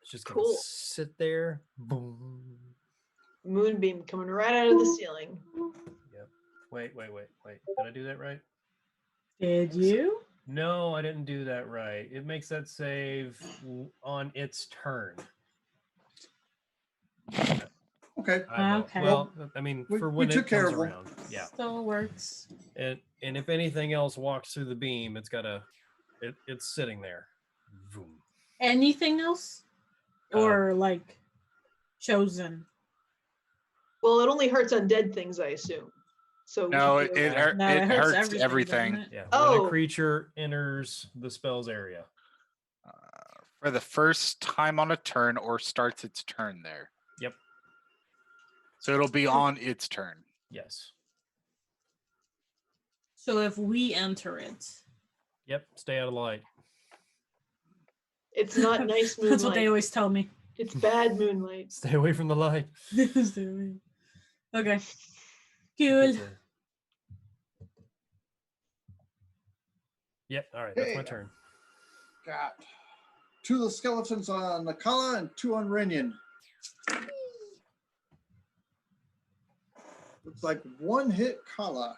It's just gonna Cool. sit there. Boom. Moonbeam coming right out of the ceiling. Yep. Wait. Did I do that right? Did you? No, I didn't do that right. It makes that save on its turn. Okay. Okay. Well, I mean, We- for we when took it care comes of 'em. around. Yeah. Still works. And if anything else walks through the beam, it's sitting there. Boom. Anything else? Or like chosen? Well, it only hurts undead things, I assume. So we No, should it, be it, okay. hurt, No, it it hurts hurts everything, everything. doesn't it? Yeah. When Oh. a creature enters the spell's area. For the first time on a turn or starts its turn there. Yep. So it'll be on its turn. Yes. So if we enter it, Yep. Stay out of light. It's not nice moonlight. that's what they always tell me. It's bad moonlight. Stay away from the light. Okay. Cool. Yep. All right. That's my Okay. turn. Got 2 of the skeletons on Nakala and 2 on Renyan. Looks like 1 hit Kala.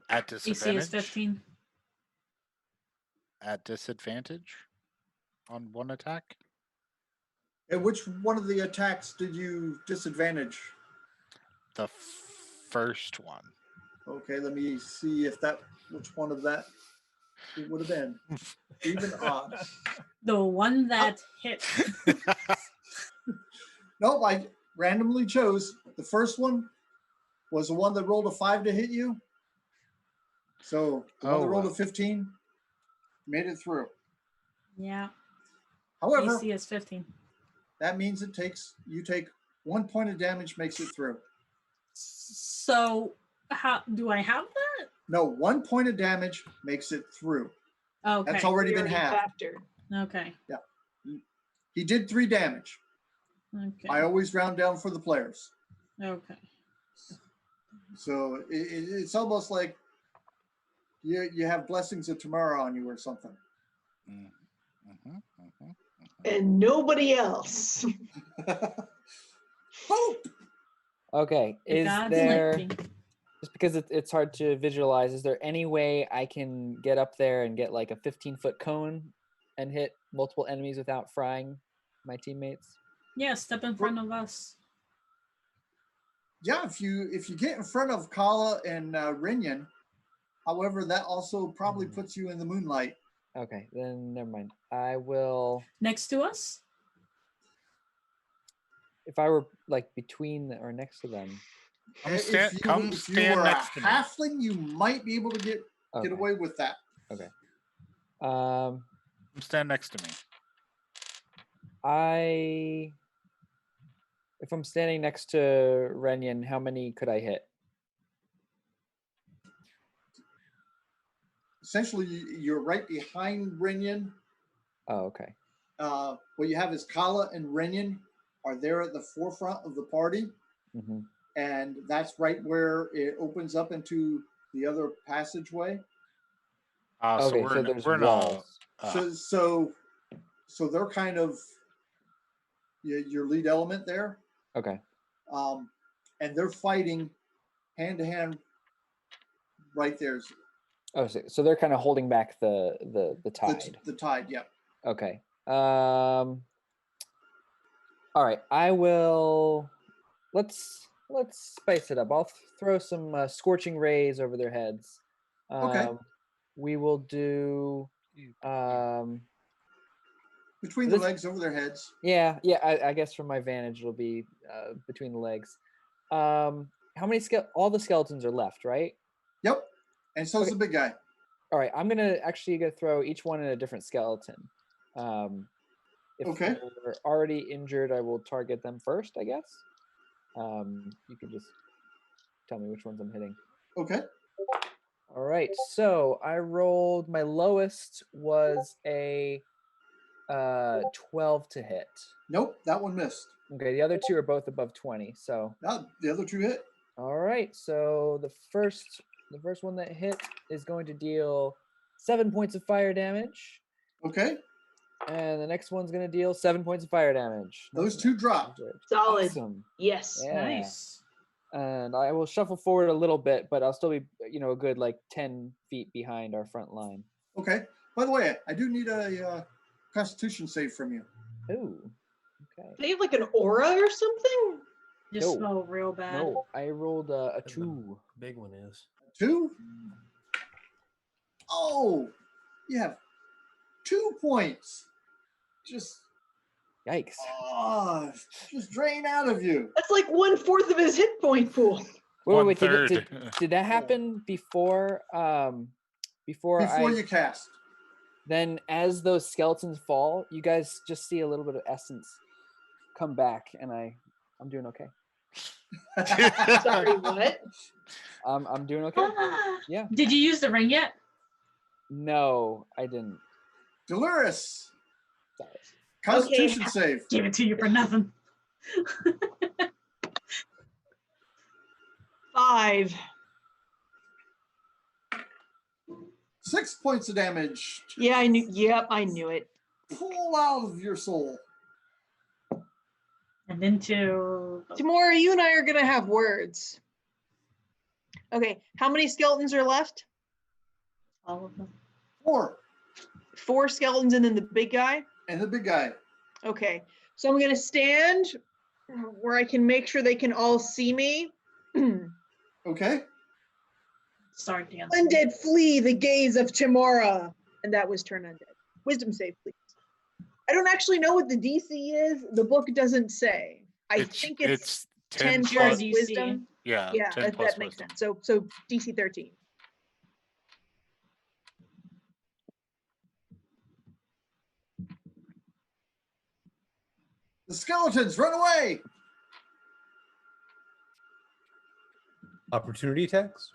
At AC is disadvantage. 15. At disadvantage on 1 attack. And which one of the attacks did you disadvantage? The first one. Okay, let me see if which one of that it would have been. Even odd. The one that hit. Nope, I randomly chose the first one. was the one that rolled a 5 to hit you. So the one that Oh, rolled a 15 made it through. Yeah. However, AC is 15. that means you take 1 point of damage, makes it through. So how do I have that? No, 1 point of damage makes it through. Okay. That's already We been already halved. factored. Okay. He did 3 damage. Okay. I always round down for the players. Okay. So it's almost like you have blessings of tomorrow on you or something. And nobody else. Hope. Okay. The Is gods there, like me. just because it's hard to visualize, is there any way I can get up there and get like a 15-foot cone and hit multiple enemies without frying my teammates? Yeah, step in front of us. Yeah, if you get in front of Kala and Rinyan, however, that also probably puts you in the moonlight. Okay, then never mind. I will. Next to us? If I were like between or next to them. Come If stand, you, come if you stand were next to a me. halfling, you might be able to get Okay. away with that. Okay. Come stand next to me. If I'm standing next to Renyan, how many could I hit? Essentially, you're right behind Rinyan. Oh, okay. What you have is Kala and Rinyan are there at the forefront of the party. Mm-hmm. And that's right where it opens up into the other passageway. Okay, so there's walls. So they're kind of your lead element there. Okay. And they're fighting hand to hand right there. Oh, so they're kind of holding back the tide. The tide, yeah. Okay. All right. I will. Let's spice it up. I'll throw some scorching rays over their heads. Okay. We will do. Between the legs, over their heads. Yeah. I guess from my vantage, it'll be between the legs. How many all the skeletons are left, right? Yep. And so's the big guy. All right. I'm gonna throw each one in a different skeleton. If they're already injured, I will target them first, I guess. You can just tell me which ones I'm hitting. Okay. All right. So I rolled, my lowest was a 12 to hit. Nope, that one missed. Okay, the other two are both above 20. So the other two hit. All right. So the first one that hit is going to deal 7 points of fire damage. Okay. And the next one's going to deal 7 points of fire damage. Those two dropped. Solid. Awesome. Yes. Yeah. Nice. And I will shuffle forward a little bit, but I'll still be, a good 10 feet behind our front line. Okay. By the way, I do need a Constitution save from you. Ooh. Okay. They have like an aura or something? You No. smell real bad. No, I rolled a 2. Big one is 2? Oh, you have 2 points. Just Yikes. Just drain out of you. That's like 1/4 of his hit point pool. Wait, did that happen before before you cast? Then as those skeletons fall, you guys just see a little bit of essence come back, and I'm doing okay. Sorry, what? I'm doing okay. Yeah. Did you use the ring yet? No, I didn't. Dolores. Constitution save. Gave it to you for nothing. 5. 6 points of damage. Yeah, I knew. Yep, I knew it. Pull out of your soul. And into Tamora, you and I are gonna have words. Okay, how many skeletons are left? all of them. 4. 4 skeletons and then the big guy? And the big guy. Okay, so I'm gonna stand where I can make sure they can all see me. Okay. Start dancing. Undead flee the gaze of Tamora. And that was turn undead. Wisdom save, please. I don't actually know what the DC is. The book doesn't say. I think it's 10 10 plus DC. wisdom. Yeah. Yeah, 10 that, plus that makes wisdom. sense. So DC 13. The skeletons, run away! Opportunity attacks?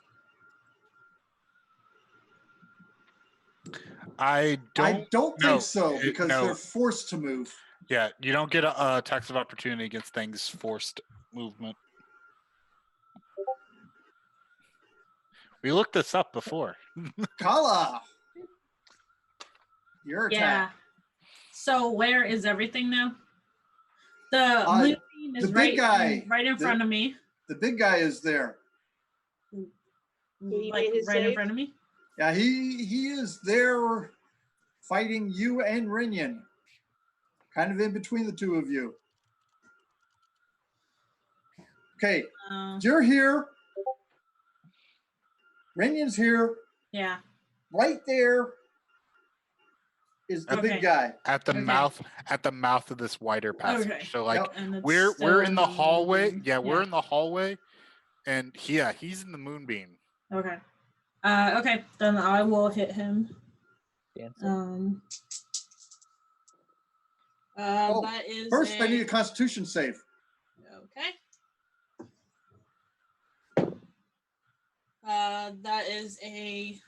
I don't don't no, think so because no. they're forced to move. Yeah, you don't get a tax of opportunity against things forced movement. We looked this up before. Kala, your attack. Yeah. So where is everything now? The moonbeam is the big guy. right in front of me. The big guy is there. He Like made his right in save? front of me. Yeah, he is there fighting you and Rinyan. Kind of in between the two of you. Okay, you're here. Rinyan's here. Yeah. Right there is the big guy. At the mouth of this wider passage. Okay. So like And we're still in the hallway. Yeah, we're yeah. in the hallway. And he's in the moonbeam. Okay. Okay, then I will hit him. Dancing. That is First, I need a Constitution save. Okay. That is a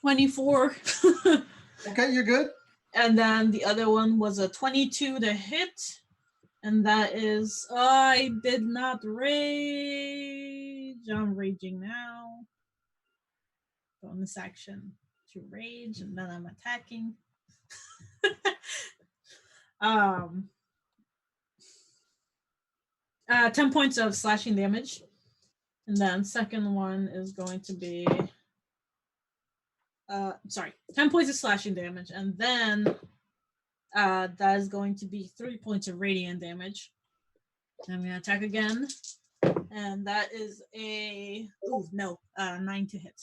24. Okay, you're good. And then the other one was a 22 to hit. And that is, I did not rage. I'm raging now. Bonus action to rage, and then I'm attacking. 10 points of slashing damage. And then second one is going to be 10 points of slashing damage, and then that is going to be 3 points of radiant damage. I'm gonna attack again, and that is a 9 to hit.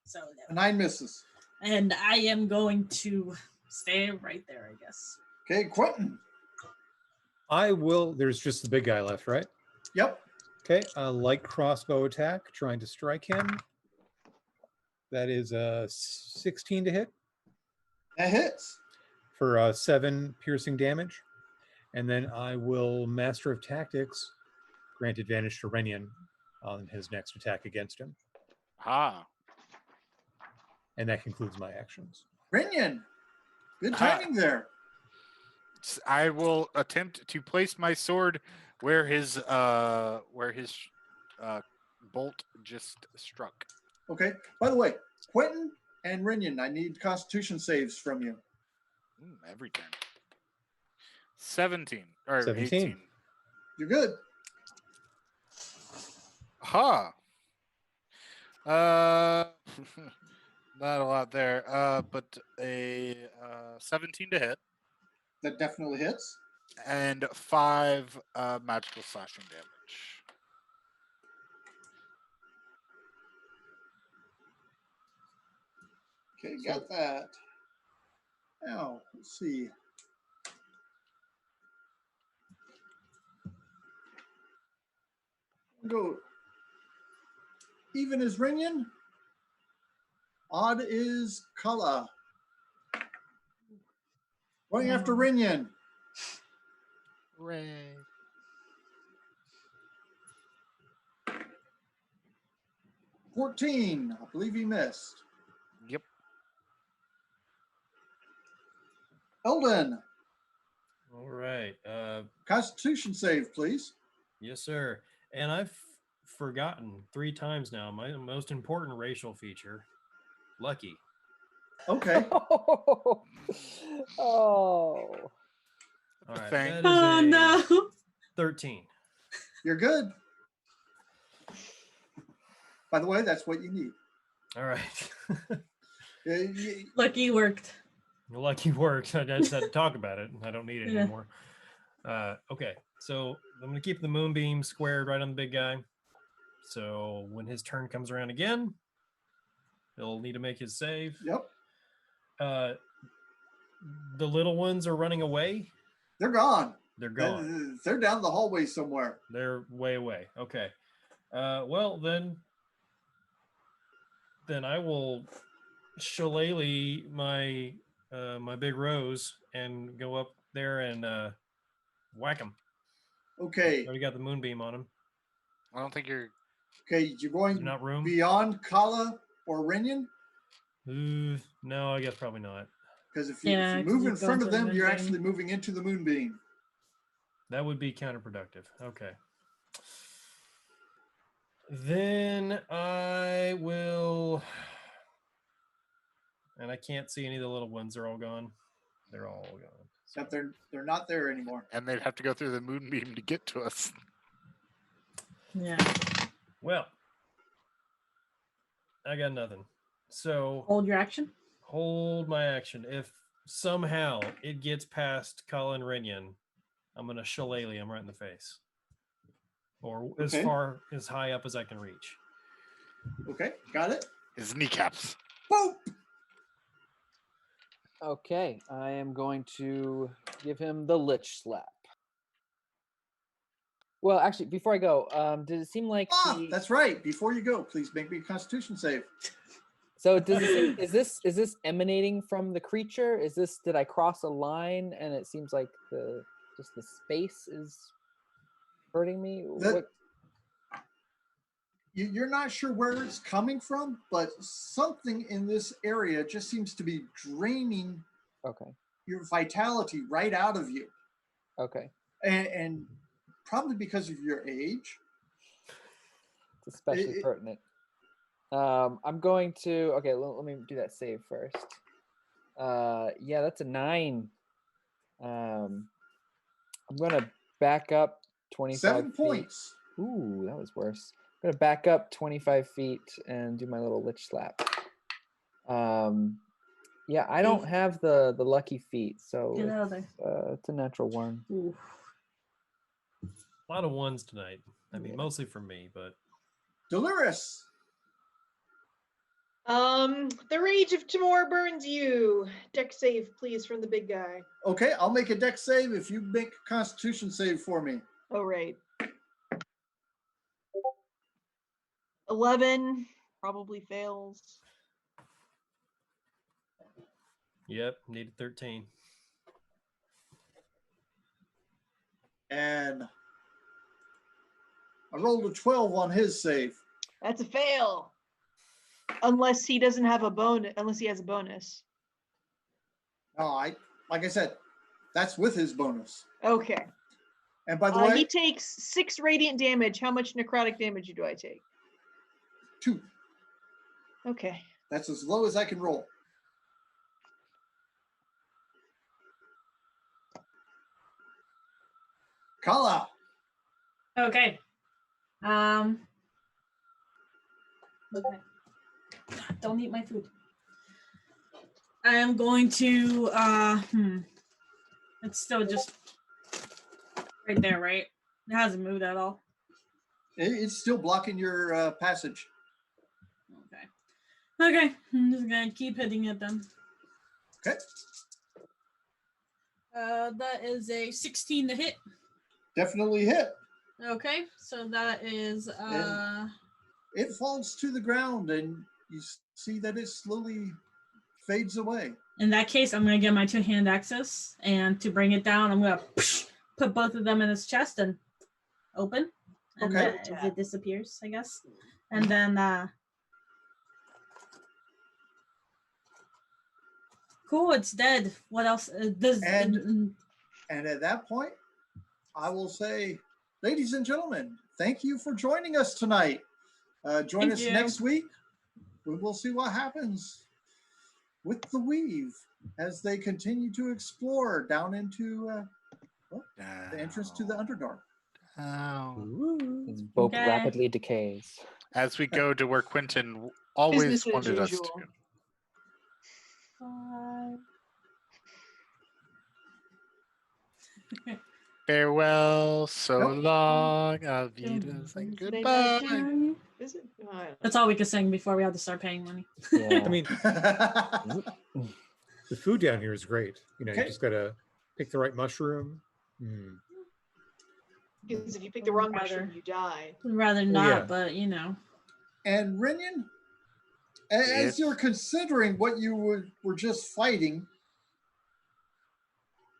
So A 9 misses. and I am going to stay right there, I guess. Okay, Quentin. There's just the big guy left, right? Yep. Okay, a light crossbow attack, trying to strike him. That is a 16 to hit. That hits. For 7 piercing damage. And then I will Master of Tactics, grant advantage to Renyan on his next attack against him. And that concludes my actions. Rinyan, good timing there. I will attempt to place my sword where his bolt just struck. Okay. By the way, Quentin and Rinyan, I need Constitution saves from you. Every turn. 17 or 17. 18. You're good. Not a lot there. But a 17 to hit. That definitely hits. And 5 magical slashing damage. Okay, got that. Now, let's see. Go. Even is Rinyan. Odd is Kala. Going after Rinyan. Ray. $14. I believe he missed. Yep. Eldon. All right. Constitution save, please. Yes, sir. And I've forgotten 3 times now my most important racial feature, lucky. Okay. Oh. All right. Thank- That is no. 13. You're good. By the way, that's what you need. All right. Lucky worked. Lucky works. I just had to talk about it. I don't need it Yeah. anymore. Okay, so I'm going to keep the moonbeam squared right on the big guy. So when his turn comes around again, he'll need to make his save. Yep. The little ones are running away. They're gone. They're gone. They're down the hallway somewhere. They're way away. Okay. Well, then I will shillelagh my my big rose and go up there and whack him. Okay. Already got the moonbeam on him. I don't think you're. Okay, you're going There's not room. beyond Kala or Renyan? No, I guess probably not. Because if you Yeah, 'cause move you in go front into of the them, you're moonbeam. actually moving into the moonbeam. That would be counterproductive. Okay. Then I will. And I can't see any of the little ones. They're all gone. They're all gone. Except they're not there anymore. And they'd have to go through the moonbeam to get to us. Yeah. Well, I got nothing. So Hold your action. hold my action. If somehow it gets past Colin Renyan, I'm gonna shillelagh him right in the face, or as Okay. far as high up as I can reach. Okay, got it. His kneecaps. Boop! Okay, I am going to give him the lich slap. Well, actually, before I go, did it seem like That's right. Before you go, please make me a Constitution save. So does it, is this emanating from the creature? Did I cross a line and it seems like just the space is hurting me? You're not sure where it's coming from, but something in this area just seems to be draining your vitality right out of you. Okay. And probably because of your age. It's especially pertinent. I'm going to, let me do that save first. Yeah, that's a 9. I'm going to back up 25 7 feet. points. Ooh, that was worse. I'm going to back up 25 feet and do my little lich slap. Yeah, I don't have the lucky feat, so Get out of there. it's a natural 1. Ooh. A lot of ones tonight. I mean, mostly for me, but Delirious. The rage of Timor burns you. Deck save, please, from the big guy. Okay, I'll make a deck save if you make a Constitution save for me. Oh, right. 11 probably fails. yep, needed 13. And I rolled a 12 on his save. That's a fail. Unless he doesn't have a bonus. Unless he has a bonus. No, like I said, that's with his bonus. Okay. And by the way, he takes 6 radiant damage. How much necrotic damage do I take? 2. Okay. That's as low as I can roll. Kala. Okay. Okay. Don't eat my food. I am going to it's still just right there, right? It hasn't moved at all. It's still blocking your passage. Okay. I'm just gonna keep hitting it then. Okay. That is a 16 to hit. Definitely hit. Okay, so that is It falls to the ground and you see that it slowly fades away. in that case, I'm gonna get my 2-hand axes, and to bring it down, I'm gonna put both of them in his chest and open. And Okay. then it disappears, I guess. And then cool, it's dead. What else does And at that point, I will say, ladies and gentlemen, thank you for joining us tonight. Join Thank us you. next week. We will see what happens with the Weave as they continue to explore down into the entrance to the Underdark. His boat Okay. rapidly decays. As we go to where Quentin always Business as wanted us usual. to. 5. Farewell, so Nope. long, Avita, say They goodbye. might Is it? No, I don't know. That's all we could sing before we had to start paying money. Yeah. I mean, the food down here is great. You know, Okay. you just gotta pick the right mushroom, Hmm. Because if you pick the wrong Rather- mushroom, you die. We'd rather Well, not, yeah. but you know. And Rinian, as Yes. you're considering what you were just fighting,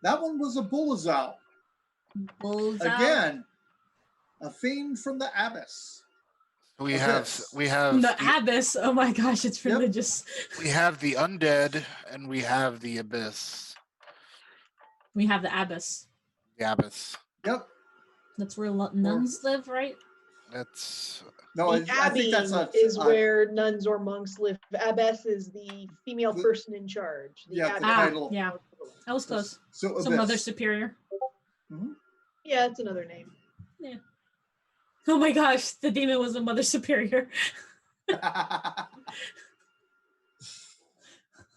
that one was a Bullazal. Bulls out. Again, a fiend from the Abyss. We Abyss. have The abyss. Oh my gosh, it's Yep. religious. we have the undead and we have the abyss. We have the abyss. The abyss. Yep. That's where nuns live, right? That's No, The I think abbey that's is where nuns or monks live. Abbess is the female The- person in charge. The yeah, the abbey. title. Yeah, that was close. So Some Mother Abyss. Superior. Yeah, it's another name. Oh my gosh, the demon was a Mother Superior.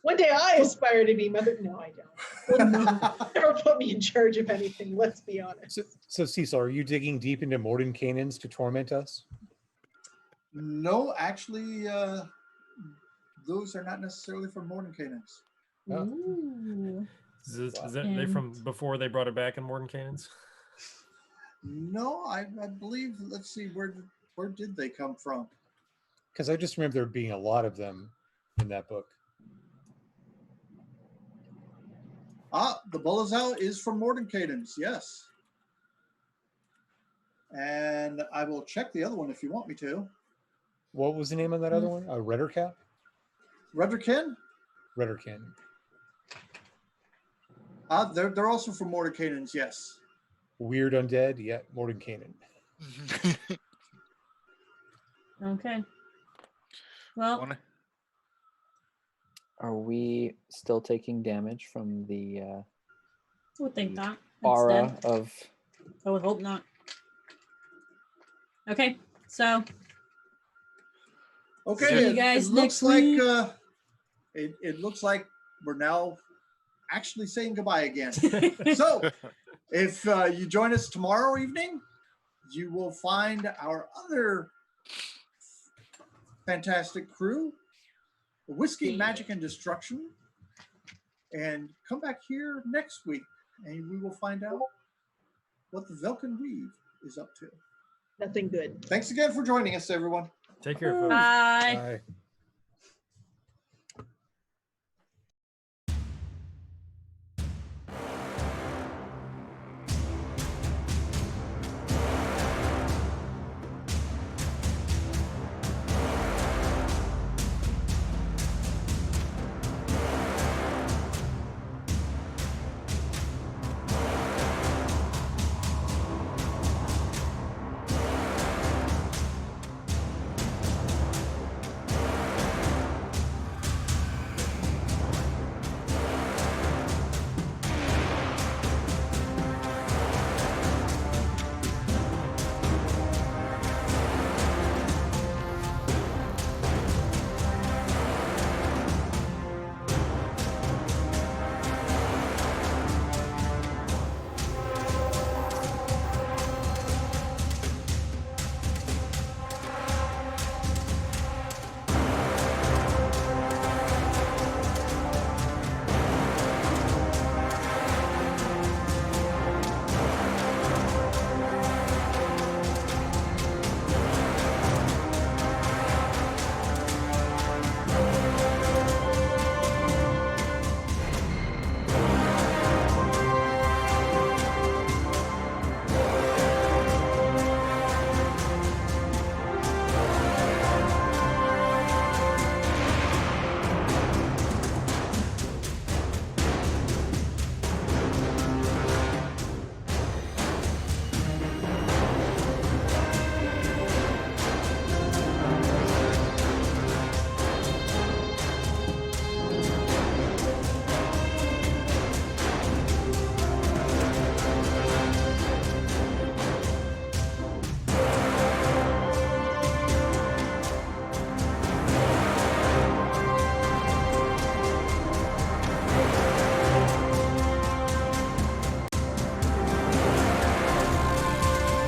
One day I aspire to be mother. No, I don't. Well, no. Never put me in charge of anything. Let's be honest. So Cecil, are you digging deep into Morden Canaans to torment us? No, actually, those are not necessarily from Mordenkainen's. Oh. Ooh. Is Wow. that they from And- before they brought it back in Morden Canaans? No, I believe. Let's see, where did they come from? Because I just remember there being a lot of them in that book. The Bullazal is from Mordenkainen's, yes. And I will check the other one if you want me to. What was the name on that other one? Reddercap? Redderkin? Redderkin. They're also from Mordenkainen's, yes. Weird undead, yeah, Morden Canaan. Okay. Well, one. Are we still taking damage from the I would think not. aura Instead. of? I would hope not. Okay, so Okay, See you guys it looks next like week. it looks like we're now actually saying goodbye again. So, if you join us tomorrow evening, you will find our other fantastic crew, Whiskey, Magic, and Destruction. And come back here next week, and we will find out what the Velkyn Weave is up to. Nothing good. Thanks again for joining us, everyone. Take care, folks. bye. Bye.